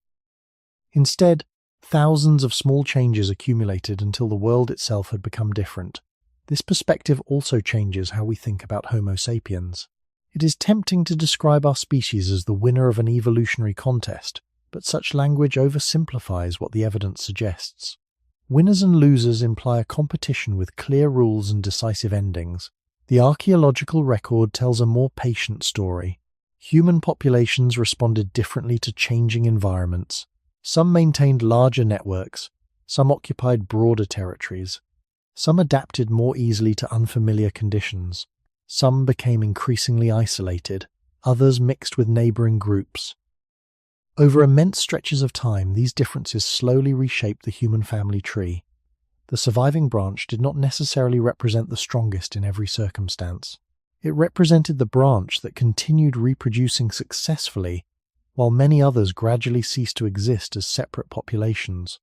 Instead, thousands of small changes accumulated until the world itself had become different. This perspective also changes how we think about Homo sapiens. It is tempting to describe our species as the winner of an evolutionary contest, but such language oversimplifies what the evidence suggests. Winners and losers imply a competition with clear rules and decisive endings. The archaeological record tells a more patient story. Human populations responded differently to changing environments. Some maintained larger networks, some occupied broader territories. Some adapted more easily to unfamiliar conditions. Some became increasingly isolated. Others mixed with neighboring groups. Over immense stretches of time, these differences slowly reshaped the human family tree. The surviving branch did not necessarily represent the strongest in every circumstance. It represented the branch that continued reproducing successfully, while many others gradually ceased to exist as separate populations.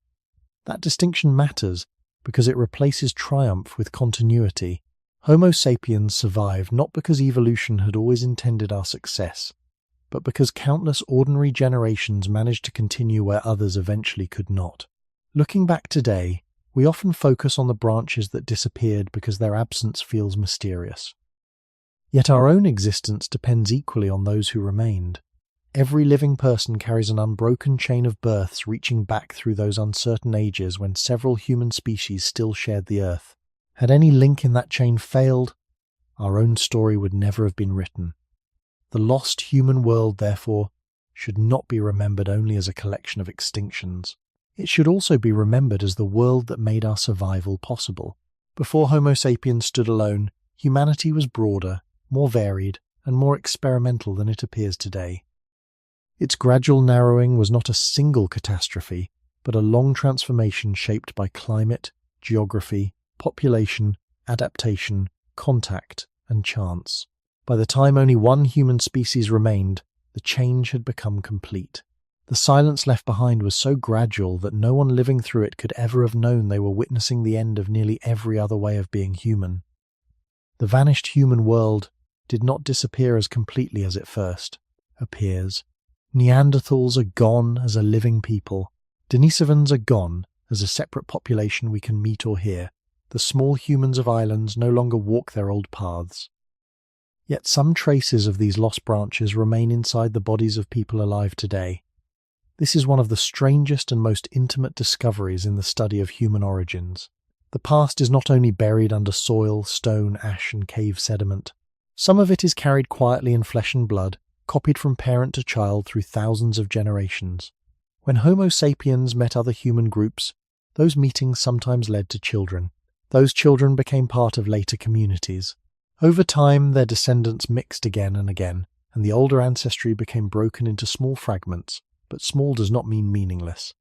That distinction matters because it replaces triumph with continuity. Homo sapiens survived not because evolution had always intended our success, but because countless ordinary generations managed to continue where others eventually could not. Looking back today, we often focus on the branches that disappeared because their absence feels mysterious. Yet our own existence depends equally on those who remained. Every living person carries an unbroken chain of births reaching back through those uncertain ages when several human species still shared the earth. Had any link in that chain failed, our own story would never have been written. The lost human world, therefore, should not be remembered only as a collection of extinctions. It should also be remembered as the world that made our survival possible. Before Homo sapiens stood alone, humanity was broader, more varied, and more experimental than it appears today. Its gradual narrowing was not a single catastrophe, but a long transformation shaped by climate, geography, population, adaptation, contact, and chance. By the time only one human species remained, the change had become complete. The silence left behind was so gradual that no one living through it could ever have known they were witnessing the end of nearly every other way of being human. The vanished human world did not disappear as completely as it first appears. Neanderthals are gone as a living people. Denisovans are gone as a separate population we can meet or hear. The small humans of islands no longer walk their old paths. Yet some traces of these lost branches remain inside the bodies of people alive today. This is one of the strangest and most intimate discoveries in the study of human origins. The past is not only buried under soil, stone, ash, and cave sediment. Some of it is carried quietly in flesh and blood, copied from parent to child through thousands of generations. When Homo sapiens met other human groups, those meetings sometimes led to children. Those children became part of later communities. Over time, their descendants mixed again and again, and the older ancestry became broken into small fragments, but small does not mean meaningless.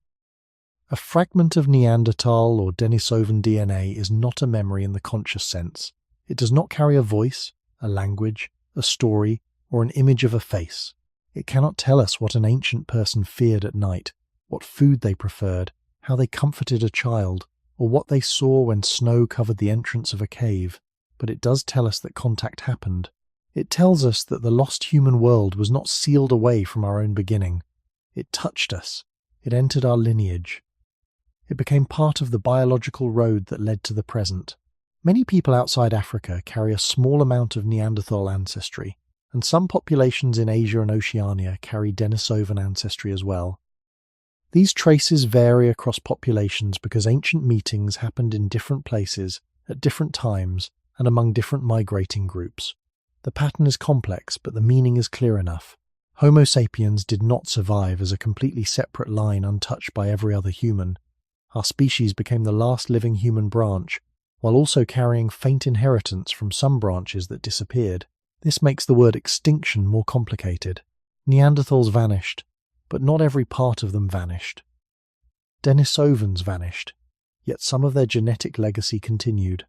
A fragment of Neanderthal or Denisovan DNA is not a memory in the conscious sense. It does not carry a voice, a language, a story, or an image of a face. It cannot tell us what an ancient person feared at night, what food they preferred, how they comforted a child, or what they saw when snow covered the entrance of a cave. But it does tell us that contact happened. It tells us that the lost human world was not sealed away from our own beginning. It touched us. It entered our lineage. It became part of the biological road that led to the present. Many people outside Africa carry a small amount of Neanderthal ancestry, and some populations in Asia and Oceania carry Denisovan ancestry as well. These traces vary across populations because ancient meetings happened in different places, at different times, and among different migrating groups. The pattern is complex, but the meaning is clear enough. Homo sapiens did not survive as a completely separate line untouched by every other human. Our species became the last living human branch, while also carrying faint inheritance from some branches that disappeared. This makes the word extinction more complicated. Neanderthals vanished, but not every part of them vanished. Denisovans vanished, yet some of their genetic legacy continued.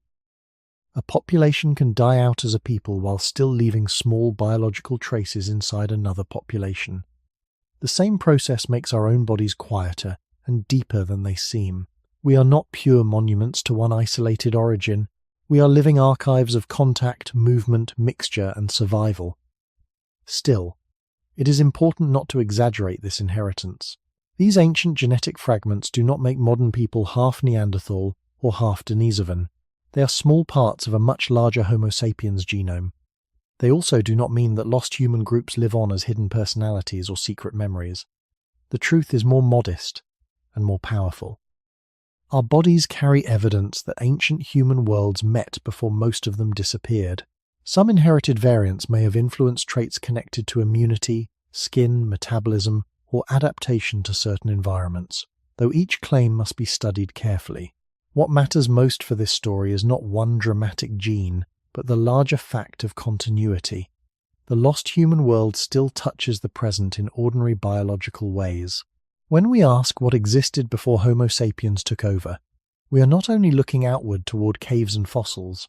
A population can die out as a people while still leaving small biological traces inside another population. The same process makes our own bodies quieter and deeper than they seem. We are not pure monuments to one isolated origin. We are living archives of contact, movement, mixture, and survival. Still, it is important not to exaggerate this inheritance. These ancient genetic fragments do not make modern people half Neanderthal or half Denisovan. They are small parts of a much larger Homo sapiens genome. They also do not mean that lost human groups live on as hidden personalities or secret memories. The truth is more modest and more powerful. Our bodies carry evidence that ancient human worlds met before most of them disappeared. Some inherited variants may have influenced traits connected to immunity, skin, metabolism, or adaptation to certain environments, though each claim must be studied carefully. What matters most for this story is not one dramatic gene, but the larger fact of continuity. The lost human world still touches the present in ordinary biological ways. When we ask what existed before Homo sapiens took over, we are not only looking outward toward caves and fossils,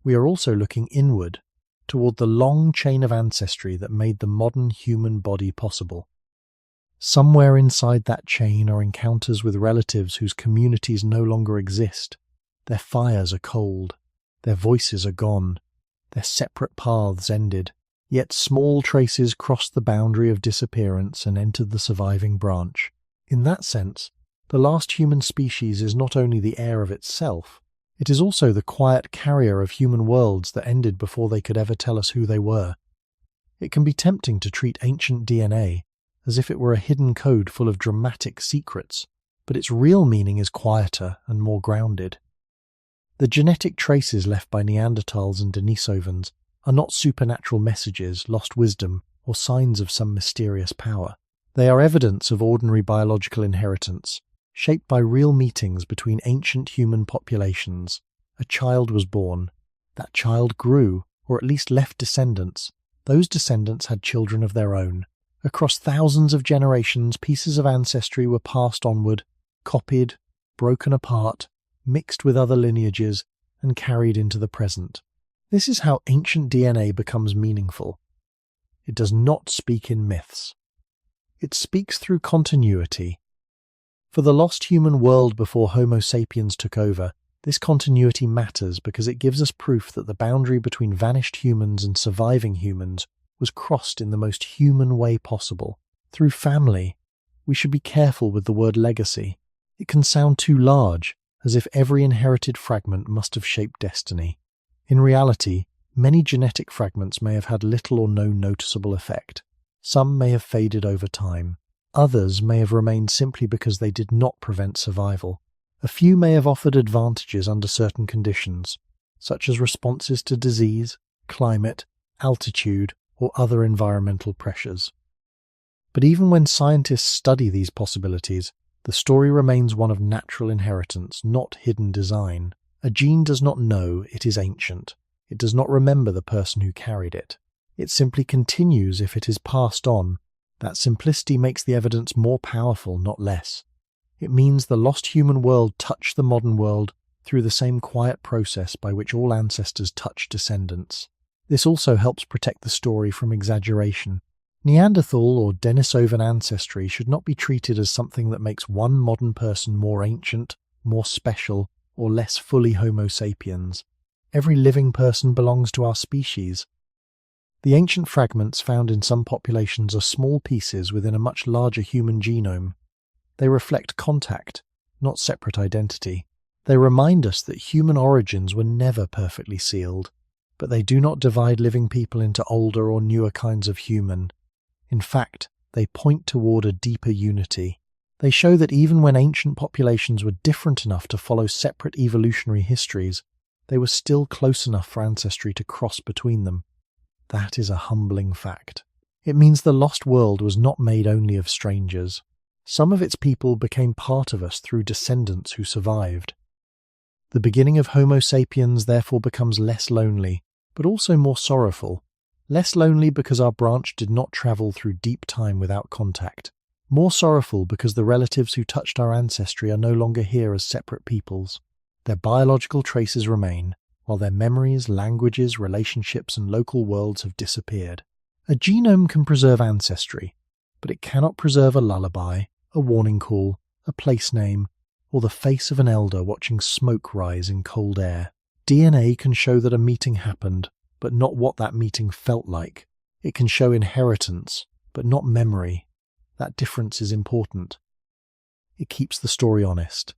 we are also looking inward, toward the long chain of ancestry that made the modern human body possible. Somewhere inside that chain are encounters with relatives whose communities no longer exist. Their fires are cold, their voices are gone, their separate paths ended, yet small traces crossed the boundary of disappearance and entered the surviving branch. In that sense, the last human species is not only the heir of itself, it is also the quiet carrier of human worlds that ended before they could ever tell us who they were. It can be tempting to treat ancient DNA as if it were a hidden code full of dramatic secrets, but its real meaning is quieter and more grounded. The genetic traces left by Neanderthals and Denisovans are not supernatural messages, lost wisdom, or signs of some mysterious power. They are evidence of ordinary biological inheritance, shaped by real meetings between ancient human populations. A child was born. That child grew, or at least left descendants. Those descendants had children of their own. Across thousands of generations, pieces of ancestry were passed onward, copied, broken apart, mixed with other lineages, and carried into the present. This is how ancient DNA becomes meaningful. It does not speak in myths. It speaks through continuity. For the lost human world before Homo sapiens took over, this continuity matters because it gives us proof that the boundary between vanished humans and surviving humans was crossed in the most human way possible. Through family, we should be careful with the word legacy. It can sound too large, as if every inherited fragment must have shaped destiny. In reality, many genetic fragments may have had little or no noticeable effect. Some may have faded over time. Others may have remained simply because they did not prevent survival. A few may have offered advantages under certain conditions, such as responses to disease, climate, altitude, or other environmental pressures. But even when scientists study these possibilities, the story remains one of natural inheritance, not hidden design. A gene does not know it is ancient. It does not remember the person who carried it. It simply continues if it is passed on. That simplicity makes the evidence more powerful, not less. It means the lost human world touched the modern world through the same quiet process by which all ancestors touch descendants. This also helps protect the story from exaggeration. Neanderthal or Denisovan ancestry should not be treated as something that makes one modern person more ancient, more special, or less fully Homo sapiens. Every living person belongs to our species. The ancient fragments found in some populations are small pieces within a much larger human genome. They reflect contact, not separate identity. They remind us that human origins were never perfectly sealed, but they do not divide living people into older or newer kinds of human. In fact, they point toward a deeper unity. They show that even when ancient populations were different enough to follow separate evolutionary histories, they were still close enough for ancestry to cross between them. That is a humbling fact. It means the lost world was not made only of strangers. Some of its people became part of us through descendants who survived. The beginning of Homo sapiens therefore becomes less lonely, but also more sorrowful. Less lonely because our branch did not travel through deep time without contact. More sorrowful because the relatives who touched our ancestry are no longer here as separate peoples. Their biological traces remain, while their memories, languages, relationships, and local worlds have disappeared. A genome can preserve ancestry, but it cannot preserve a lullaby, a warning call, a place name, or the face of an elder watching smoke rise in cold air. DNA can show that a meeting happened, but not what that meeting felt like. It can show inheritance, but not memory. That difference is important. It keeps the story honest.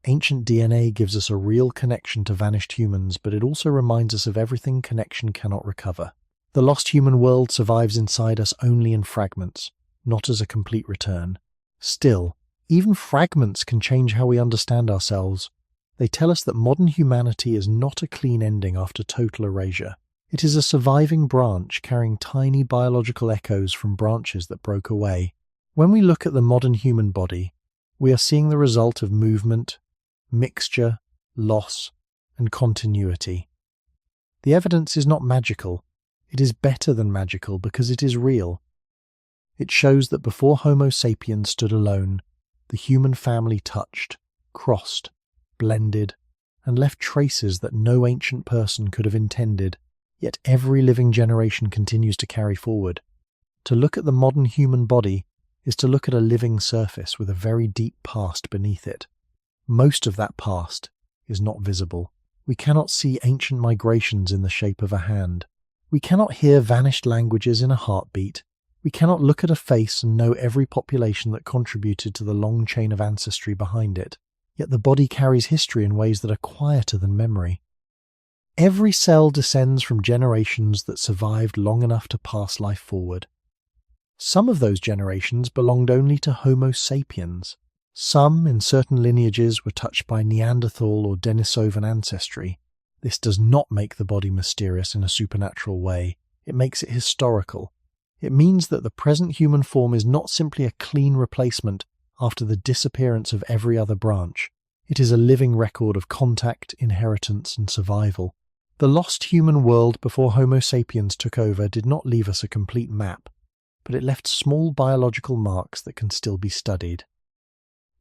Ancient DNA gives us a real connection to vanished humans, but it also reminds us of everything connection cannot recover. The lost human world survives inside us only in fragments, not as a complete return. Still, Even fragments can change how we understand ourselves. They tell us that modern humanity is not a clean ending after total erasure. It is a surviving branch carrying tiny biological echoes from branches that broke away. When we look at the modern human body, we are seeing the result of movement, mixture, loss, and continuity. The evidence is not magical. It is better than magical because it is real. It shows that before Homo sapiens stood alone, the human family touched, crossed, blended, and left traces that no ancient person could have intended, yet every living generation continues to carry forward. To look at the modern human body is to look at a living surface with a very deep past beneath it. Most of that past is not visible. We cannot see ancient migrations in the shape of a hand. We cannot hear vanished languages in a heartbeat. We cannot look at a face and know every population that contributed to the long chain of ancestry behind it. Yet the body carries history in ways that are quieter than memory. Every cell descends from generations that survived long enough to pass life forward. Some of those generations belonged only to Homo sapiens. Some, in certain lineages, were touched by Neanderthal or Denisovan ancestry. This does not make the body mysterious in a supernatural way. It makes it historical. It means that the present human form is not simply a clean replacement after the disappearance of every other branch. It is a living record of contact, inheritance, and survival. The lost human world before Homo sapiens took over did not leave us a complete map, but it left small biological marks that can still be studied.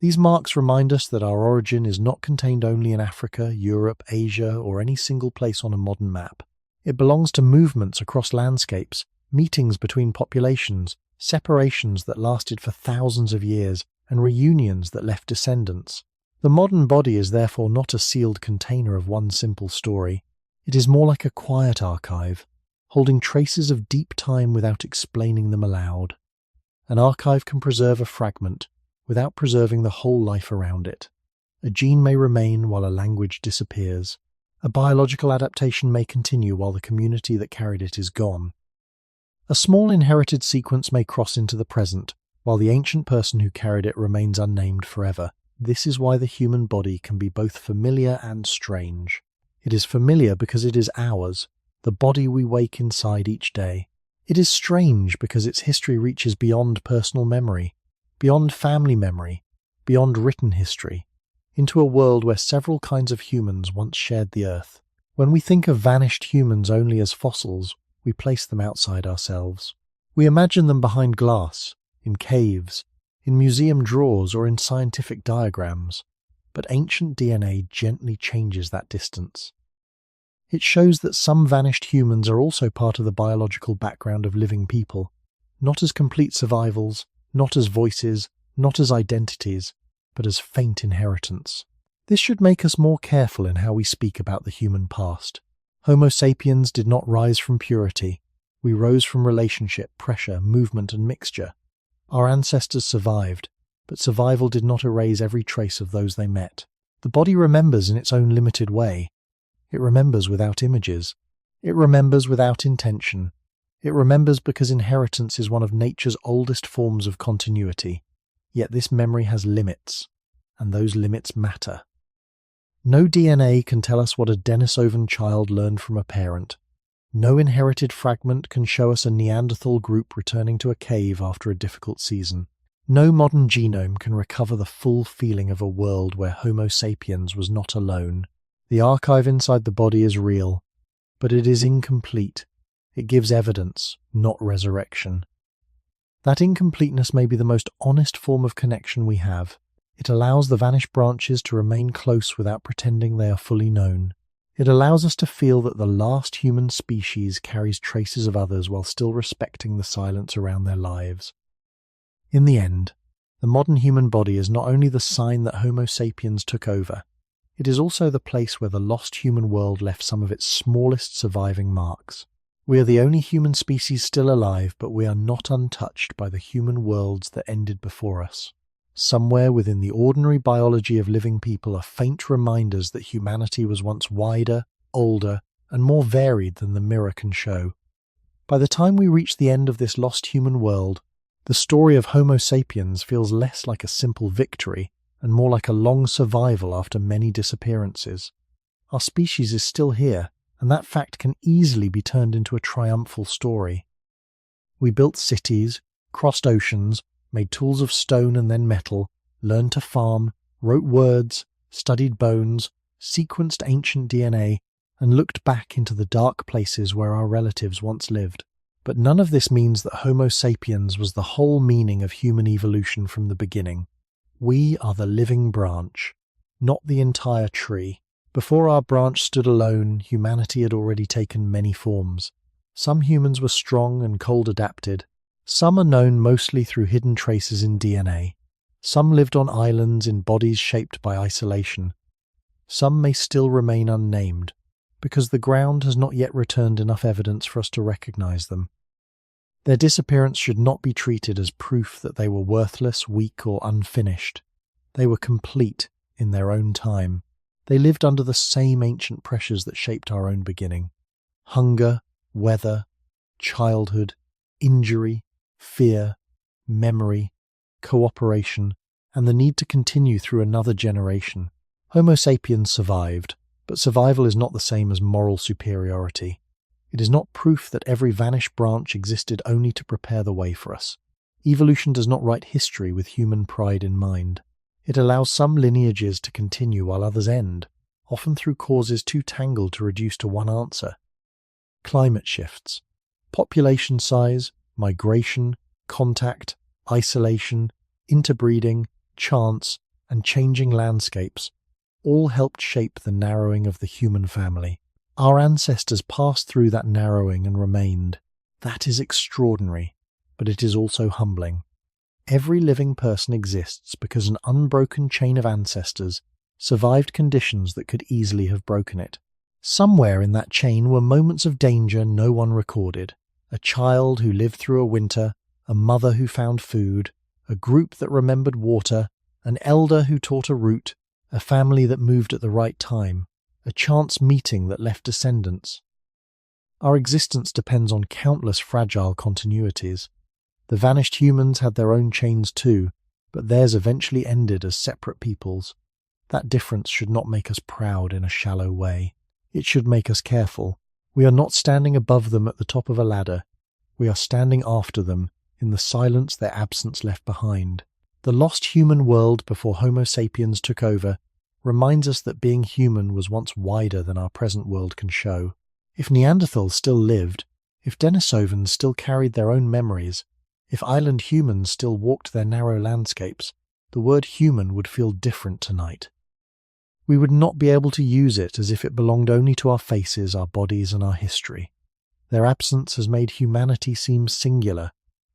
These marks remind us that our origin is not contained only in Africa, Europe, Asia, or any single place on a modern map. It belongs to movements across landscapes, meetings between populations, separations that lasted for thousands of years, and reunions that left descendants. The modern body is therefore not a sealed container of one simple story. It is more like a quiet archive, holding traces of deep time without explaining them aloud. An archive can preserve a fragment without preserving the whole life around it. A gene may remain while a language disappears. A biological adaptation may continue while the community that carried it is gone. A small inherited sequence may cross into the present, while the ancient person who carried it remains unnamed forever. This is why the human body can be both familiar and strange. It is familiar because it is ours, the body we wake inside each day. It is strange because its history reaches beyond personal memory, beyond family memory, beyond written history, into a world where several kinds of humans once shared the earth. When we think of vanished humans only as fossils, we place them outside ourselves. We imagine them behind glass, in caves, in museum drawers, or in scientific diagrams. But ancient DNA gently changes that distance. It shows that some vanished humans are also part of the biological background of living people, not as complete survivals, not as voices, not as identities, but as faint inheritance. This should make us more careful in how we speak about the human past. Homo sapiens did not rise from purity. We rose from relationship, pressure, movement, and mixture. Our ancestors survived, but survival did not erase every trace of those they met. The body remembers in its own limited way. It remembers without images. It remembers without intention. It remembers because inheritance is one of nature's oldest forms of continuity. Yet this memory has limits, and those limits matter. No DNA can tell us what a Denisovan child learned from a parent. No inherited fragment can show us a Neanderthal group returning to a cave after a difficult season. No modern genome can recover the full feeling of a world where Homo sapiens was not alone. The archive inside the body is real, but it is incomplete. It gives evidence, not resurrection. That incompleteness may be the most honest form of connection we have. It allows the vanished branches to remain close without pretending they are fully known. It allows us to feel that the last human species carries traces of others while still respecting the silence around their lives. In the end, the modern human body is not only the sign that Homo sapiens took over, it is also the place where the lost human world left some of its smallest surviving marks. We are the only human species still alive, but we are not untouched by the human worlds that ended before us. Somewhere within the ordinary biology of living people are faint reminders that humanity was once wider, older, and more varied than the mirror can show. By the time we reach the end of this lost human world, The story of Homo sapiens feels less like a simple victory and more like a long survival after many disappearances. Our species is still here, and that fact can easily be turned into a triumphal story. We built cities, crossed oceans, made tools of stone and then metal, learned to farm, wrote words, studied bones, sequenced ancient DNA, and looked back into the dark places where our relatives once lived. But none of this means that Homo sapiens was the whole meaning of human evolution from the beginning. We are the living branch, not the entire tree. Before our branch stood alone, humanity had already taken many forms. Some humans were strong and cold adapted. Some are known mostly through hidden traces in DNA. Some lived on islands in bodies shaped by isolation. Some may still remain unnamed, because the ground has not yet returned enough evidence for us to recognize them. Their disappearance should not be treated as proof that they were worthless, weak, or unfinished. They were complete in their own time. They lived under the same ancient pressures that shaped our own beginning. Hunger, weather, childhood, injury, fear, memory, cooperation, and the need to continue through another generation. Homo sapiens survived, but survival is not the same as moral superiority. It is not proof that every vanished branch existed only to prepare the way for us. Evolution does not write history with human pride in mind. It allows some lineages to continue while others end, often through causes too tangled to reduce to one answer. Climate shifts, population size, migration, contact, isolation, interbreeding, chance, and changing landscapes all helped shape the narrowing of the human family. Our ancestors passed through that narrowing and remained. That is extraordinary, but it is also humbling. Every living person exists because an unbroken chain of ancestors survived conditions that could easily have broken it. Somewhere in that chain were moments of danger no one recorded. A child who lived through a winter, a mother who found food, a group that remembered water, an elder who taught a route, a family that moved at the right time, a chance meeting that left descendants. Our existence depends on countless fragile continuities. The vanished humans had their own chains too, but theirs eventually ended as separate peoples. That difference should not make us proud in a shallow way. It should make us careful. We are not standing above them at the top of a ladder. We are standing after them, in the silence their absence left behind. The lost human world before Homo sapiens took over reminds us that being human was once wider than our present world can show. If Neanderthals still lived, if Denisovans still carried their own memories, if island humans still walked their narrow landscapes, the word human would feel different tonight. We would not be able to use it as if it belonged only to our faces, our bodies, and our history. Their absence has made humanity seem singular,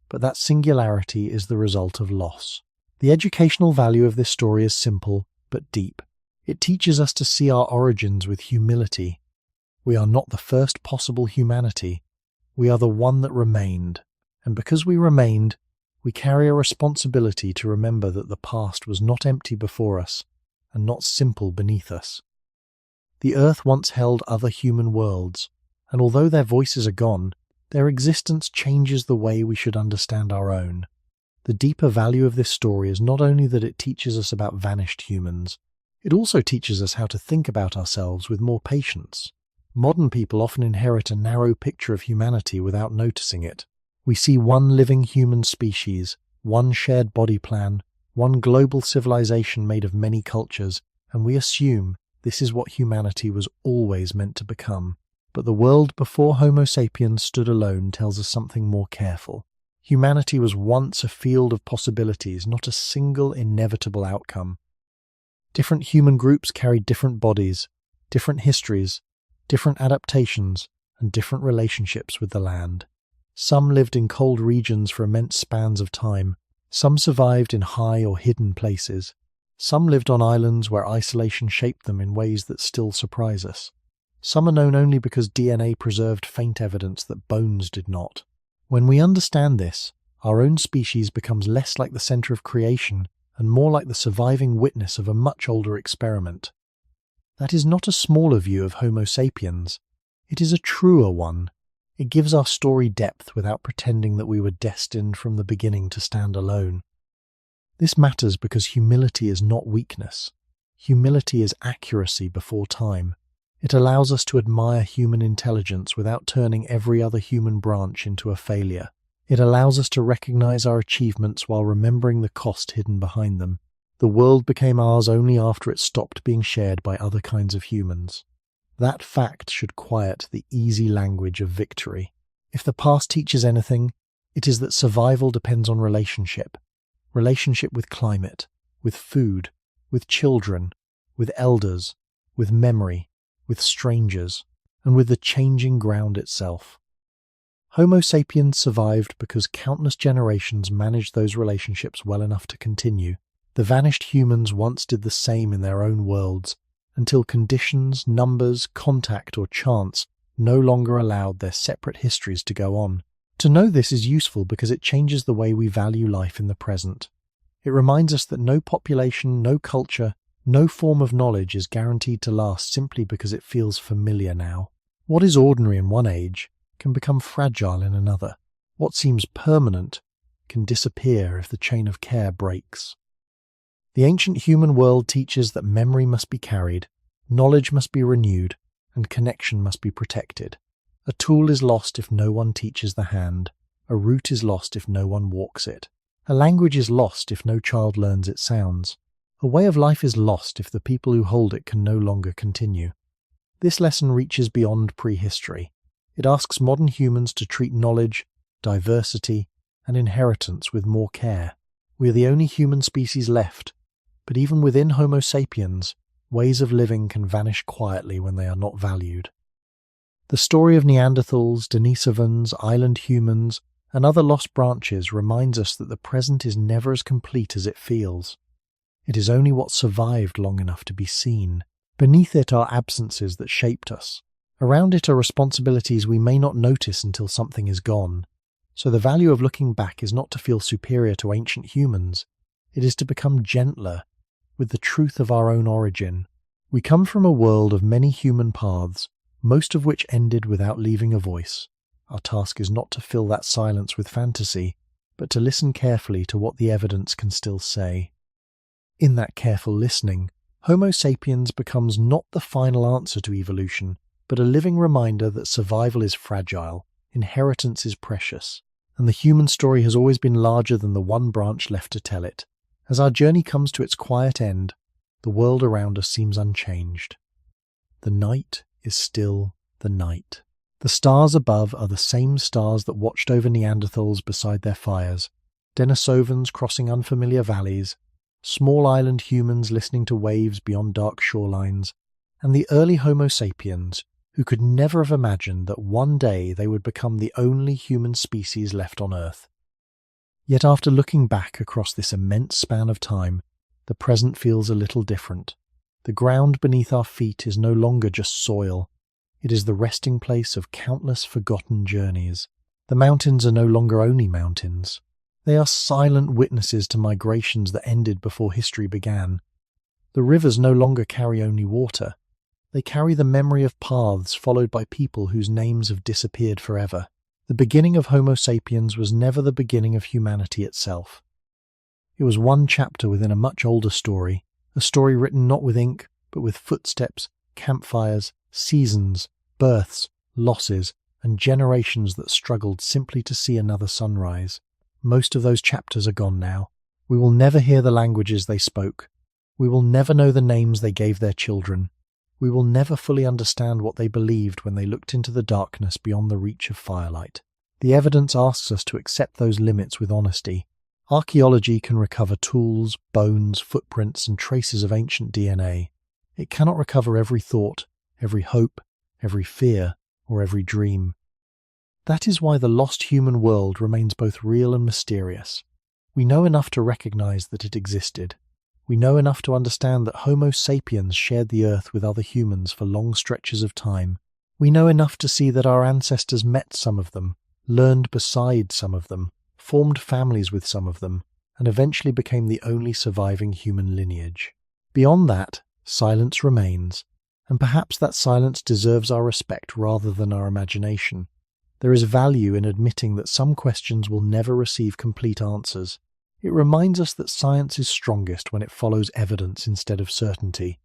but that singularity is the result of loss. The educational value of this story is simple, but deep. It teaches us to see our origins with humility. We are not the first possible humanity. We are the one that remained. And because we remained, we carry a responsibility to remember that the past was not empty before us and not simple beneath us. The earth once held other human worlds, and although their voices are gone, their existence changes the way we should understand our own. The deeper value of this story is not only that it teaches us about vanished humans, it also teaches us how to think about ourselves with more patience. Modern people often inherit a narrow picture of humanity without noticing it. We see one living human species, one shared body plan, one global civilization made of many cultures, and we assume this is what humanity was always meant to become. But the world before Homo sapiens stood alone tells us something more careful. Humanity was once a field of possibilities, not a single inevitable outcome. Different human groups carried different bodies, different histories, different adaptations, and different relationships with the land. Some lived in cold regions for immense spans of time. Some survived in high or hidden places. Some lived on islands where isolation shaped them in ways that still surprise us. Some are known only because DNA preserved faint evidence that bones did not. When we understand this, our own species becomes less like the center of creation and more like the surviving witness of a much older experiment. That is not a smaller view of Homo sapiens. It is a truer one. It gives our story depth without pretending that we were destined from the beginning to stand alone. This matters because humility is not weakness. Humility is accuracy before time. It allows us to admire human intelligence without turning every other human branch into a failure. It allows us to recognize our achievements while remembering the cost hidden behind them. The world became ours only after it stopped being shared by other kinds of humans. That fact should quiet the easy language of victory. If the past teaches anything, it is that survival depends on relationship. Relationship with climate, with food, with children, with elders, with memory, with strangers, and with the changing ground itself. Homo sapiens survived because countless generations managed those relationships well enough to continue. The vanished humans once did the same in their own worlds, until conditions, numbers, contact, or chance no longer allowed their separate histories to go on. To know this is useful because it changes the way we value life in the present. It reminds us that no population, no culture, no form of knowledge is guaranteed to last simply because it feels familiar now. What is ordinary in one age can become fragile in another. What seems permanent can disappear if the chain of care breaks. The ancient human world teaches that memory must be carried, knowledge must be renewed, and connection must be protected. A tool is lost if no one teaches the hand. A route is lost if no one walks it. A language is lost if no child learns its sounds. A way of life is lost if the people who hold it can no longer continue. This lesson reaches beyond prehistory. It asks modern humans to treat knowledge, diversity, and inheritance with more care. We are the only human species left, but even within Homo sapiens, ways of living can vanish quietly when they are not valued. The story of Neanderthals, Denisovans, island humans, and other lost branches reminds us that the present is never as complete as it feels. It is only what survived long enough to be seen. Beneath it are absences that shaped us. Around it are responsibilities we may not notice until something is gone. So the value of looking back is not to feel superior to ancient humans. It is to become gentler with the truth of our own origin. We come from a world of many human paths, most of which ended without leaving a voice. Our task is not to fill that silence with fantasy, but to listen carefully to what the evidence can still say. In that careful listening, Homo sapiens becomes not the final answer to evolution, but a living reminder that survival is fragile, inheritance is precious, and the human story has always been larger than the one branch left to tell it. As our journey comes to its quiet end, the world around us seems unchanged. The night is still the night. The stars above are the same stars that watched over Neanderthals beside their fires, Denisovans crossing unfamiliar valleys, small island humans listening to waves beyond dark shorelines, and the early Homo sapiens, who could never have imagined that one day they would become the only human species left on Earth. Yet after looking back across this immense span of time, the present feels a little different. The ground beneath our feet is no longer just soil. It is the resting place of countless forgotten journeys. The mountains are no longer only mountains. They are silent witnesses to migrations that ended before history began. The rivers no longer carry only water. They carry the memory of paths followed by people whose names have disappeared forever. The beginning of Homo sapiens was never the beginning of humanity itself. It was one chapter within a much older story, a story written not with ink, but with footsteps, campfires, seasons, births, losses, and generations that struggled simply to see another sunrise. Most of those chapters are gone now. We will never hear the languages they spoke. We will never know the names they gave their children. We will never fully understand what they believed when they looked into the darkness beyond the reach of firelight. The evidence asks us to accept those limits with honesty. Archaeology can recover tools, bones, footprints, and traces of ancient DNA. It cannot recover every thought, every hope, every fear, or every dream. That is why the lost human world remains both real and mysterious. We know enough to recognize that it existed. We know enough to understand that Homo sapiens shared the earth with other humans for long stretches of time. We know enough to see that our ancestors met some of them, learned beside some of them, formed families with some of them, and eventually became the only surviving human lineage. Beyond that, silence remains, and perhaps that silence deserves our respect rather than our imagination. There is value in admitting that some questions will never receive complete answers. It reminds us that science is strongest when it follows evidence instead of certainty.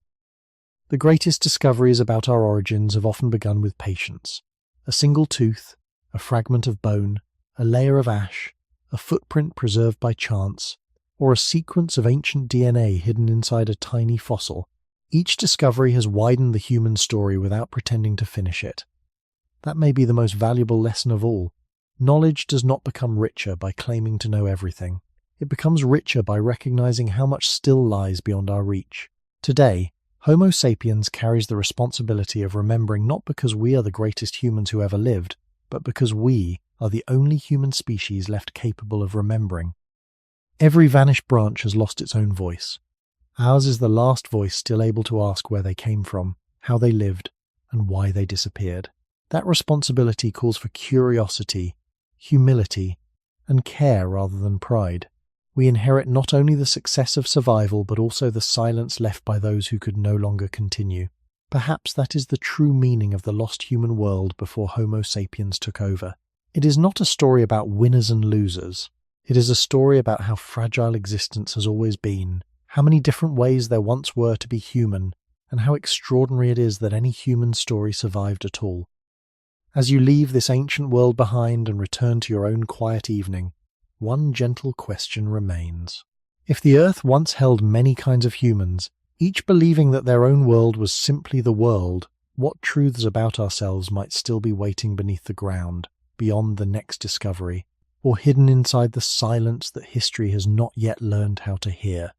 The greatest discoveries about our origins have often begun with patience. A single tooth, a fragment of bone, a layer of ash, a footprint preserved by chance, or a sequence of ancient DNA hidden inside a tiny fossil. Each discovery has widened the human story without pretending to finish it. That may be the most valuable lesson of all. Knowledge does not become richer by claiming to know everything. It becomes richer by recognizing how much still lies beyond our reach. Today, Homo sapiens carries the responsibility of remembering not because we are the greatest humans who ever lived, but because we are the only human species left capable of remembering. Every vanished branch has lost its own voice. Ours is the last voice still able to ask where they came from, how they lived, and why they disappeared. That responsibility calls for curiosity, humility, and care rather than pride. We inherit not only the success of survival, but also the silence left by those who could no longer continue. Perhaps that is the true meaning of the lost human world before Homo sapiens took over. It is not a story about winners and losers. It is a story about how fragile existence has always been, how many different ways there once were to be human, and how extraordinary it is that any human story survived at all. As you leave this ancient world behind and return to your own quiet evening, one gentle question remains. If the Earth once held many kinds of humans, each believing that their own world was simply the world, what truths about ourselves might still be waiting beneath the ground, beyond the next discovery, or hidden inside the silence that history has not yet learned how to hear?